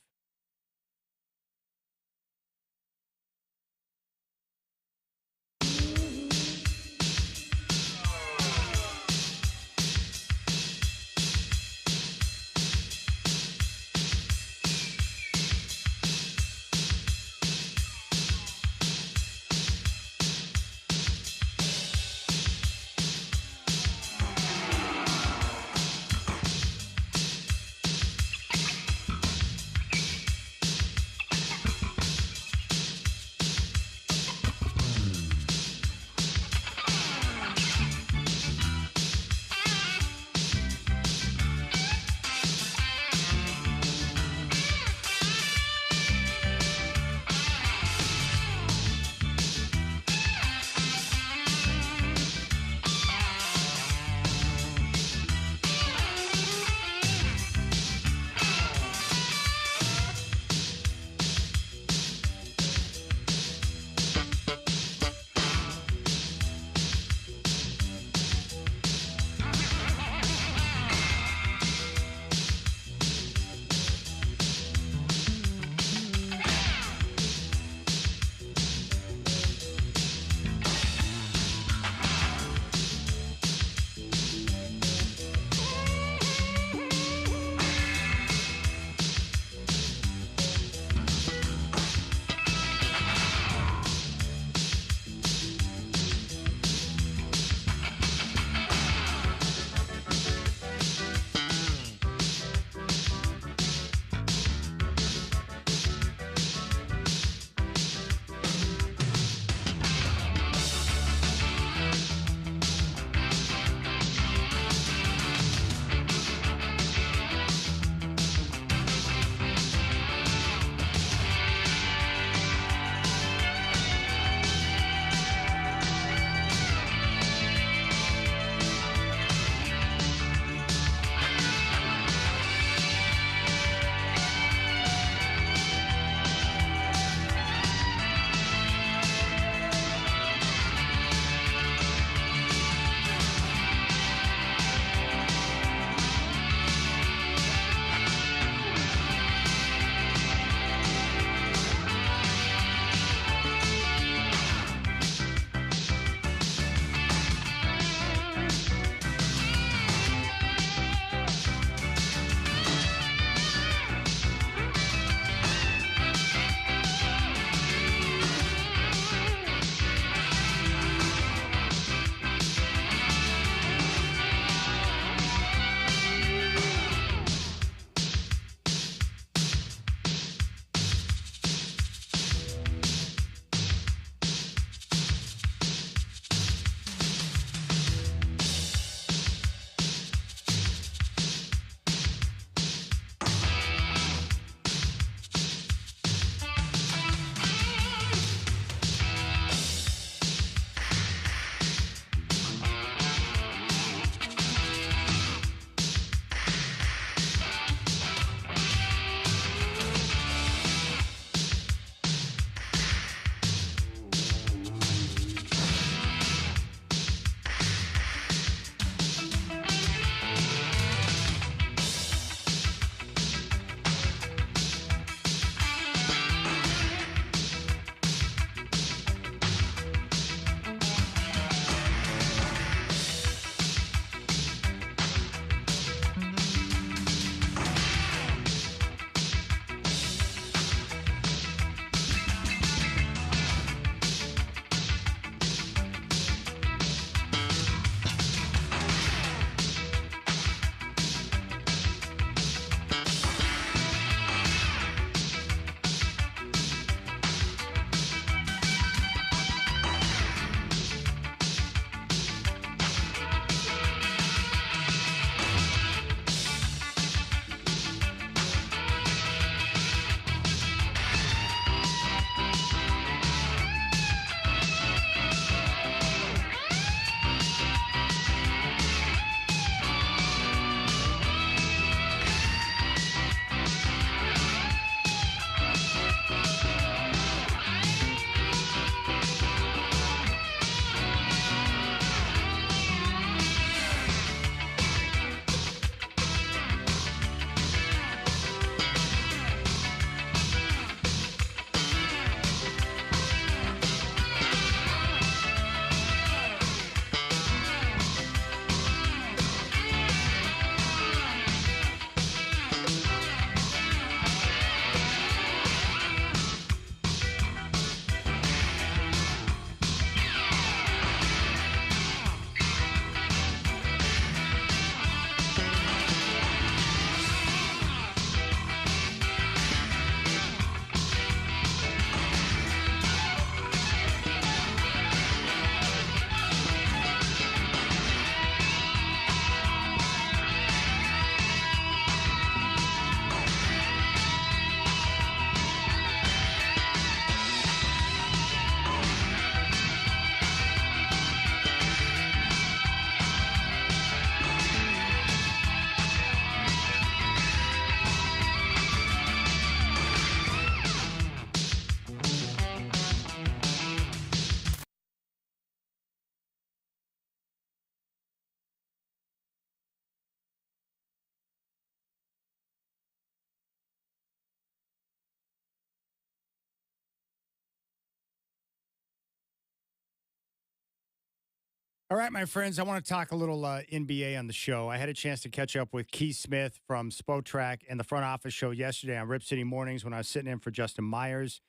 All right, my friends, I want to talk a little NBA on the show. I had a chance to catch up with Keith Smith from Spotrac and the front office show yesterday on Rip City Mornings when I was sitting in for Justin Myers.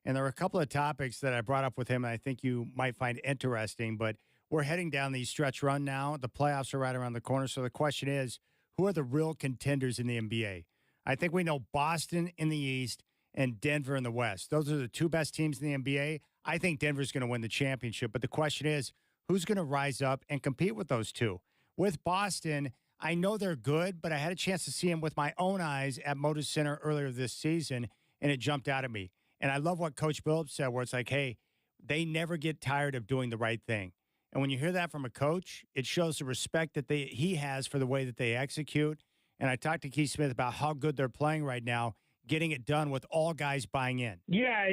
And there were a couple of topics that I brought up with him and I think you might find interesting. But we're heading down the stretch run now. The playoffs are right around the corner. So the question is, who are the real contenders in the NBA? I think we know Boston in the East and Denver in the West. Those are the two best teams in the NBA. I think Denver's going to win the championship. But the question is, who's going to rise up and compete with those two? With Boston, I know they're good, but I had a chance to see them with my own eyes at Moda Center earlier this season, and it jumped out at me. And I love what Coach Billups said, where it's like, hey, they never get tired of doing the right thing. And when you hear that from a coach, it shows the respect that he has for the way that they execute. And I talked to Keith Smith about how good they're playing right now, getting it done with all guys buying in. Yeah,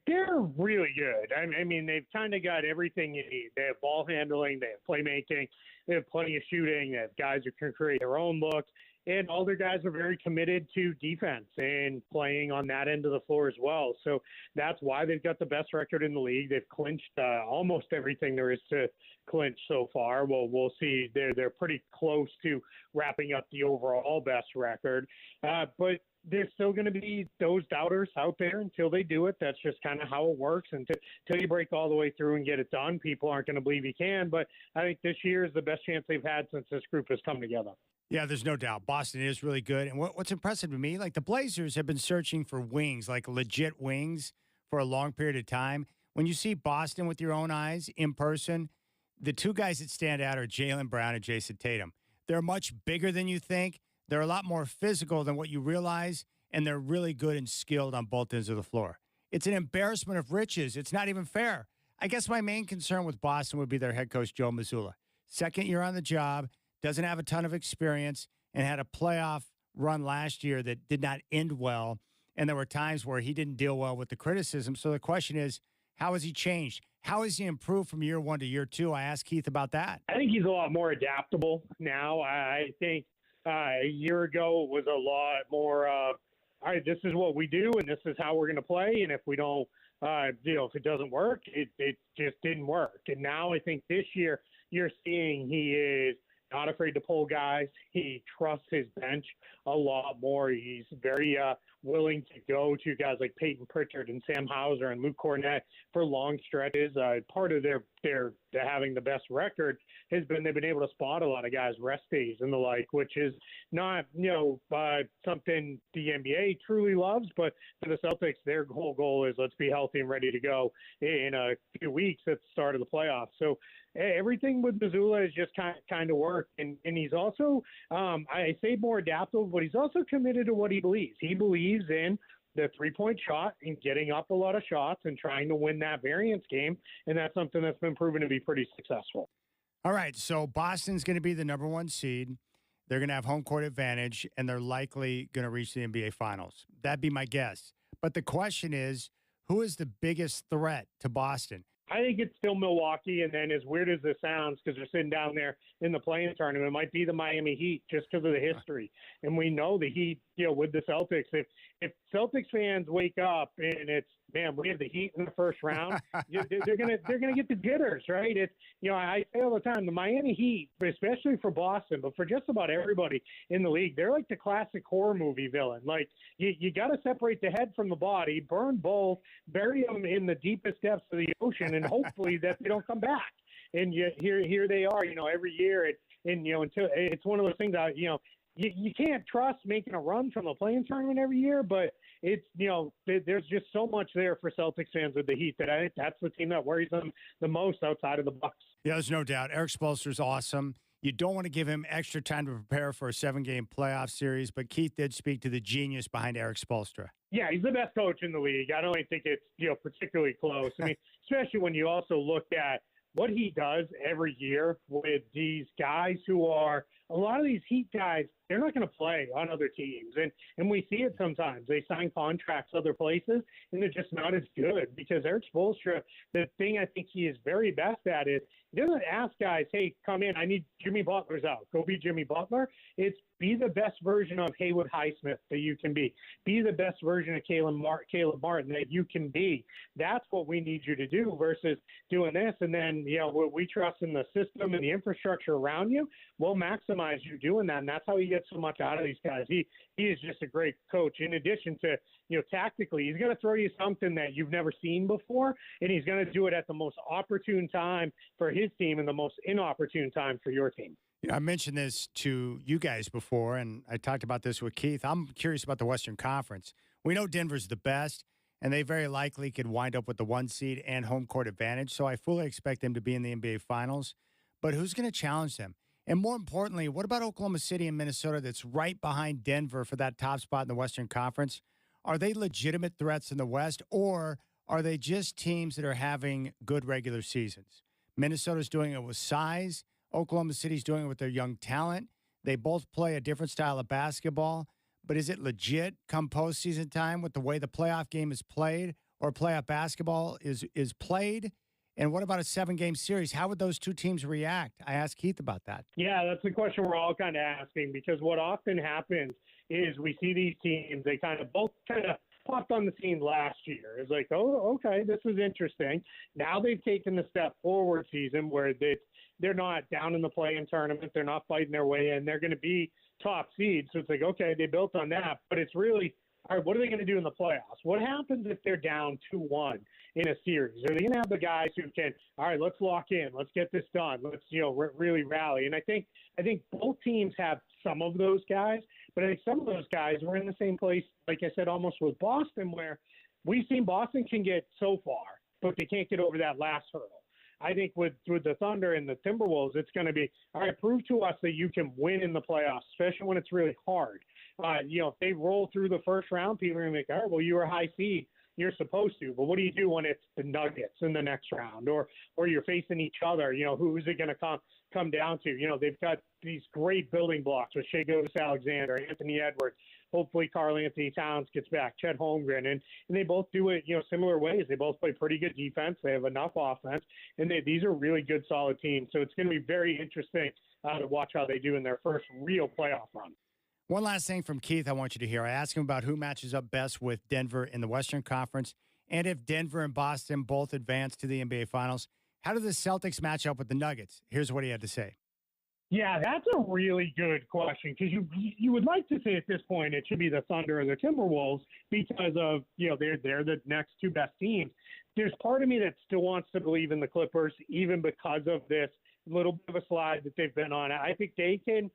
they're really good. I mean, they've kind of got everything you need. They have ball handling, they have playmaking, they have plenty of shooting, they have guys who can create their own looks, and all their guys are very committed to defense and playing on that end of the floor as well. So that's why they've got the best record in the league. They've clinched almost everything there is to clinch so far. Well, we'll see. They're pretty close to wrapping up the overall best record, but there's still going to be those doubters out there until they do it. That's just kind of how it works. Until you break all the way through and get it done, people aren't going to believe you can. But I think this year is the best chance they've had since this group has come together. Yeah, there's no doubt. Boston is really good. And what's impressive to me, like the Blazers have been searching for wings, like legit wings, for a long period of time. When you see Boston with your own eyes in person, the two guys that stand out are Jaylen Brown and Jason Tatum. They're much bigger than you think. They're a lot more physical than what you realize, and they're really good and skilled on both ends of the floor. It's an embarrassment of riches. It's not even fair. I guess my main concern with Boston would be their head coach, Joe Mazzulla. Second year on the job, doesn't have a ton of experience, and had a playoff run last year that did not end well, and there were times where he didn't deal well with the criticism. So the question is, how has he changed? How has he improved from year one to year two? I asked Keith about that. I think he's a lot more adaptable now. I think a year ago it was a lot more all right, this is what we do and this is how we're going to play, and if we don't if it doesn't work, it just didn't work. And now I think this year you're seeing he is not afraid to pull guys. He trusts his bench a lot more. He's very willing to go to guys like Peyton Pritchard and Sam Hauser and Luke Cornett for long stretches. Part of their having the best record has been they've been able to spot a lot of guys' rest days and the like, which is not something the NBA truly loves. But for the Celtics, their whole goal is let's be healthy and ready to go in a few weeks at the start of the playoffs. So everything with Mazzulla has just kind of worked. And he's also, I say more adaptable, but he's also committed to what he believes. He believes in the three-point shot and getting up a lot of shots and trying to win that variance game. And that's something that's been proven to be pretty successful. All right, so Boston's going to be the number one seed. They're going to have home court advantage, and they're likely going to reach the NBA Finals. That'd be my guess. But the question is, who is the biggest threat to Boston? I think it's still Milwaukee, and then as weird as this sounds, because they're sitting down there in the play-in tournament, it might be the Miami Heat just because of the history. And we know the Heat, with the Celtics, if Celtics fans wake up and it's, man, we have the Heat in the first round, they're gonna get the jitters, right? It's, I say all the time, the Miami Heat, especially for Boston, but for just about everybody in the league, they're like the classic horror movie villain. Like you got to separate the head from the body, burn both, bury them in the deepest depths of the ocean, and hopefully that they don't come back. And here they are, every year. Until it's one of those things that you can't trust making a run from the play-in tournament every year, but it's there's just so much there for Celtics fans with the Heat that I think that's the team that worries them the most outside of the Bucks. Yeah, there's no doubt. Eric Spoelstra's awesome. You don't want to give him extra time to prepare for a 7-game playoff series, but Keith did speak to the genius behind Eric Spoelstra. Yeah, he's the best coach in the league. I don't even think it's particularly close. I mean, especially when you also look at what he does every year with these guys who are a lot of these Heat guys, they're not going to play on other teams. And we see it sometimes. They sign contracts other places, and they're just not as good because Eric Spoelstra, the thing I think he is very best at is he doesn't ask guys, hey, come in, I need Jimmy Butler's out. Go be Jimmy Butler. It's be the best version of Haywood Highsmith that you can be. Be the best version of Caleb Martin that you can be. That's what we need you to do versus doing this. And then, we trust in the system and the infrastructure around you. We'll maximize you doing that. And that's how you get so much out of these guys. He is just a great coach. In addition to, tactically, he's going to throw you something that you've never seen before, and he's going to do it at the most opportune time for his team and the most inopportune time for your team. I mentioned this to you guys before, and I talked about this with Keith. I'm curious about the Western Conference. We know Denver's the best, and they very likely could wind up with the 1 seed and home court advantage, so I fully expect them to be in the NBA Finals. But who's going to challenge them? And more importantly, what about Oklahoma City and Minnesota that's right behind Denver for that top spot in the Western Conference? Are they legitimate threats in the West, or are they just teams that are having good regular seasons? Minnesota's doing it with size. Oklahoma City's doing it with their young talent. They both play a different style of basketball. But is it legit come postseason time with the way the playoff game is played or playoff basketball is played? And what about a 7-game series? How would those two teams react? I asked Keith about that. Yeah, that's the question we're all kind of asking because what often happens is we see these teams, they both popped on the scene last year. It's like, oh, okay, this is interesting. Now they've taken the step forward season where they're not down in the play-in tournament. They're not fighting their way in. They're going to be top seeds. So it's like, okay, they built on that. But it's really, all right, what are they going to do in the playoffs? What happens if they're down 2-1 in a series? Are they going to have the guys who can, all right, let's lock in. Let's get this done. Let's, really rally. And I think both teams have some of those guys. But I think some of those guys were in the same place, like I said, almost with Boston, where we've seen Boston can get so far, but they can't get over that last hurdle. I think with the Thunder and the Timberwolves, it's going to be, all right, prove to us that you can win in the playoffs, especially when it's really hard. If they roll through the first round, people are going to be like, all right, well, you were a high seed. You're supposed to. But what do you do when it's the Nuggets in the next round or you're facing each other? Who's it going to come down to? They've got these great building blocks with Shai Gilgeous-Alexander, Anthony Edwards. Hopefully Karl Anthony Towns gets back, Chet Holmgren. And they both do it, similar ways. They both play pretty good defense. They have enough offense. And these are really good, solid teams. So it's going to be very interesting to watch how they do in their first real playoff run. One last thing from Keith I want you to hear. I asked him about who matches up best with Denver in the Western Conference and if Denver and Boston both advance to the NBA Finals. How do the Celtics match up with the Nuggets? Here's what he had to say. Yeah, that's a really good question because you would like to say at this point it should be the Thunder or the Timberwolves because of, they're the next two best teams. There's part of me that still wants to believe in the Clippers even because of this little bit of a slide that they've been on. I think they can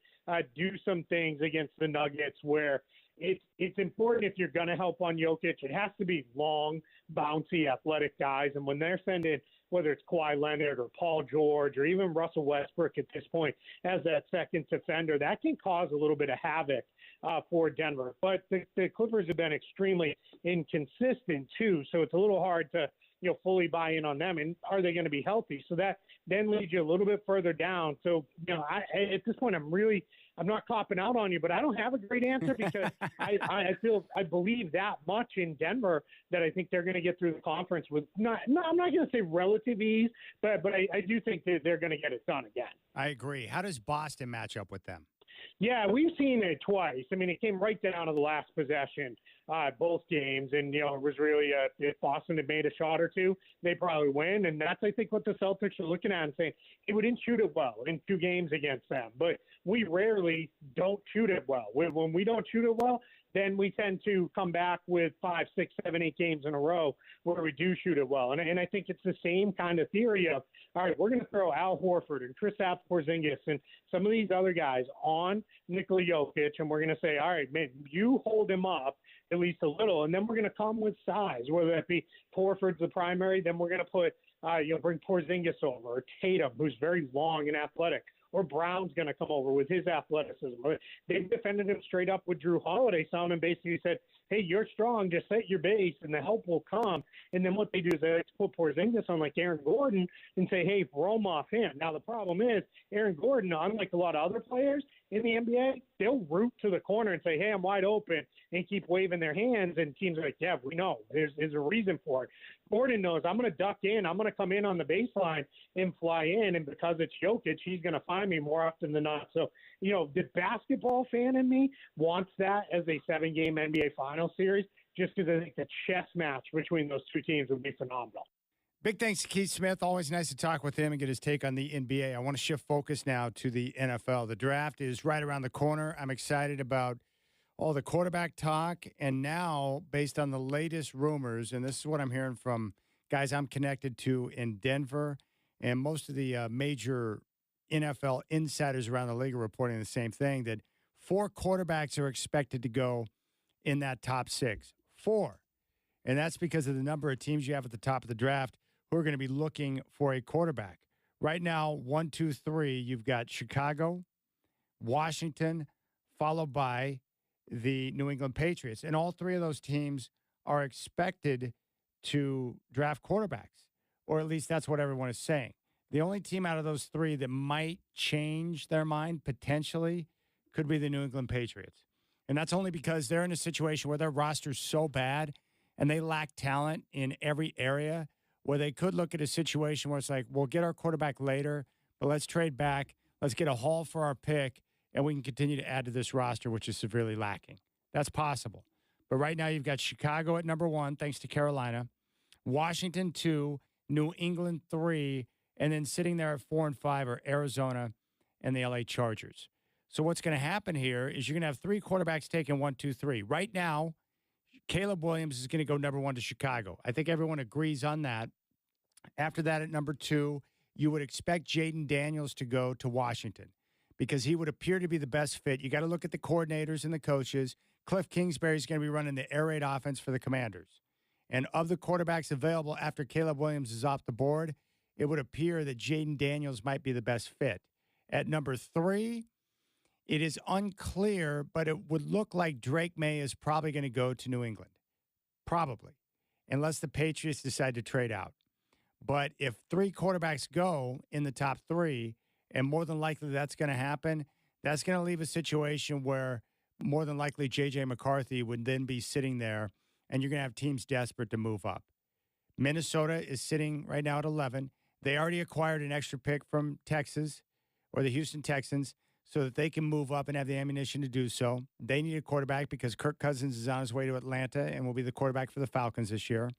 do some things against the Nuggets where it's important if you're going to help on Jokic. It has to be long, bouncy, athletic guys. And when they're sending, whether it's Kawhi Leonard or Paul George or even Russell Westbrook at this point as that second defender, that can cause a little bit of havoc for Denver. But the Clippers have been extremely inconsistent too, so it's a little hard to fully buy in on them. And are they going to be healthy? So that then leads you a little bit further down. So, at this point, I'm not copping out on you, but I don't have a great answer because I believe that much in Denver that I think they're going to get through the conference with I'm not going to say relative ease, but I do think that they're going to get it done again. I agree. How does Boston match up with them? Yeah, we've seen it twice. I mean, it came right down to the last possession, both games. And, it was really, if Boston had made a shot or two, they probably win. And that's, I think, what the Celtics are looking at and saying, hey, we didn't shoot it well in 2 games against them. But we rarely don't shoot it well. When we don't shoot it well, then we tend to come back with 5, 6, 7, 8 games in a row where we do shoot it well. And I think it's the same kind of theory of, all right, we're going to throw Al Horford and Kristaps Porzingis and some of these other guys on Nikola Jokic, and we're going to say, all right, man, you hold him up at least a little, and then we're going to come with size, whether that be Horford's the primary, then we're going to put, bring Porzingis over, or Tatum, who's very long and athletic, or Brown's going to come over with his athleticism. They've defended him straight up with Drew Holiday, sound and basically said, hey, you're strong, just set your base, and the help will come. And then what they do is they like to put Porzingis on like Aaron Gordon and say, hey, roam off him. Now, the problem is Aaron Gordon, unlike a lot of other players, in the NBA, they'll root to the corner and say, hey, I'm wide open, and keep waving their hands. And teams are like, yeah, we know. There's a reason for it. Gordon knows I'm going to duck in. I'm going to come in on the baseline and fly in. And because it's Jokic, he's going to find me more often than not. So, the basketball fan in me wants that as a 7-game NBA Finals series, just because I think the chess match between those two teams would be phenomenal. Big thanks to Keith Smith. Always nice to talk with him and get his take on the NBA. I want to shift focus now to the NFL. The draft is right around the corner. I'm excited about all the quarterback talk. And now, based on the latest rumors, and this is what I'm hearing from guys I'm connected to in Denver, and most of the major NFL insiders around the league are reporting the same thing, that 4 quarterbacks are expected to go in that top 6. 4. And that's because of the number of teams you have at the top of the draft who are going to be looking for a quarterback. Right now, 1, 2, 3, you've got Chicago, Washington, followed by the New England Patriots. And all 3 of those teams are expected to draft quarterbacks, or at least that's what everyone is saying. The only team out of those 3 that might change their mind potentially could be the New England Patriots. And that's only because they're in a situation where their roster's so bad and they lack talent in every area, where they could look at a situation where it's like, we'll get our quarterback later, but let's trade back. Let's get a haul for our pick, and we can continue to add to this roster, which is severely lacking. That's possible. But right now you've got Chicago at number 1, thanks to Carolina, Washington 2, New England 3, and then sitting there at 4 and 5 are Arizona and the LA Chargers. So what's going to happen here is you're going to have 3 quarterbacks taken 1, 2, 3. Right now, Caleb Williams is going to go number 1 to Chicago. I think everyone agrees on that. After that, at number 2, you would expect Jaden Daniels to go to Washington because he would appear to be the best fit. You got to look at the coordinators and the coaches. Cliff Kingsbury is going to be running the air raid offense for the Commanders. And of the quarterbacks available after Caleb Williams is off the board, it would appear that Jaden Daniels might be the best fit. At number 3, it is unclear, but it would look like Drake May is probably going to go to New England. Probably. Unless the Patriots decide to trade out. But if 3 quarterbacks go in the top 3, and more than likely that's going to happen, that's going to leave a situation where more than likely J.J. McCarthy would then be sitting there, and you're going to have teams desperate to move up. Minnesota is sitting right now at 11. They already acquired an extra pick from Texas or the Houston Texans so that they can move up and have the ammunition to do so. They need a quarterback because Kirk Cousins is on his way to Atlanta and will be the quarterback for the Falcons this year.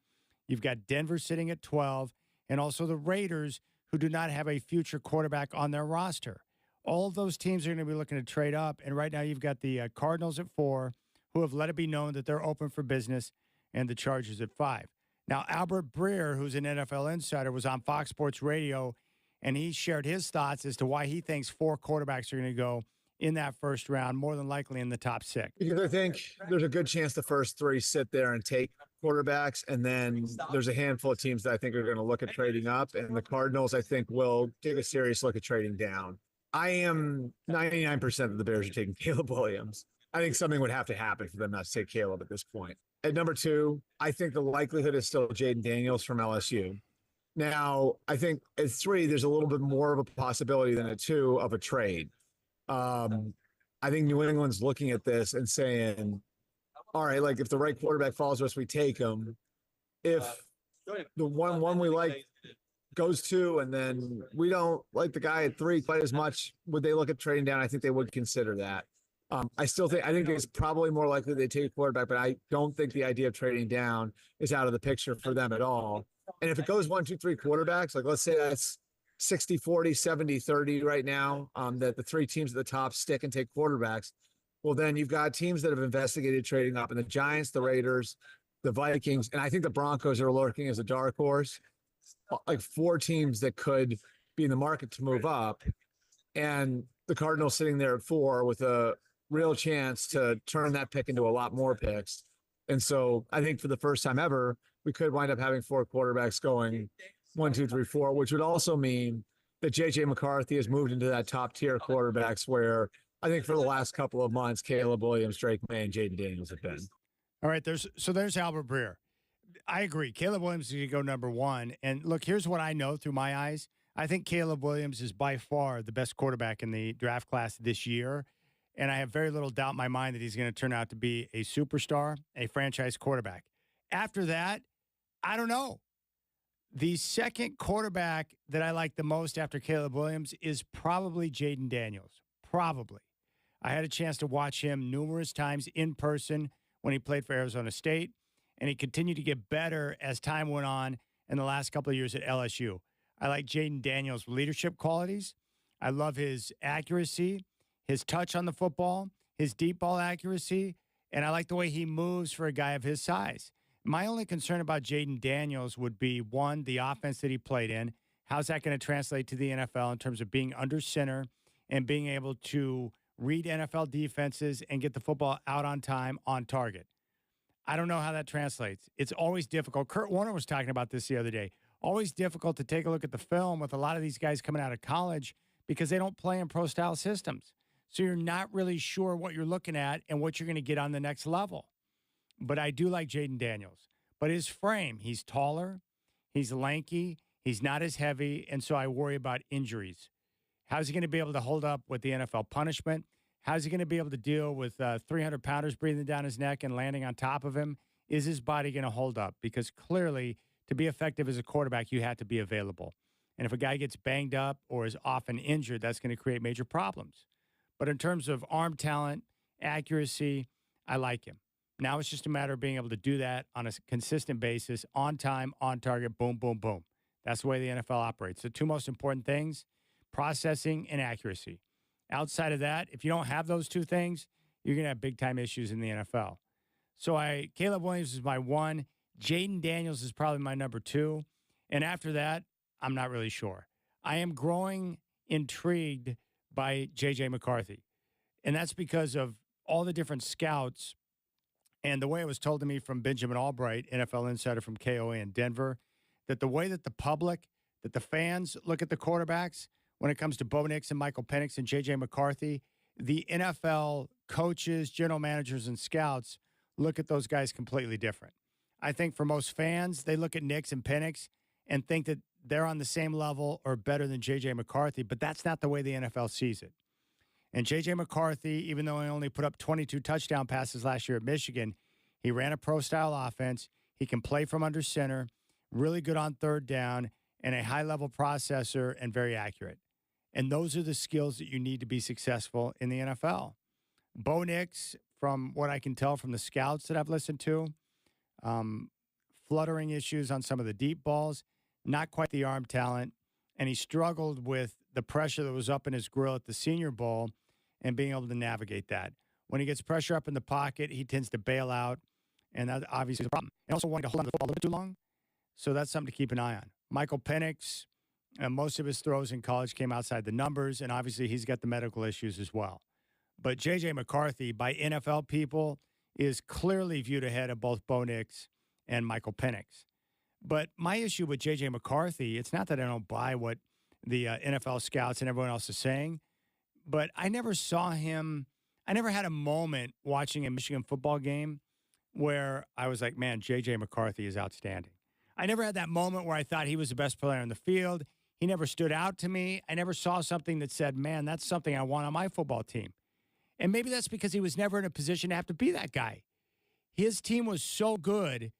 You've got Denver sitting at 12. And also the Raiders, who do not have a future quarterback on their roster. All of those teams are going to be looking to trade up. And right now you've got the Cardinals at 4, who have let it be known that they're open for business, and the Chargers at 5. Now, Albert Breer, who's an NFL insider, was on Fox Sports Radio, and he shared his thoughts as to why he thinks 4 quarterbacks are going to go in that first round, more than likely in the top 6. Because I think there's a good chance the first 3 sit there and take quarterbacks, and then there's a handful of teams that I think are going to look at trading up, and the Cardinals, I think, will take a serious look at trading down. I am 99% of the Bears are taking Caleb Williams. I think something would have to happen for them not to take Caleb at this point. At number 2, I think the likelihood is still Jaden Daniels from LSU. Now, I think at 3, there's a little bit more of a possibility than at 2 of a trade. I think New England's looking at this and saying, all right, like if the right quarterback falls to us, we take him. If the one we like goes 2 and then we don't like the guy at 3 quite as much, would they look at trading down? I think they would consider that. I think it's probably more likely they take a quarterback, but I don't think the idea of trading down is out of the picture for them at all. And if it goes 1, 2, 3 quarterbacks, like let's say that's 60-40, 70-30 right now, that the 3 teams at the top stick and take quarterbacks, well, then you've got teams that have investigated trading up, and the Giants, the Raiders, the Vikings, and I think the Broncos are lurking as a dark horse, like 4 teams that could be in the market to move up, and the Cardinals sitting there at 4 with a real chance to turn that pick into a lot more picks. And so I think for the first time ever, we could wind up having 4 quarterbacks going 1, 2, 3, 4, which would also mean that J.J. McCarthy has moved into that top tier quarterbacks where I think for the last couple of months, Caleb Williams, Drake May, and Jaden Daniels have been. All right, there's Albert Breer. I agree. Caleb Williams is going to go number 1. And look, here's what I know through my eyes. I think Caleb Williams is by far the best quarterback in the draft class this year. and I have very little doubt in my mind that he's going to turn out to be a superstar, a franchise quarterback. After that, I don't know. The second quarterback that I like the most after Caleb Williams is probably Jaden Daniels. Probably. I had a chance to watch him numerous times in person when he played for Arizona State, and he continued to get better as time went on in the last couple of years at LSU. I like Jaden Daniels' leadership qualities. I love his accuracy, his touch on the football, his deep ball accuracy, and I like the way he moves for a guy of his size. My only concern about Jaden Daniels would be, one, the offense that he played in. How's that going to translate to the NFL in terms of being under center and being able to read NFL defenses and get the football out on time, on target? I don't know how that translates. It's always difficult. Kurt Warner was talking about this the other day. Always difficult to take a look at the film with a lot of these guys coming out of college because they don't play in pro-style systems. So you're not really sure what you're looking at and what you're going to get on the next level. But I do like Jaden Daniels. But his frame, he's taller, he's lanky, he's not as heavy, and so I worry about injuries. How's he going to be able to hold up with the NFL punishment? How's he going to be able to deal with 300-pounders breathing down his neck and landing on top of him? Is his body going to hold up? Because clearly, to be effective as a quarterback, you have to be available. And if a guy gets banged up or is often injured, that's going to create major problems. But in terms of arm talent, accuracy, I like him. Now it's just a matter of being able to do that on a consistent basis, on time, on target, boom, boom, boom. That's the way the NFL operates. The two most important things, processing and accuracy. Outside of that, if you don't have those two things, you're going to have big-time issues in the NFL. So Caleb Williams is my one. Jaden Daniels is probably my number two. And after that, I'm not really sure. I am growing intrigued by J.J. McCarthy. And that's because of all the different scouts and the way it was told to me from Benjamin Albright, NFL insider from KOA in Denver, that the way that the public, that the fans look at the quarterbacks when it comes to Bo Nix and Michael Penix and J.J. McCarthy, the NFL coaches, general managers, and scouts look at those guys completely different. I think for most fans, they look at Nix and Penix and think that they're on the same level or better than J.J. McCarthy, but that's not the way the NFL sees it. And J.J. McCarthy, even though he only put up 22 touchdown passes last year at Michigan, he ran a pro-style offense. He can play from under center, really good on third down, and a high-level processor and very accurate. And those are the skills that you need to be successful in the NFL. Bo Nix, from what I can tell from the scouts that I've listened to, fluttering issues on some of the deep balls, not quite the arm talent, and he struggled with the pressure that was up in his grill at the Senior Bowl and being able to navigate that. When he gets pressure up in the pocket, he tends to bail out, and that obviously is a problem. And also wanting to hold on to the football a little bit too long, so that's something to keep an eye on. Michael Penix, most of his throws in college came outside the numbers, and obviously he's got the medical issues as well. But J.J. McCarthy, by NFL people, is clearly viewed ahead of both Bo Nix and Michael Penix. But my issue with J.J. McCarthy, it's not that I don't buy what the NFL scouts and everyone else is saying, but I never saw him. I never had a moment watching a Michigan football game where I was like, man, J.J. McCarthy is outstanding. I never had that moment where I thought he was the best player on the field. He never stood out to me. I never saw something that said, man, that's something I want on my football team. And maybe that's because he was never in a position to have to be that guy. His team was so good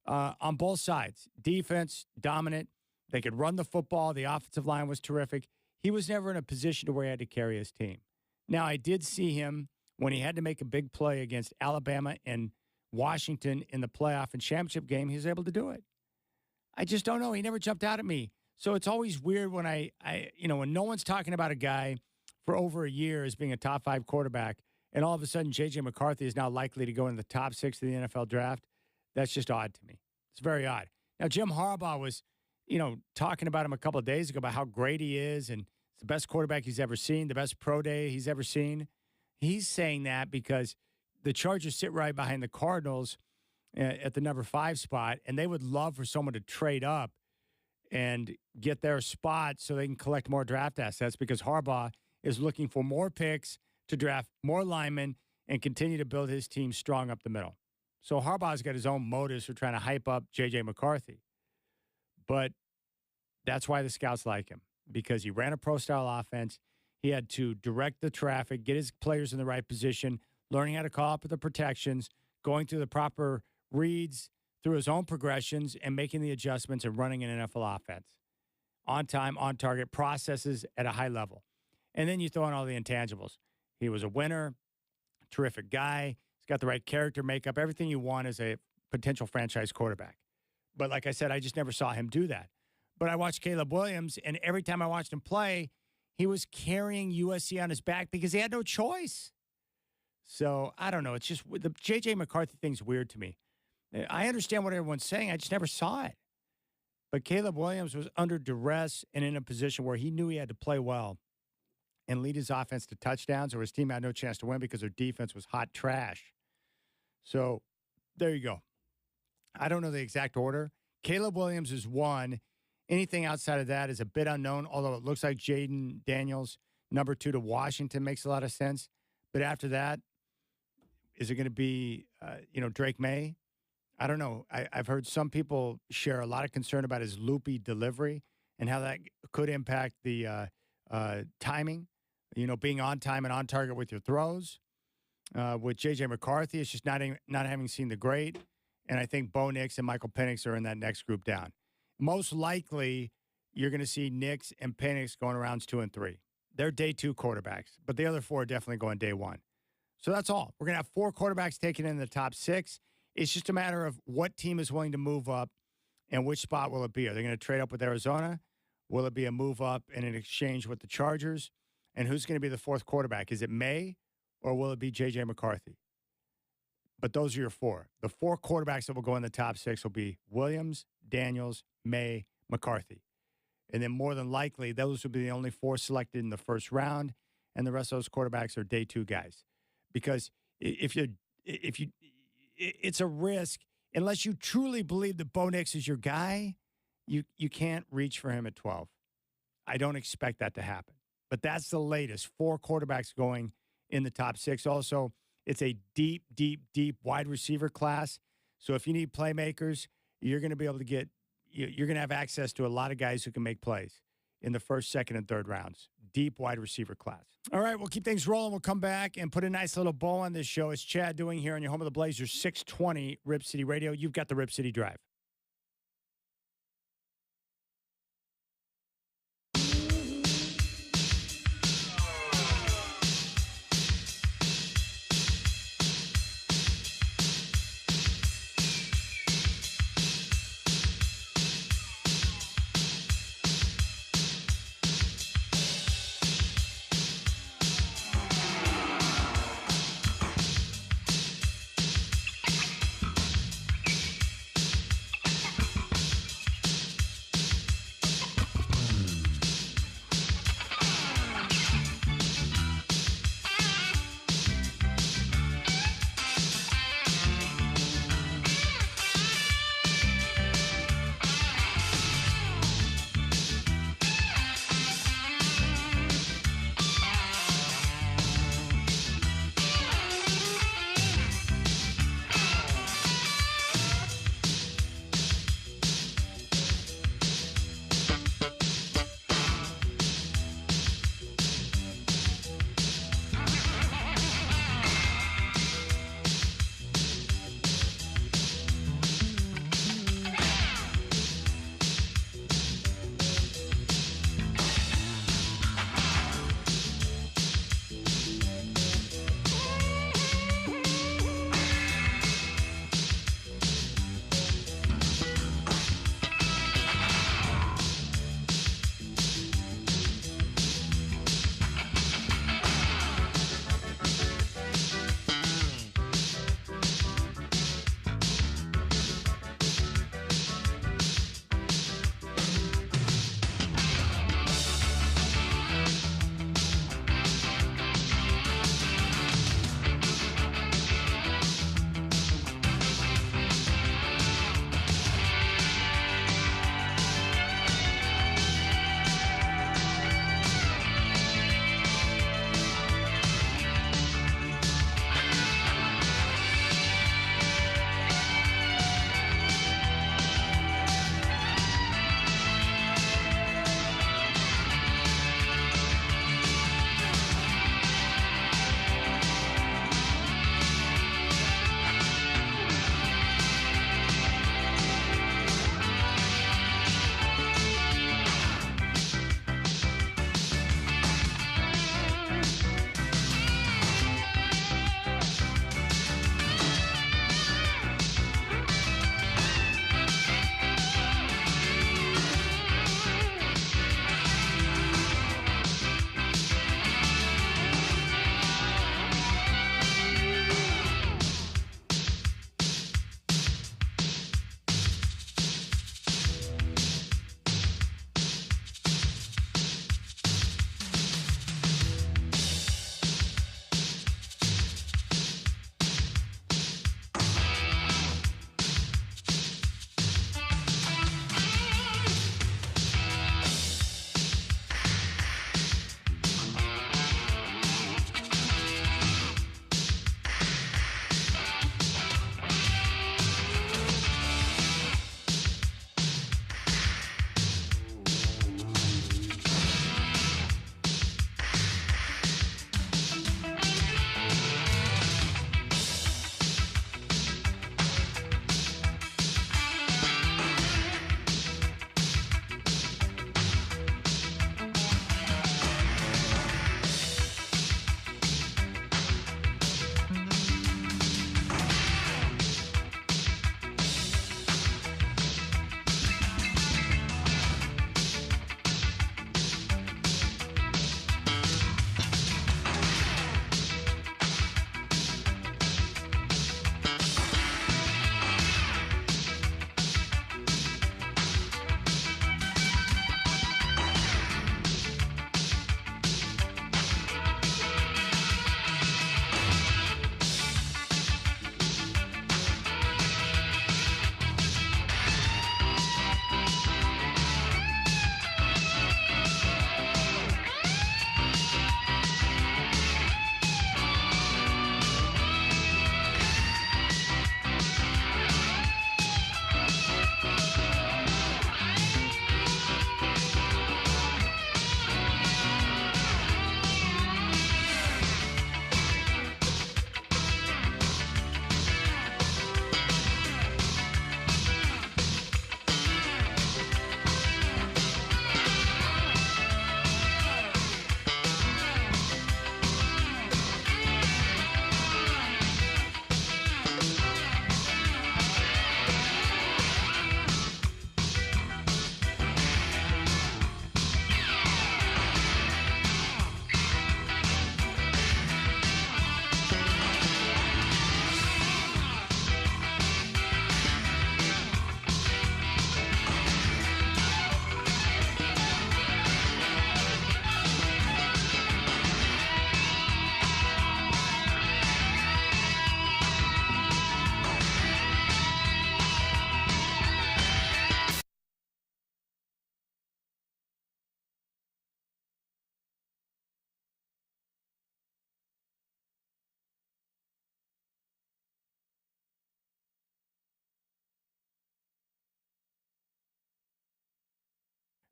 on both sides. Defense, dominant. They could run the football. The offensive line was terrific. He was never in a position to where he had to carry his team. Now, I did see him when he had to make a big play against Alabama and Washington in the playoff and championship game. He was able to do it. I just don't know. He never jumped out at me. So it's always weird when when no one's talking about a guy for over a year as being a top 5 quarterback, and all of a sudden J.J. McCarthy is now likely to go in the top 6 of the NFL draft. That's just odd to me. It's very odd. Now, Jim Harbaugh was, talking about him a couple of days ago about how great he is and it's the best quarterback he's ever seen, the best pro day he's ever seen. He's saying that because the Chargers sit right behind the Cardinals at the number 5 spot, and they would love for someone to trade up and get their spot so they can collect more draft assets because Harbaugh is looking for more picks to draft more linemen and continue to build his team strong up the middle. So Harbaugh's got his own motives for trying to hype up J.J. McCarthy. But that's why the scouts like him, because he ran a pro-style offense. He had to direct the traffic, get his players in the right position, learning how to call up the protections, going through the proper reads through his own progressions, and making the adjustments and running an NFL offense. On time, on target, processes at a high level. And then you throw in all the intangibles. He was a winner, terrific guy. He's got the right character makeup, everything you want as a potential franchise quarterback. But like I said, I just never saw him do that. But I watched Caleb Williams, and every time I watched him play, he was carrying USC on his back because he had no choice. So I don't know. It's just the J.J. McCarthy thing's weird to me. I understand what everyone's saying. I just never saw it. But Caleb Williams was under duress and in a position where he knew he had to play well and lead his offense to touchdowns, or his team had no chance to win because their defense was hot trash. So there you go. I don't know the exact order. Caleb Williams is 1. Anything outside of that is a bit unknown, although it looks like Jaden Daniels, number 2 to Washington, makes a lot of sense. But after that, is it going to be, Drake May? I don't know. I've heard some people share a lot of concern about his loopy delivery and how that could impact the timing, being on time and on target with your throws. With J.J. McCarthy, it's just not having seen the great. And I think Bo Nix and Michael Penix are in that next group down. Most likely, you're going to see Nix and Penix going rounds 2 and 3. They're day 2 quarterbacks, but the other 4 are definitely going day 1. So that's all. We're going to have 4 quarterbacks taken in the top 6. It's just a matter of what team is willing to move up and which spot will it be. Are they going to trade up with Arizona? Will it be a move up and an exchange with the Chargers? And who's going to be the 4th quarterback? Is it May or will it be J.J. McCarthy? But those are your 4. The 4 quarterbacks that will go in the top 6 will be Williams, Daniels, May, McCarthy. And then more than likely, those will be the only 4 selected in the first round, and the rest of those quarterbacks are day 2 guys. Because if you it's a risk, unless you truly believe that Bo Nix is your guy, you can't reach for him at 12. I don't expect that to happen. But that's the latest. 4 quarterbacks going in the top 6. Also, it's a deep, deep, deep wide receiver class. So if you need playmakers, you're going to be able to you're going to have access to a lot of guys who can make plays in the first, second, and third rounds. Deep wide receiver class. All right, we'll keep things rolling. We'll come back and put a nice little bow on this show. It's Chad doing here on your home of the Blazers, 620 Rip City Radio. You've got the Rip City Drive.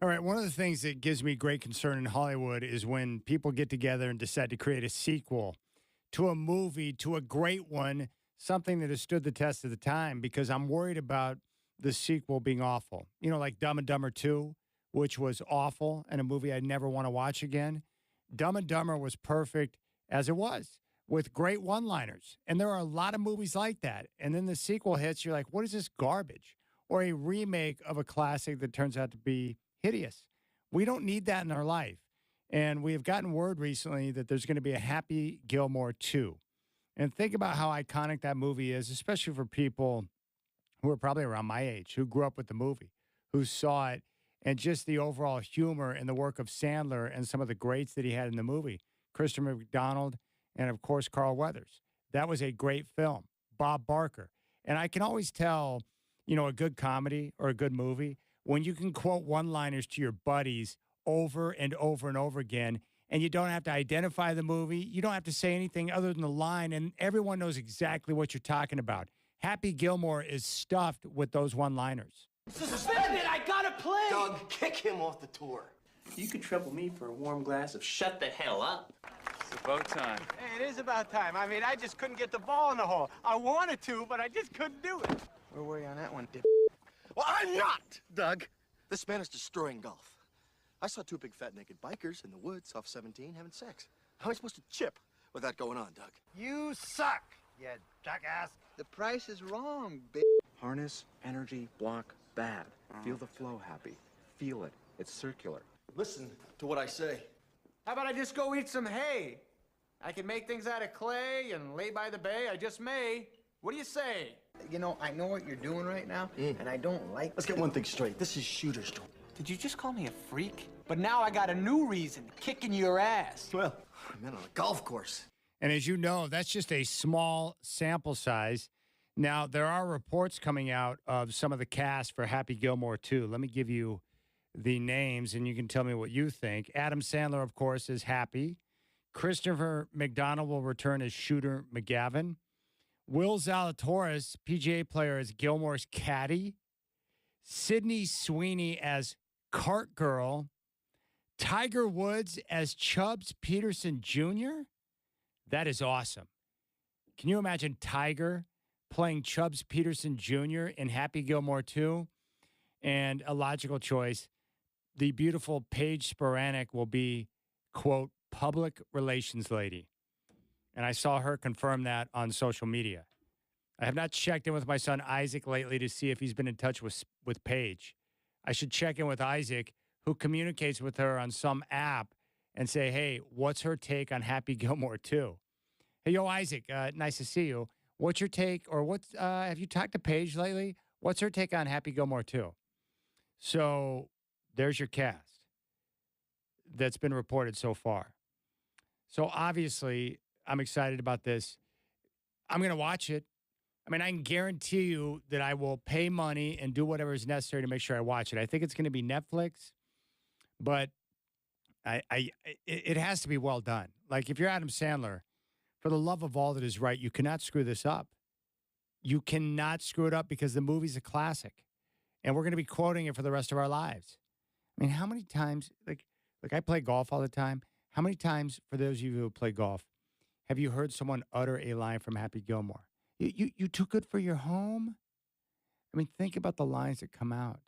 All right, one of the things that gives me great concern in Hollywood is when people get together and decide to create a sequel to a movie, to a great one, something that has stood the test of the time, because I'm worried about the sequel being awful. You know, like Dumb and Dumber 2, which was awful and a movie I'd never want to watch again. Dumb and Dumber was perfect as it was, with great one-liners. And there are a lot of movies like that. And then the sequel hits, you're like, what is this garbage? Or a remake of a classic that turns out to be hideous. We don't need that in our life. And we have gotten word recently that there's going to be a Happy Gilmore 2. And think about how iconic that movie is, especially for people who are probably around my age, who grew up with the movie, who saw it, and just the overall humor and the work of Sandler and some of the greats that he had in the movie. Christopher McDonald and, of course, Carl Weathers. That was a great film. Bob Barker. And I can always tell, you know, a good comedy or a good movie when you can quote one-liners to your buddies over and over and over again, and you don't have to identify the movie. You don't have to say anything other than the line, and everyone knows exactly what you're talking about. Happy Gilmore is stuffed with those one-liners. Suspended! I gotta play! Doug, kick him off the tour. You could trouble me for a warm glass of shut the hell up. It's about time. Hey, it is about time. I mean, I just couldn't get the ball in the hole. I wanted to, but I just couldn't do it. Where were you on that one, dip? Well, I'm not, Doug. This man is destroying golf. I saw two big fat naked bikers in the woods off 17 having sex. How am I supposed to chip with that going on, Doug? You suck, you jackass. The price is wrong, bitch. Harness, energy, block, bad. Feel the flow, Happy. Feel it. It's circular. Listen to what I say. How about I just go eat some hay? I can make things out of clay and lay by the bay. I just may. What do you say? You know, I know what you're doing right now, and I don't like. Let's get one thing straight. This is shooter's joint. Did you just call me a freak? But now I got a new reason, kicking your ass. Well, I'm in on a golf course. And as you know, that's just a small sample size. Now, there are reports coming out of some of the cast for Happy Gilmore 2. Let me give you the names, and you can tell me what you think. Adam Sandler, of course, is Happy. Christopher McDonald will return as Shooter McGavin. Will Zalatoris, PGA player, as Gilmore's caddy. Sydney Sweeney as Cart Girl. Tiger Woods as Chubbs Peterson Jr. That is awesome. Can you imagine Tiger playing Chubbs Peterson Jr. in Happy Gilmore 2? And a logical choice, the beautiful Paige Spiranek will be, quote, public relations lady. And I saw her confirm that on social media. I have not checked in with my son Isaac lately to see if he's been in touch with Paige. I should check in with Isaac, who communicates with her on some app, and say, hey, what's her take on Happy Gilmore 2? Hey, yo, Isaac, nice to see you. What's your take, or have you talked to Paige lately? What's her take on Happy Gilmore 2? So there's your cast that's been reported so far. So obviously, I'm excited about this. I'm going to watch it. I mean, I can guarantee you that I will pay money and do whatever is necessary to make sure I watch it. I think it's going to be Netflix, but it has to be well done. Like, if you're Adam Sandler, for the love of all that is right, you cannot screw this up. You cannot screw it up because the movie's a classic, and we're going to be quoting it for the rest of our lives. I mean, how many times, like I play golf all the time. How many times, for those of you who play golf, have you heard someone utter a line from Happy Gilmore? You too good for your home? I mean, think about the lines that come out.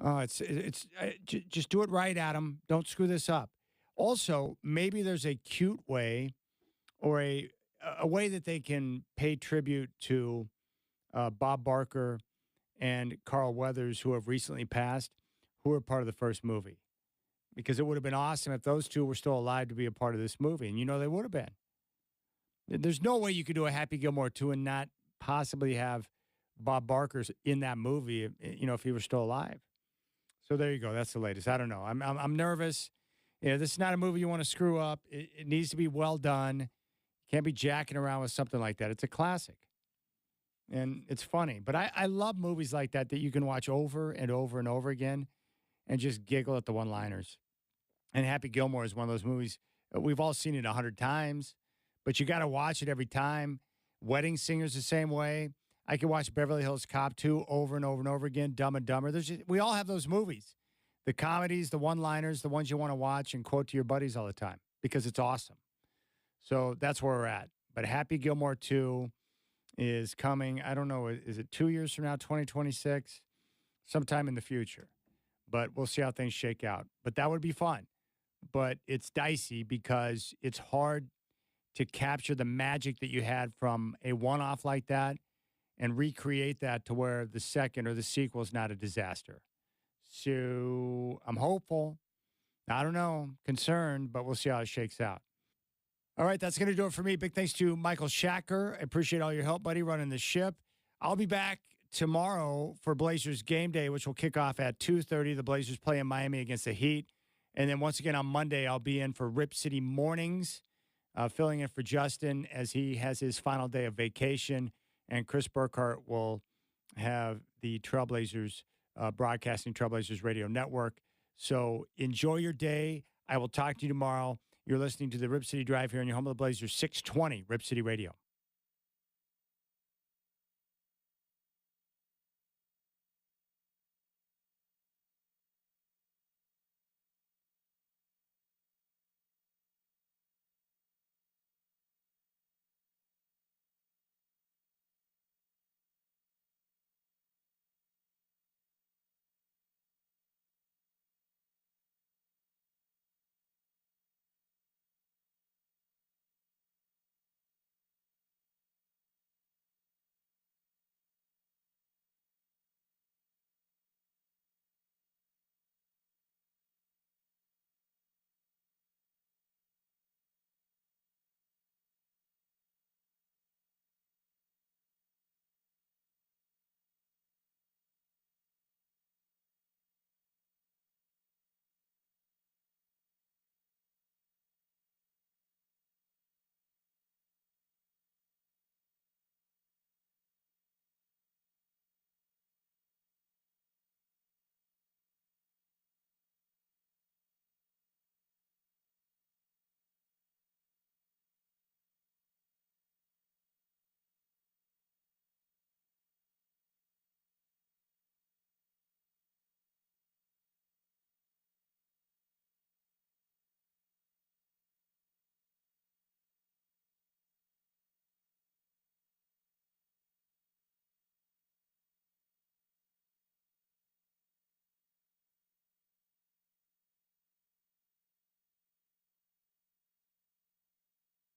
Oh, just do it right, Adam. Don't screw this up. Also, maybe there's a cute way or a way that they can pay tribute to Bob Barker and Carl Weathers, who have recently passed, who were part of the first movie. Because it would have been awesome if those two were still alive to be a part of this movie. And you know they would have been. There's no way you could do a Happy Gilmore 2 and not possibly have Bob Barker in that movie, you know, if he were still alive. So there you go. That's the latest. I don't know. I'm nervous. You know, this is not a movie you want to screw up. It needs to be well done. You can't be jacking around with something like that. It's a classic. And it's funny. But I love movies like that you can watch over and over and over again and just giggle at the one-liners. And Happy Gilmore is one of those movies. We've all seen it 100 times, but you got to watch it every time. Wedding Singer's the same way. I can watch Beverly Hills Cop 2 over and over and over again, Dumb and Dumber. We all have those movies the comedies, the one-liners, the ones you want to watch and quote to your buddies all the time because it's awesome. So that's where we're at. But Happy Gilmore 2 is coming. I don't know. Is it 2 years from now, 2026? Sometime in the future. But we'll see how things shake out. But that would be fun. But it's dicey because it's hard to capture the magic that you had from a one-off like that and recreate that to where the second or the sequel is not a disaster. So I'm hopeful. I don't know. Concerned, but we'll see how it shakes out. All right, that's going to do it for me. Big thanks to Michael Shacker. I appreciate all your help, buddy, running the ship. I'll be back tomorrow for Blazers game day, which will kick off at 2:30. The Blazers play in Miami against the Heat. And then once again on Monday, I'll be in for Rip City Mornings, filling in for Justin as he has his final day of vacation. And Chris Burkhart will have the Trailblazers broadcasting Trailblazers Radio Network. So enjoy your day. I will talk to you tomorrow. You're listening to the Rip City Drive here on your home of the Blazers, 620 Rip City Radio.